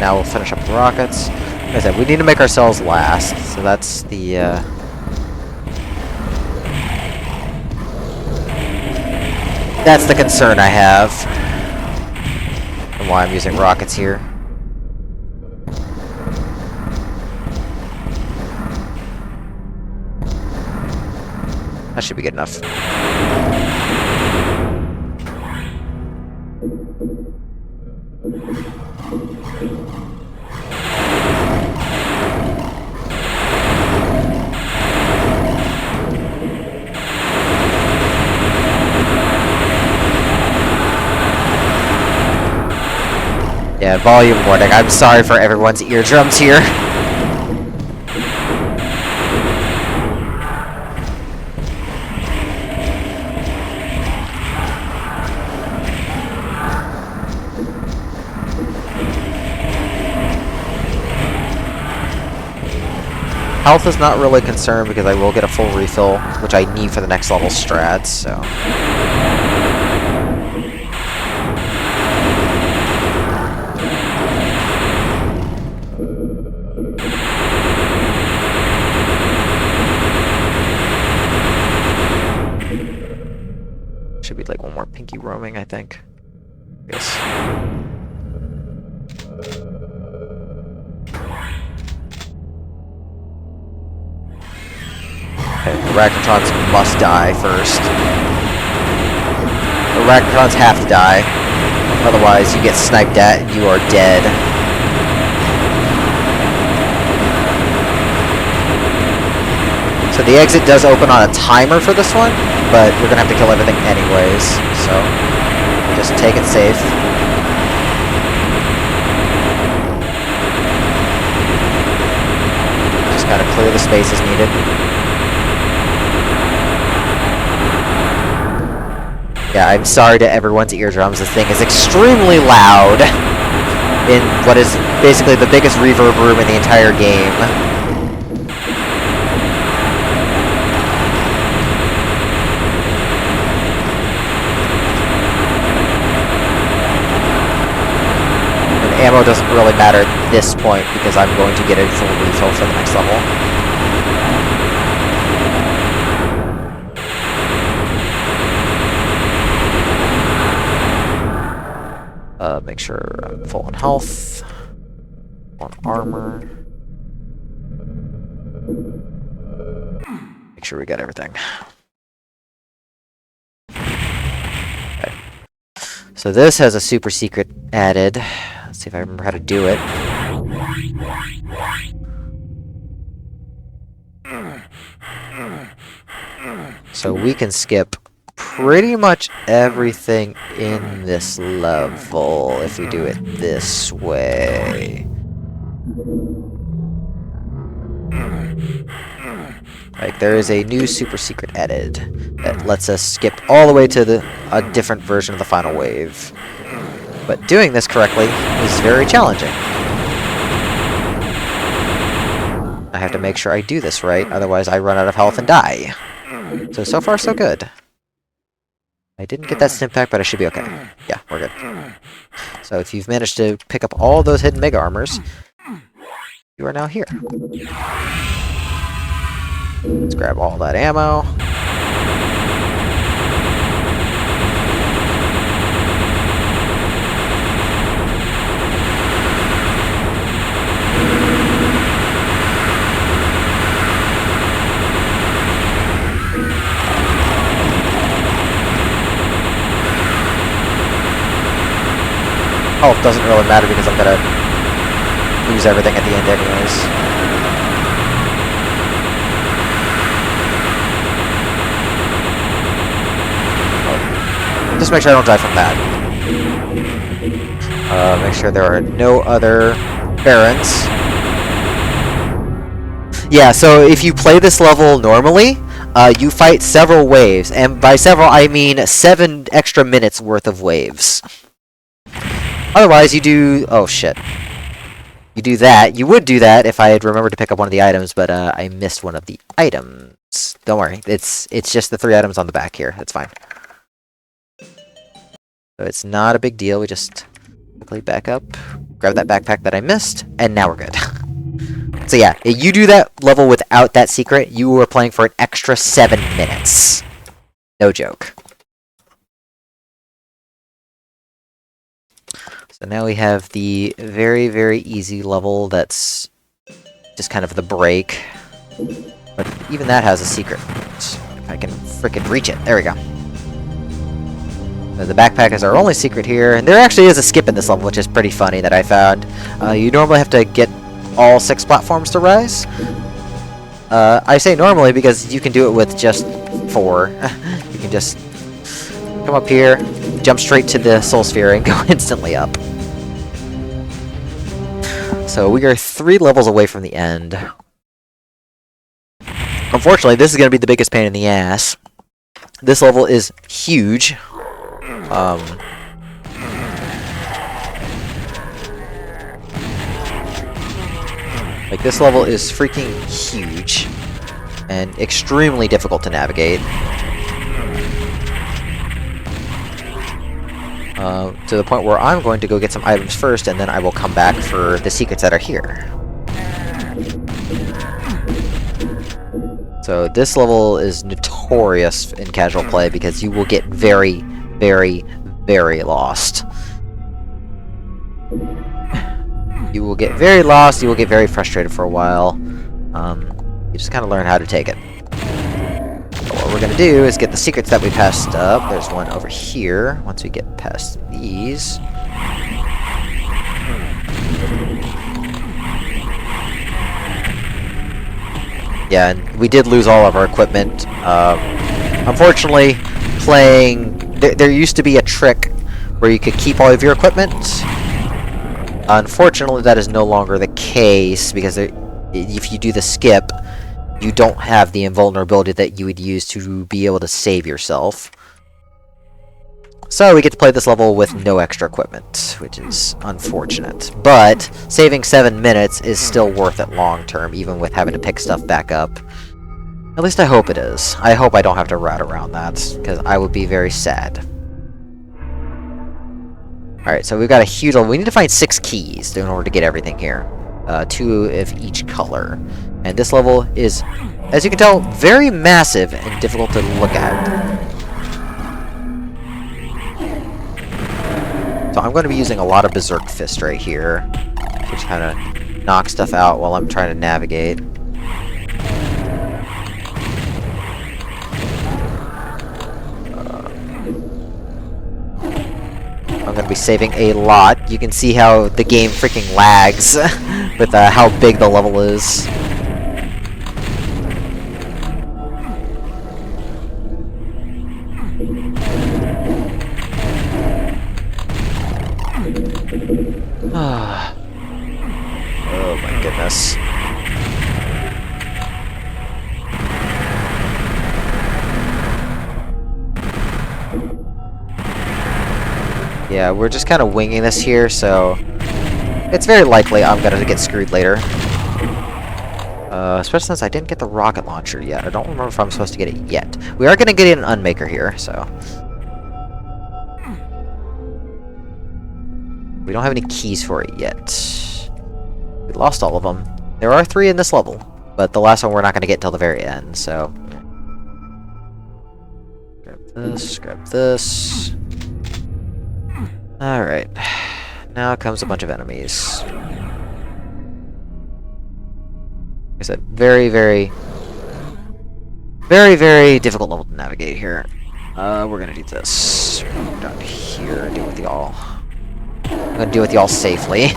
Now we'll finish up the rockets. Like I said, we need to make our cells last, so that's the, that's the concern I have. And why I'm using rockets here. That should be good enough. Yeah, volume warning. I'm sorry for everyone's eardrums here. Health is not really a concern because I will get a full refill, which I need for the next level strats, so... Should be like one more pinky roaming, I think. Yes. Okay, the Arachnotrons must die first. The Arachnotrons have to die. Otherwise, you get sniped at and you are dead. So the exit does open on a timer for this one, but we're gonna have to kill everything anyways, so just take it safe. Just gotta clear the space as needed. Yeah, I'm sorry to everyone's eardrums. This thing is extremely loud in what is basically the biggest reverb room in the entire game. Ammo doesn't really matter at this point because I'm going to get a full refill for the next level. Make sure I'm full on health, on armor. Make sure we got everything. Okay. So this has a super secret added. Let's see if I remember how to do it. So we can skip pretty much everything in this level if we do it this way. Like, there is a new super secret added that lets us skip all the way to a different version of the final wave. But doing this correctly is very challenging. I have to make sure I do this right, otherwise I run out of health and die. So far so good. I didn't get that stim pack, but I should be okay. Yeah, we're good. So if you've managed to pick up all those hidden mega armors, you are now here. Let's grab all that ammo. Health doesn't really matter because I'm gonna lose everything at the end anyways. Oh. Just make sure I don't die from that. Make sure there are no other Barons. Yeah, so if you play this level normally, you fight several waves, and by several I mean 7 extra minutes worth of waves. Otherwise, you do... oh, shit. You do that. You would do that if I had remembered to pick up one of the items, but I missed one of the items. Don't worry. It's just the 3 items on the back here. It's fine. So it's not a big deal. We just quickly back up, grab that backpack that I missed, and now we're good. So yeah, if you do that level without that secret, you are playing for an extra 7 minutes. No joke. So now we have the very, very easy level that's just kind of the break. But even that has a secret. If I can frickin' reach it. There we go. The backpack is our only secret here. And there actually is a skip in this level, which is pretty funny that I found. You normally have to get all 6 platforms to rise. I say normally because you can do it with just 4. You can just come up here, jump straight to the Soul Sphere, and go instantly up. So we are 3 levels away from the end. Unfortunately, this is going to be the biggest pain in the ass. This level is huge. Like, this level is freaking huge and extremely difficult to navigate. To the point where I'm going to go get some items first, and then I will come back for the secrets that are here. So this level is notorious in casual play because you will get very, very, very lost. You will get very lost, you will get very frustrated for a while. You just kind of learn how to take it. But what we're going to do is get the secrets that we passed up. There's one over here. Once we get past these... Yeah, and we did lose all of our equipment. Unfortunately, playing... There used to be a trick where you could keep all of your equipment. Unfortunately, that is no longer the case, because if you do the skip, you don't have the invulnerability that you would use to be able to save yourself. So we get to play this level with no extra equipment, which is unfortunate. But saving 7 minutes is still worth it long term, even with having to pick stuff back up. At least I hope it is. I hope I don't have to route around that, because I would be very sad. Alright, so we've got a huge level. We need to find 6 keys in order to get everything here. 2 of each color. And this level is, as you can tell, very massive and difficult to look at. So I'm going to be using a lot of Berserk Fist right here, to kind of knock stuff out while I'm trying to navigate. I'm going to be saving a lot. You can see how the game freaking lags with how big the level is. Oh my goodness. Yeah, we're just kind of winging this here, so it's very likely I'm gonna get screwed later. Especially since I didn't get the rocket launcher yet. I don't remember if I'm supposed to get it yet. We are gonna get an Unmaker here, so... We don't have any keys for it yet. We lost all of them. There are 3 in this level, but the last one we're not gonna get till the very end, so... Grab this. Alright. Now comes a bunch of enemies. Like I said, very, very difficult level to navigate here. We're gonna do this. Down here, deal with y'all. I'm gonna deal with y'all safely.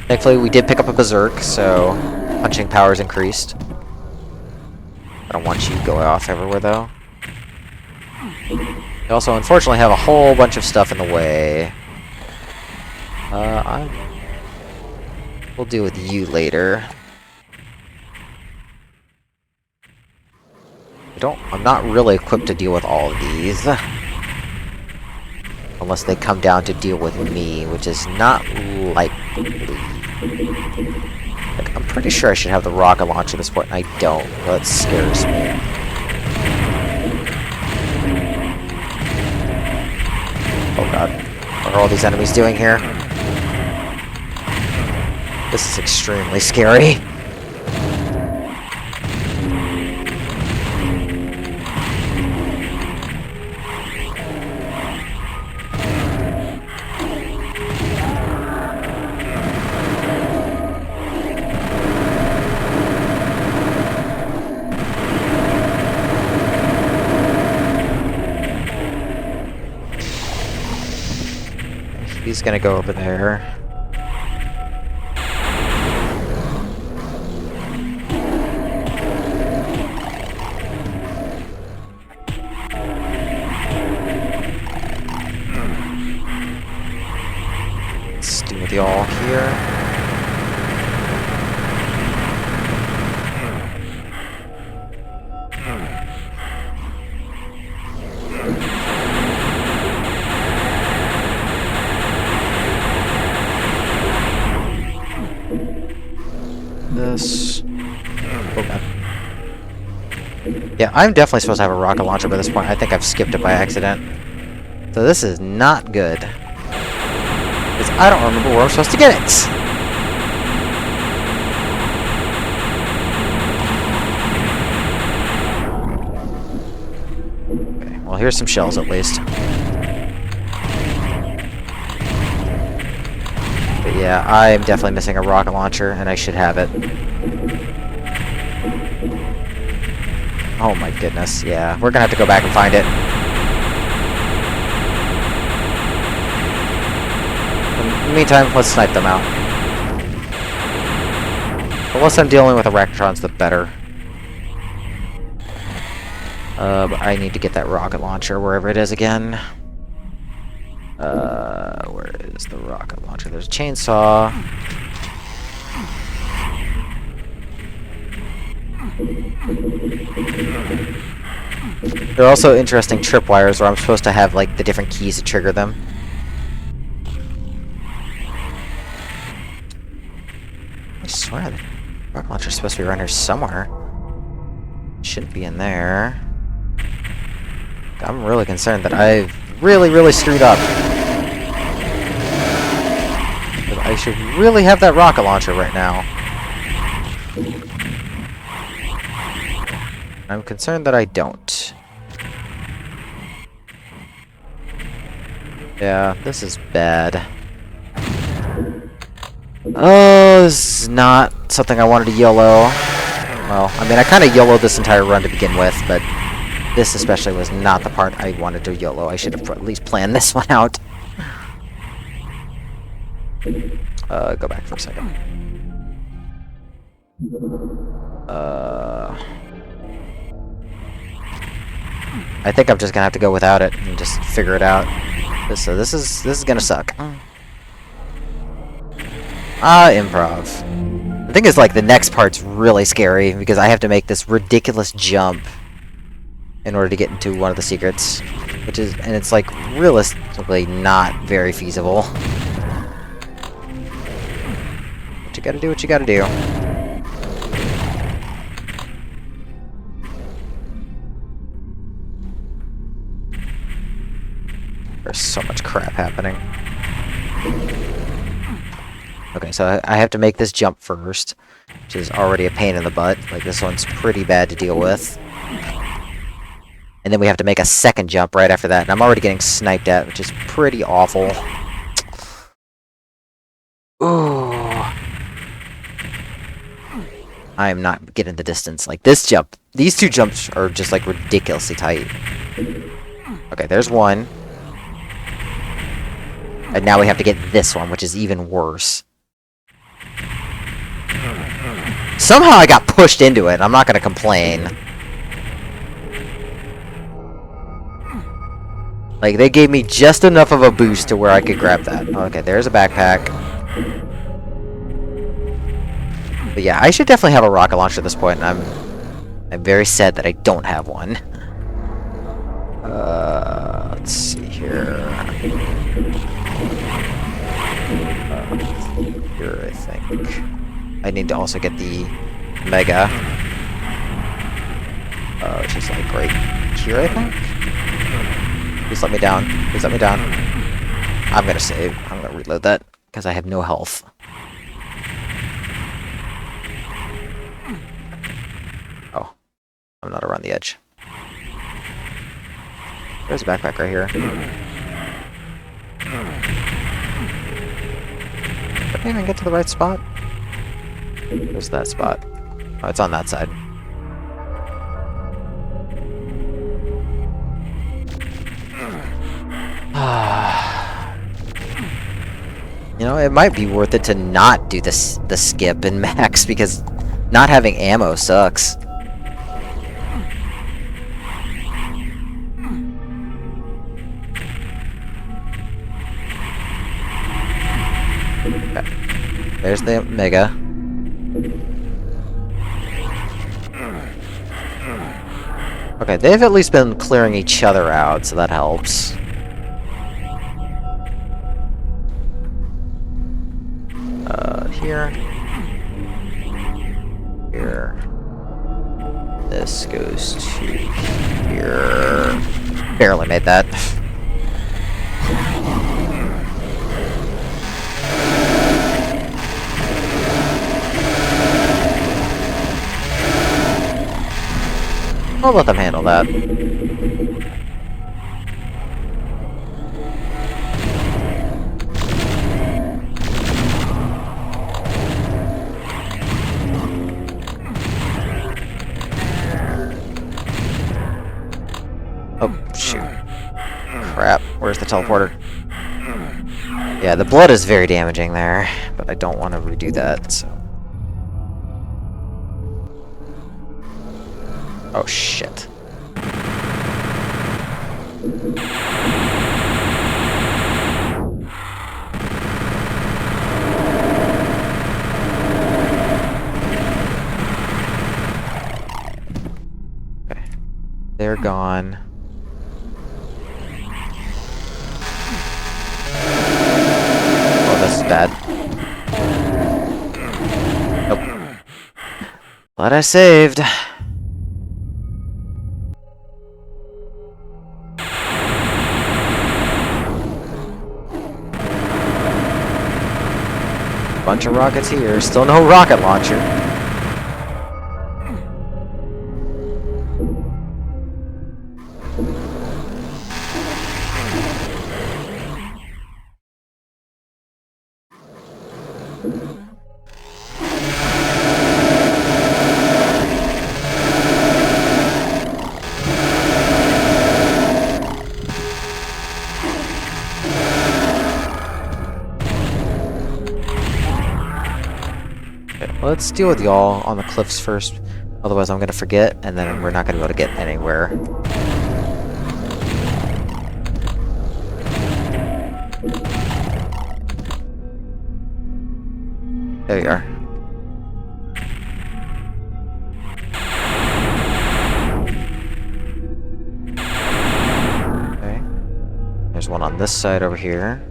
Thankfully, we did pick up a Berserk, so punching power is increased. I don't want you going off everywhere, though. They also, unfortunately, have a whole bunch of stuff in the way. We'll deal with you later. I'm not really equipped to deal with all of these. Unless they come down to deal with me, which is not likely. Like, I'm pretty sure I should have the rocket launcher at this point, and I don't. That scares me. Oh god. What are all these enemies doing here? This is extremely scary. He's gonna go over there. Let's do with y'all here. This. Oh god. Yeah, I'm definitely supposed to have a rocket launcher by this point. I think I've skipped it by accident. So this is not good. Because I don't remember where I'm supposed to get it. Okay, well here's some shells at least. Yeah, I'm definitely missing a rocket launcher, and I should have it. Oh my goodness, yeah. We're gonna have to go back and find it. In the meantime, let's snipe them out. The less I'm dealing with the Rectrons, the better. But I need to get that rocket launcher, wherever it is again. Where is the rocket launcher? There's a chainsaw. There are also interesting tripwires where I'm supposed to have, like, the different keys to trigger them. I swear the rocket launcher's supposed to be around here somewhere. It shouldn't be in there. I'm really concerned that I've really screwed up. I should really have that rocket launcher right now. I'm concerned that I don't. Yeah, this is bad. Oh, this is not something I wanted to YOLO. Well, I mean, I kind of YOLO'd this entire run to begin with, but this especially was not the part I wanted to YOLO. I should have at least planned this one out. Go back for a second. I think I'm just gonna have to go without it and just figure it out. This is gonna suck. Improv. The thing is, like, the next part's really scary because I have to make this ridiculous jump in order to get into one of the secrets, and it's like realistically not very feasible. But you gotta do what you gotta do. There's so much crap happening. Okay, so I have to make this jump first, which is already a pain in the butt. Like, this one's pretty bad to deal with. And then we have to make a second jump right after that, and I'm already getting sniped at, which is pretty awful. Ooh. I am not getting the distance. Like, this jump, these two jumps are just, like, ridiculously tight. Okay, there's one. And now we have to get this one, which is even worse. Somehow I got pushed into it, I'm not gonna complain. Like, they gave me just enough of a boost to where I could grab that. Okay, there's a backpack. But yeah, I should definitely have a rocket launcher at this point, and I'm very sad that I don't have one. Let's see here. Here, I think. I need to also get the Mega. Which is like right here, I think? Please let me down. Please let me down. I'm gonna save. I'm gonna reload that, because I have no health. Oh. I'm not around the edge. There's a backpack right here. Did I even get to the right spot? There's that spot. Oh, it's on that side. You know, it might be worth it to not do the skip in max, because not having ammo sucks. Okay. There's the Mega. Okay, they've at least been clearing each other out, so that helps. Here. Here. This goes to here. Barely made that. I'll let them handle that. Oh, shoot. Crap. Where's the teleporter? Yeah, the blood is very damaging there, but I don't want to redo that, so... Oh, shit. Okay. They're gone. Oh, this is bad. Nope. But I saved. Bunch of rockets here. Still no rocket launcher. Let's deal with y'all on the cliffs first, otherwise I'm gonna forget, and then we're not gonna be able to get anywhere. There you are. Okay. There's one on this side over here.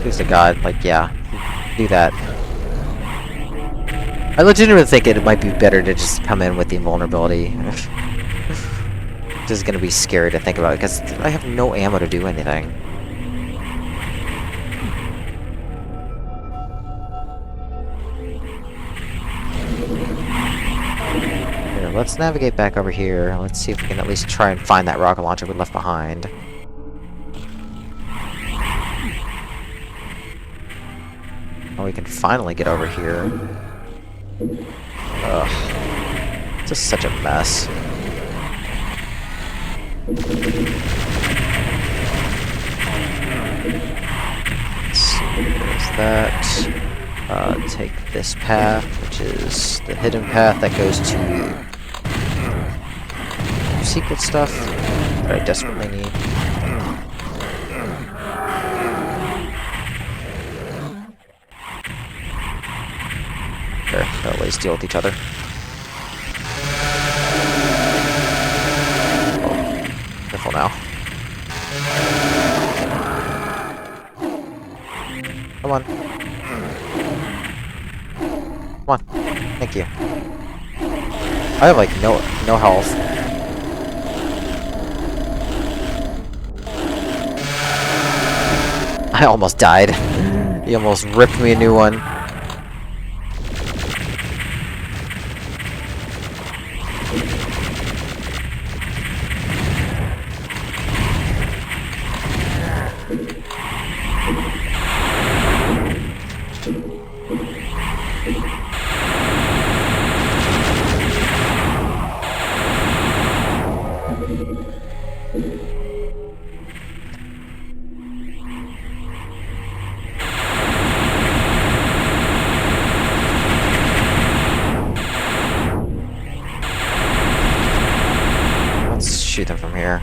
Please to God, like, yeah, do that. I legitimately think it might be better to just come in with the invulnerability. This is gonna be scary to think about, because I have no ammo to do anything. Here, let's navigate back over here. Let's see if we can at least try and find that rocket launcher we left behind. Oh, we can finally get over here. Ugh. It's just such a mess. Let's see, there's that. Take this path, which is the hidden path that goes to secret stuff that I desperately need. There, they'll at least deal with each other. Oh, careful now. Come on. Come on. Thank you. I have like no health. I almost died. He almost ripped me a new one. Shoot them from here.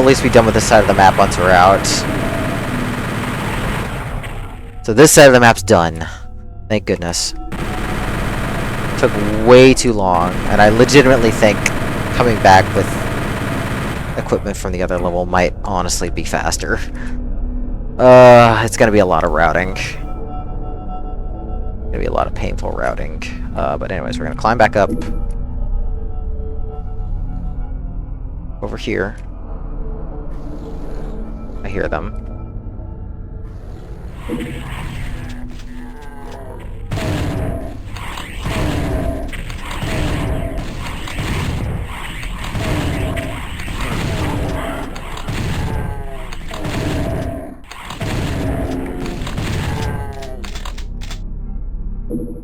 at least be done with this side of the map once we're out. So this side of the map's done. Thank goodness. Took way too long, and I legitimately think coming back with equipment from the other level might honestly be faster. It's gonna be a lot of routing. Gonna be a lot of painful routing. But anyways, we're gonna climb back up. Over here. I hear them.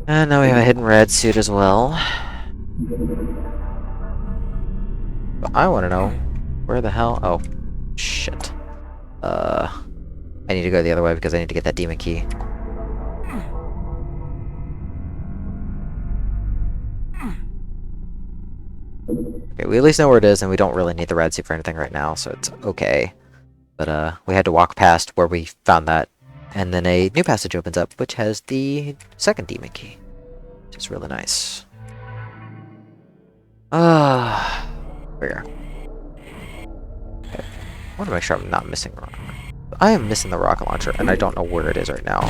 And now we have a hidden red suit as well. But I want to know where the hell. Oh, shit. I need to go the other way because I need to get that demon key. Okay, we at least know where it is, and we don't really need the red suit for anything right now, so it's okay. But we had to walk past where we found that, and then a new passage opens up, which has the second demon key, which is really nice. There we are. Okay. I want to make sure I'm not missing the rocket. I am missing the rocket launcher, and I don't know where it is right now.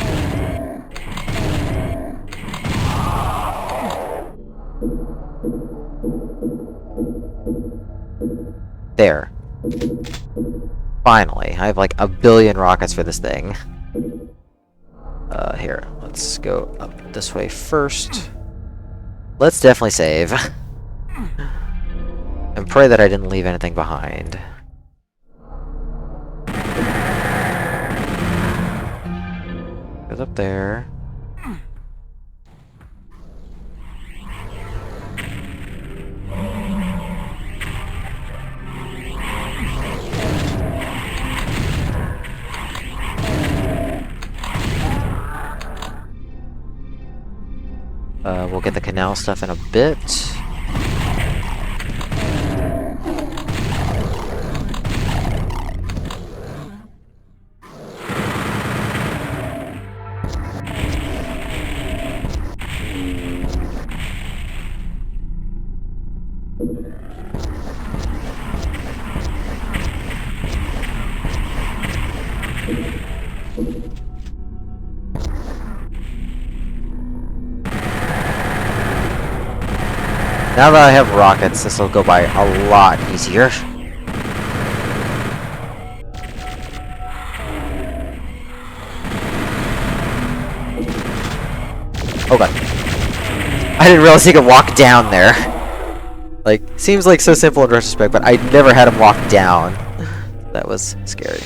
There. Finally. I have like a billion rockets for this thing. Here. Let's go up this way first. Let's definitely save. And pray that I didn't leave anything behind. Goes up there. We'll get the canal stuff in a bit. Now that I have rockets, this will go by a lot easier. Oh god. I didn't realize he could walk down there. Like, seems like so simple in retrospect, but I never had him walk down. That was scary.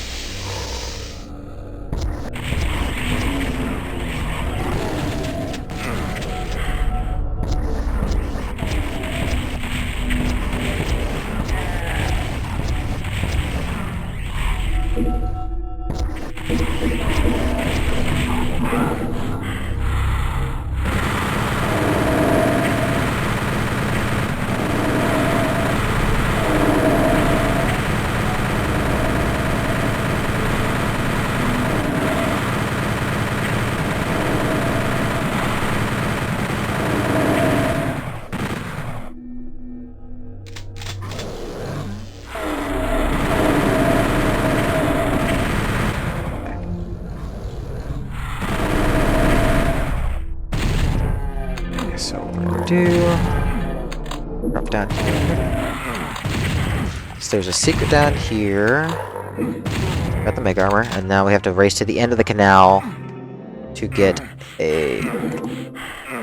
So what we're gonna do, drop down here. So there's a secret down here. Got the mega armor, and now we have to race to the end of the canal to get a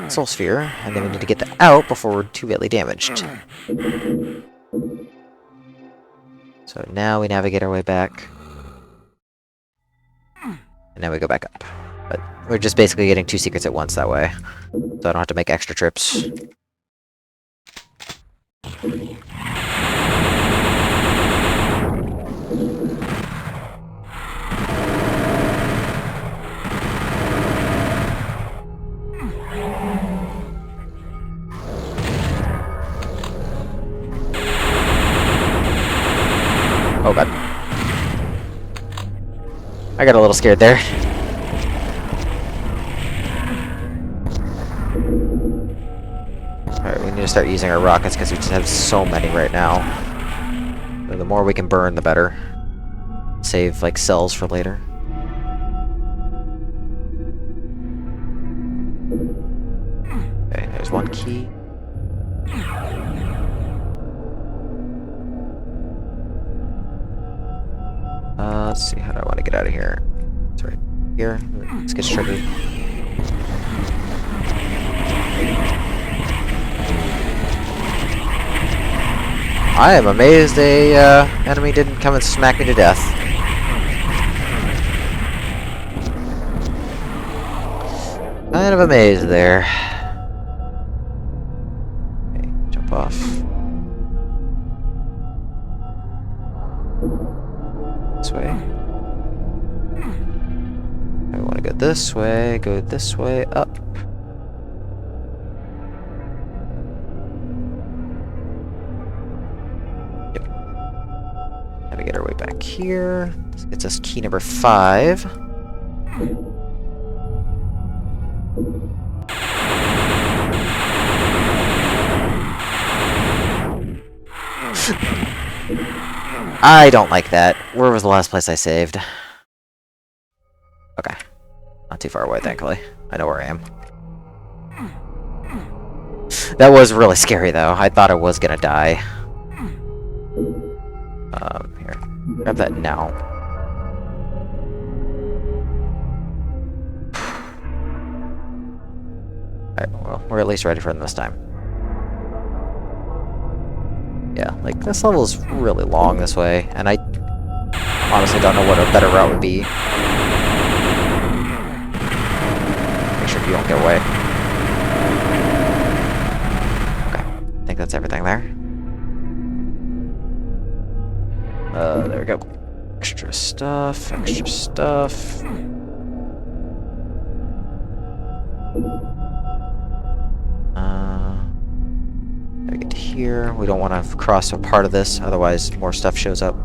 soul sphere, and then we need to get that out before we're too badly damaged. So now we navigate our way back. And now we go back up. But we're just basically getting 2 secrets at once that way. So I don't have to make extra trips. Oh god. I got a little scared there. Alright, we need to start using our rockets because we just have so many right now. So the more we can burn, the better. Save, like, cells for later. Okay, there's one key. Let's see, how do I want to get out of here? It's right here. Let's get triggered. I am amazed a enemy didn't come and smack me to death. Kind of amazed there. Okay, jump off. This way. I want to go this way, up. Yep. Gotta get our way back here. This gets us key number 5. I don't like that. Where was the last place I saved? Okay. Not too far away, thankfully. I know where I am. That was really scary, though. I thought I was gonna die. Here. Grab that now. Alright, well, we're at least ready for them this time. Yeah, like, this level is really long this way, and I honestly don't know what a better route would be. Make sure you don't get away. Okay, I think that's everything there. There we go. Extra stuff, extra stuff. Gotta get to here. We don't want to cross a part of this, otherwise more stuff shows up.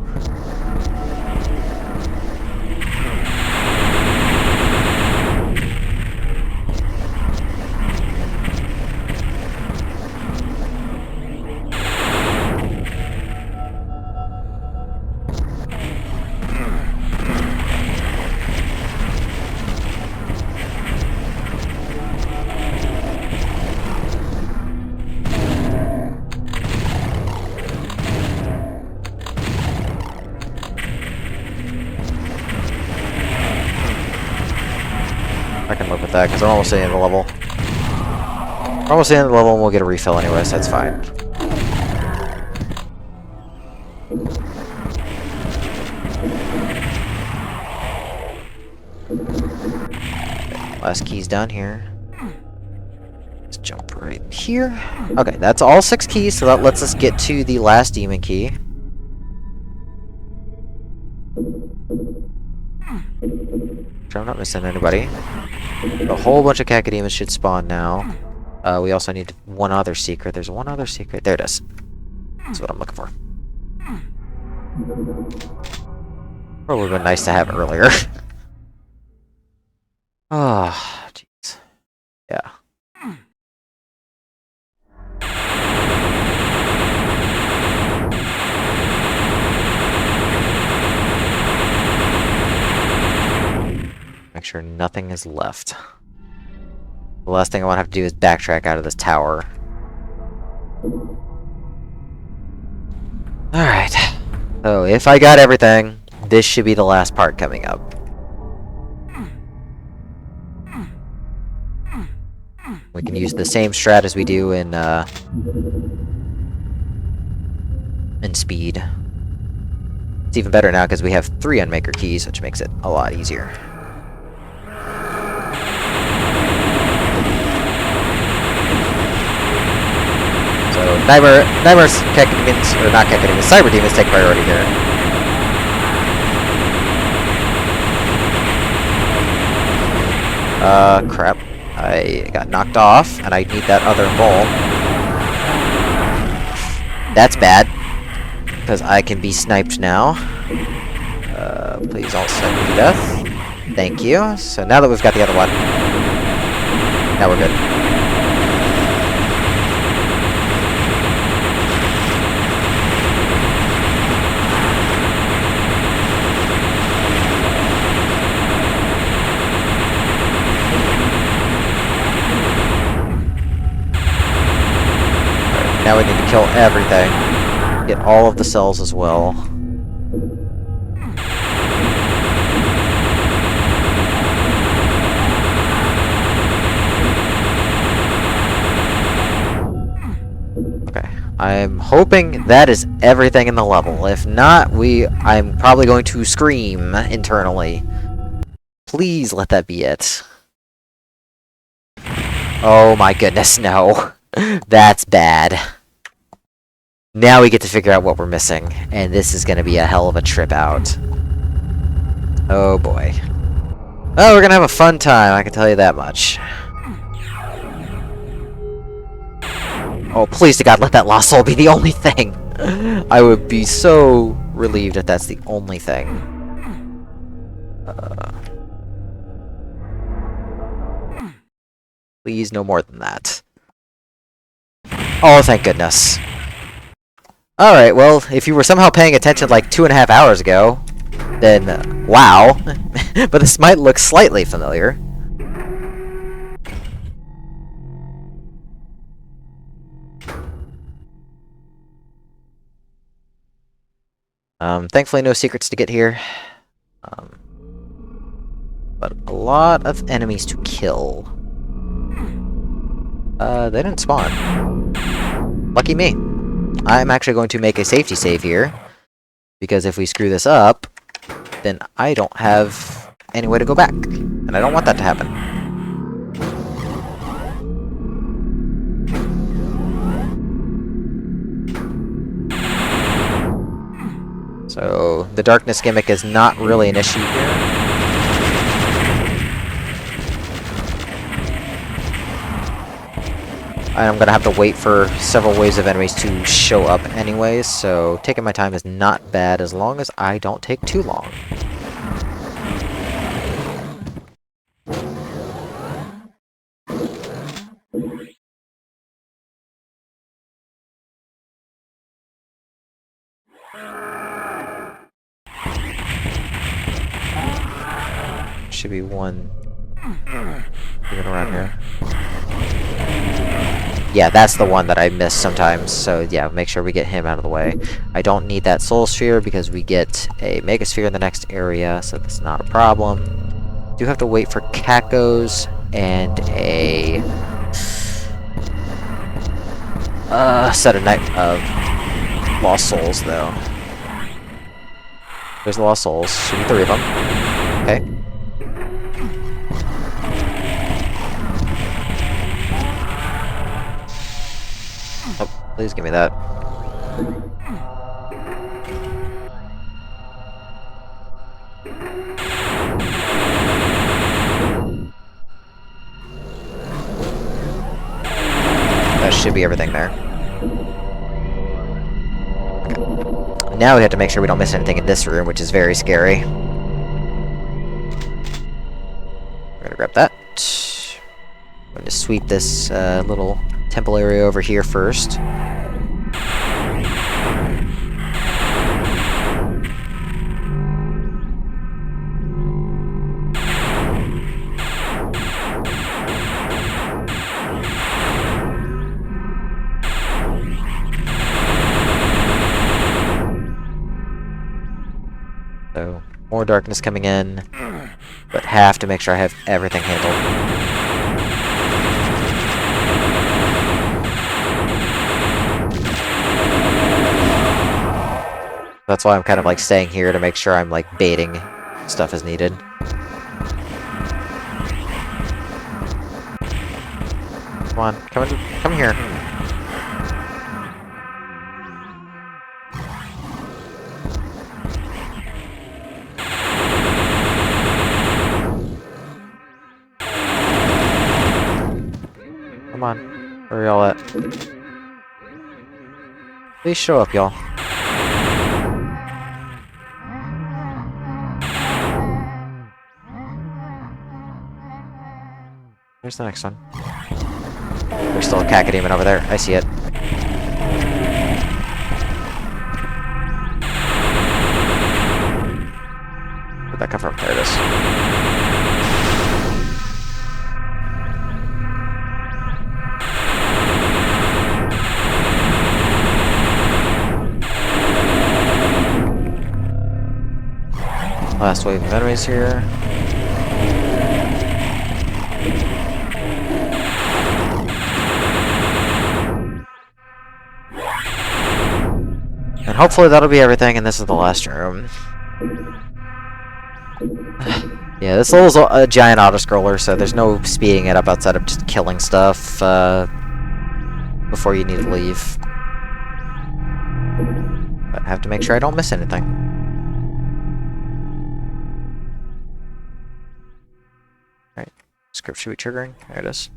I can live with that, because I'm almost at the end of the level. We're almost at the end of the level, and we'll get a refill anyway, so that's fine. Okay, last key's done here. Let's jump right here. Okay, that's all 6 keys, so that lets us get to the last demon key. Sure I'm not missing anybody. A whole bunch of Cacodemons should spawn now. We also need one other secret. There's one other secret. There it is. That's what I'm looking for. Probably would have been nice to have earlier. Oh, jeez. Yeah. Make sure nothing is left. The last thing I want to have to do is backtrack out of this tower. Alright. So, if I got everything, this should be the last part coming up. We can use the same strat as we do in Speed. It's even better now because we have 3 UnMaker keys, which makes it a lot easier. So, Nightmare's Cacodemons, or not Cacodemons, Cyber Demons take priority here. Crap. I got knocked off, and I need that other ball. That's bad, because I can be sniped now. Please don't snipe me to death. Thank you. So now that we've got the other one, now we're good. Now we need to kill everything. Get all of the cells as well. Okay. I'm hoping that is everything in the level. If not, I'm probably going to scream internally. Please let that be it. Oh my goodness, no. That's bad. Now we get to figure out what we're missing, and this is going to be a hell of a trip out. Oh boy. Oh, we're going to have a fun time, I can tell you that much. Oh, please to God, let that lost soul be the only thing! I would be so relieved if that's the only thing. Please, no more than that. Oh, thank goodness. Alright, well, if you were somehow paying attention like 2.5 hours ago, then wow. But this might look slightly familiar. Thankfully no secrets to get here. But a lot of enemies to kill. They didn't spawn. Lucky me. I'm actually going to make a safety save here, because if we screw this up, then I don't have any way to go back, and I don't want that to happen. So, the darkness gimmick is not really an issue here. I'm gonna have to wait for several waves of enemies to show up anyways, so taking my time is not bad as long as I don't take too long. Should be one even around here. Yeah, that's the one that I miss sometimes, so yeah, make sure we get him out of the way. I don't need that soul sphere because we get a mega sphere in the next area, so that's not a problem. Do have to wait for Kakos and a set of lost souls though. There's the lost souls, should be 3 of them. Okay. Oh, please give me that. That should be everything there. Okay. Now we have to make sure we don't miss anything in this room, which is very scary. We're gonna grab that. I'm going to sweep this little temple area over here first. So, more darkness coming in, but have to make sure I have everything handled. That's why I'm kind of like staying here to make sure I'm like baiting stuff as needed. Come on, come here. Come on, where are y'all at? Please show up, y'all. Here's the next one. There's still a cacodemon over there. I see it. Where'd that come from? There it is. Last wave of enemies here. And hopefully that'll be everything, and this is the last room. Yeah, this level's a giant auto-scroller, so there's no speeding it up outside of just killing stuff before you need to leave. But I have to make sure I don't miss anything. Alright, script should be triggering. There it is.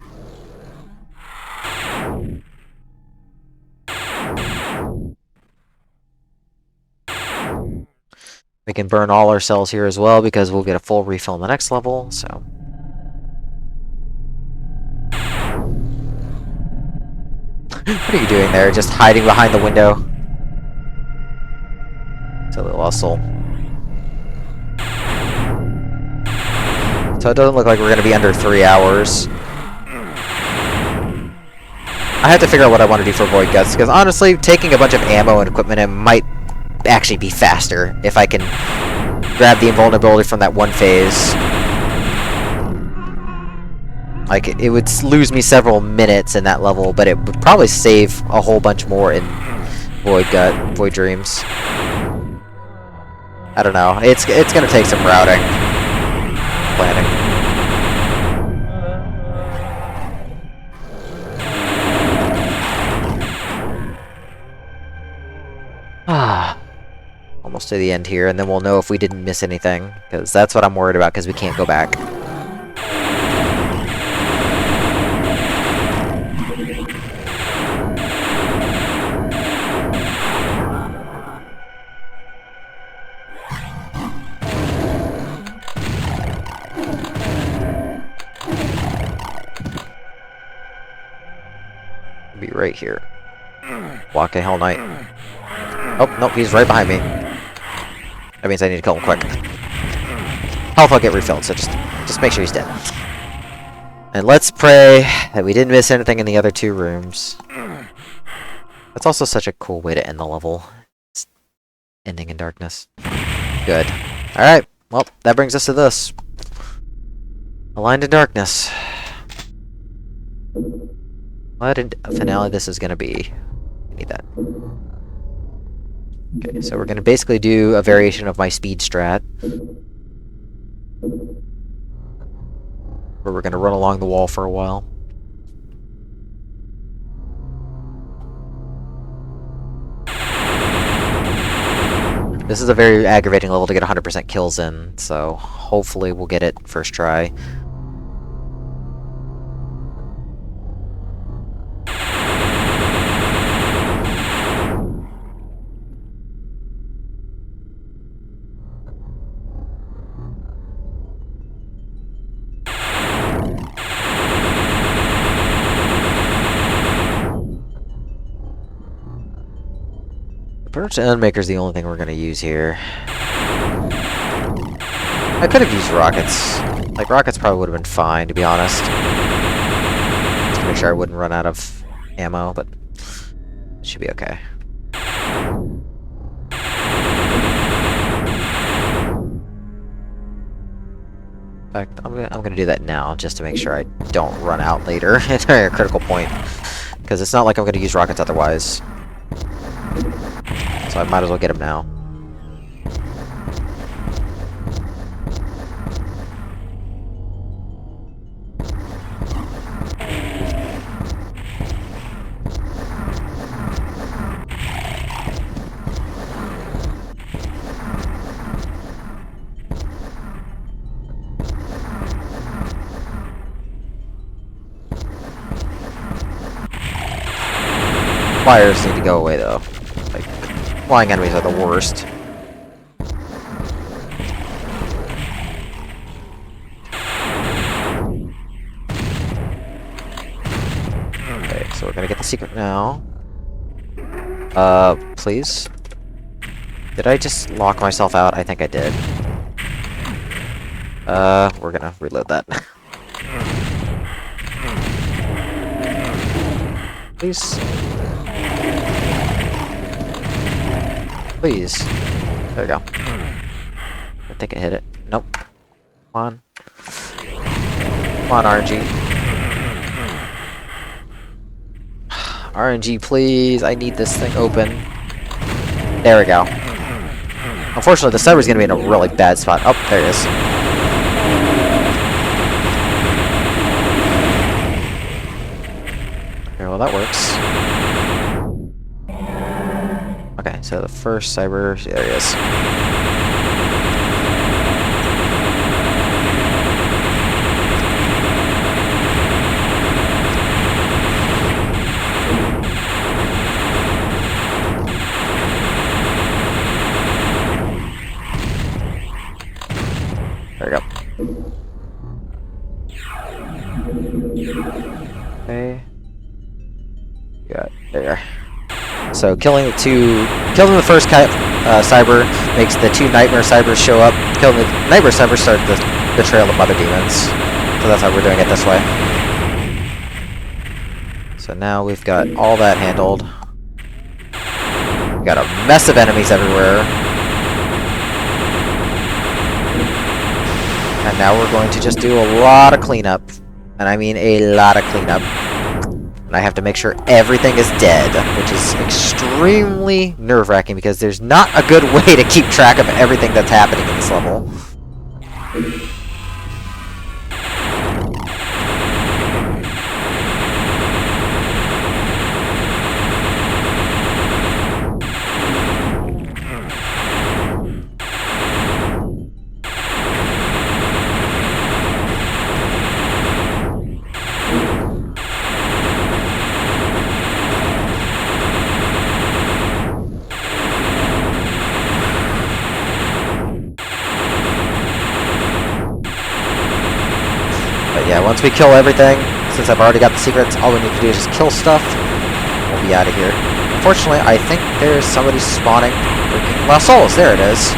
We can burn all our cells here as well because we'll get a full refill in the next level, so. What are you doing there? Just hiding behind the window? Silly lost soul. So it doesn't look like we're going to be under 3 hours. I have to figure out what I want to do for Void Guts, because honestly, taking a bunch of ammo and equipment in might actually be faster if I can grab the invulnerability from that one phase. Like, it would lose me several minutes in that level, but it would probably save a whole bunch more in Void Dreams. I don't know. It's gonna take some routing. Planning. Almost to the end here, and then we'll know if we didn't miss anything, because that's what I'm worried about, because we can't go back. Be right here. Block a Hell Knight. Oh, nope, he's right behind me. That means I need to kill him quick. Health will get refilled, so just make sure he's dead. And let's pray that we didn't miss anything in the other 2 rooms. That's also such a cool way to end the level. It's ending in darkness. Good. Alright, well, that brings us to this. Aligned in darkness. What a finale this is gonna be. I need that. Okay, so we're going to basically do a variation of my speed strat. Where we're going to run along the wall for a while. This is a very aggravating level to get 100% kills in, so hopefully we'll get it first try. Approach to UnMaker's the only thing we're going to use here. I could have used rockets. Like, rockets probably would have been fine, to be honest. Just to make sure I wouldn't run out of ammo, but it should be okay. In fact, I'm gonna do that now, just to make sure I don't run out later at a critical point. Because it's not like I'm gonna use rockets otherwise. So I might as well get him now. Flyers need to go away though. Like, flying enemies are the worst. So we're gonna get the secret now. Please? Did I just lock myself out? I think I did. We're gonna reload that. Please. Please. There we go. I think I hit it. Nope. Come on. Come on, RNG. RNG, please. I need this thing open. There we go. Unfortunately, the cyber's gonna be in a really bad spot. Oh, there it is. Okay, well, that works. Okay, so the first cyber... There he is. There we go. Okay. Yeah, there. So killing the first cyber makes the two nightmare cybers show up. Killing the nightmare cybers start the trail of mother demons. So that's how we're doing it this way. So now we've got all that handled. We've got a mess of enemies everywhere. And now we're going to just do a lot of cleanup. And I mean a lot of cleanup. And I have to make sure everything is dead, which is extremely nerve-wracking because there's not a good way to keep track of everything that's happening in this level. Yeah, once we kill everything, since I've already got the secrets, all we need to do is just kill stuff. We'll be out of here. Unfortunately, I think there's somebody spawning freaking Lost Souls. There it is.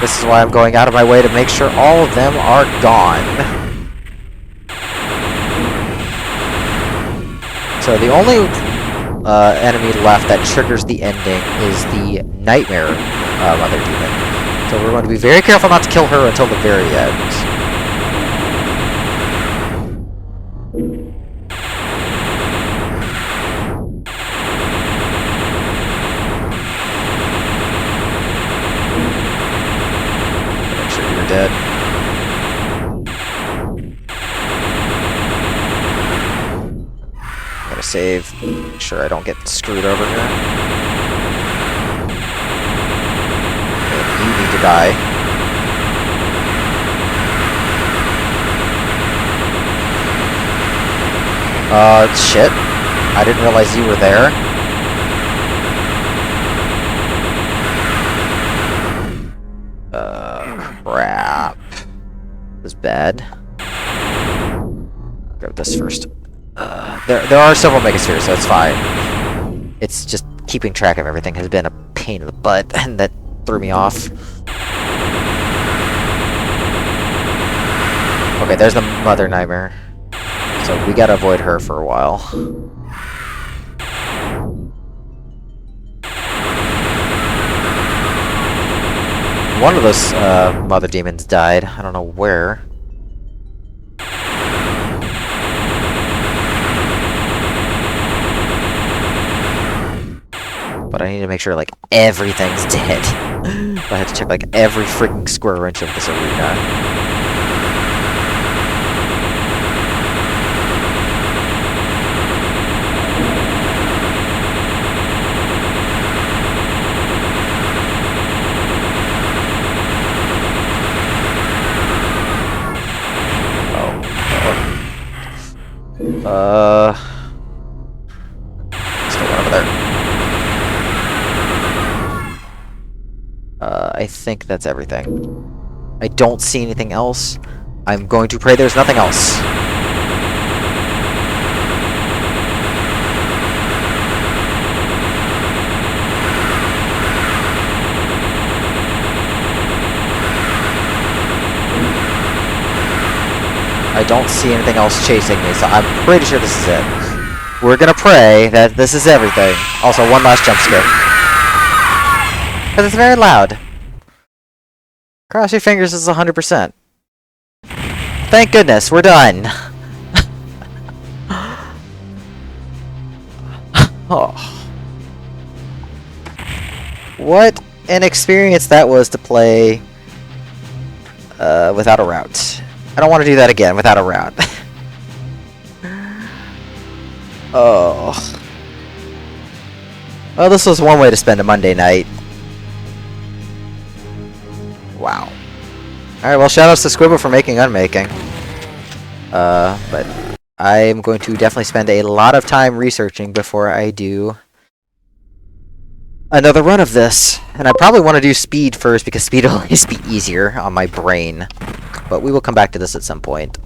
This is why I'm going out of my way to make sure all of them are gone. So the only enemy left that triggers the ending is the Nightmare Mother Demon. So we're going to be very careful not to kill her until the very end. Make sure you're dead. I'm gonna save. Make sure I don't get screwed over here. You need to die. Shit. I didn't realize you were there. Crap. This is bad. Grab this first. There are several megaspheres, so it's fine. It's just keeping track of everything has been a pain in the butt, and that threw me off. Okay, there's the Mother Nightmare. So we gotta avoid her for a while. One of those Mother Demons died. I don't know where. But I need to make sure, like, everything's dead. I have to check, like, every freaking square inch of this arena. Still one over there. I think that's everything. I don't see anything else. I'm going to pray there's nothing else. I don't see anything else chasing me, so I'm pretty sure this is it. We're gonna pray that this is everything. Also, one last jump scare. Because it's very loud. Cross your fingers is 100%. Thank goodness, we're done. Oh. What an experience that was to play without a route. I don't want to do that again without a route. Oh. Well, this was one way to spend a Monday night. Wow. Alright, well, shoutouts to Squibble for making UnMaking. But I'm going to definitely spend a lot of time researching before I do another run of this. And I probably want to do speed first, because speed will always be easier on my brain. But we will come back to this at some point.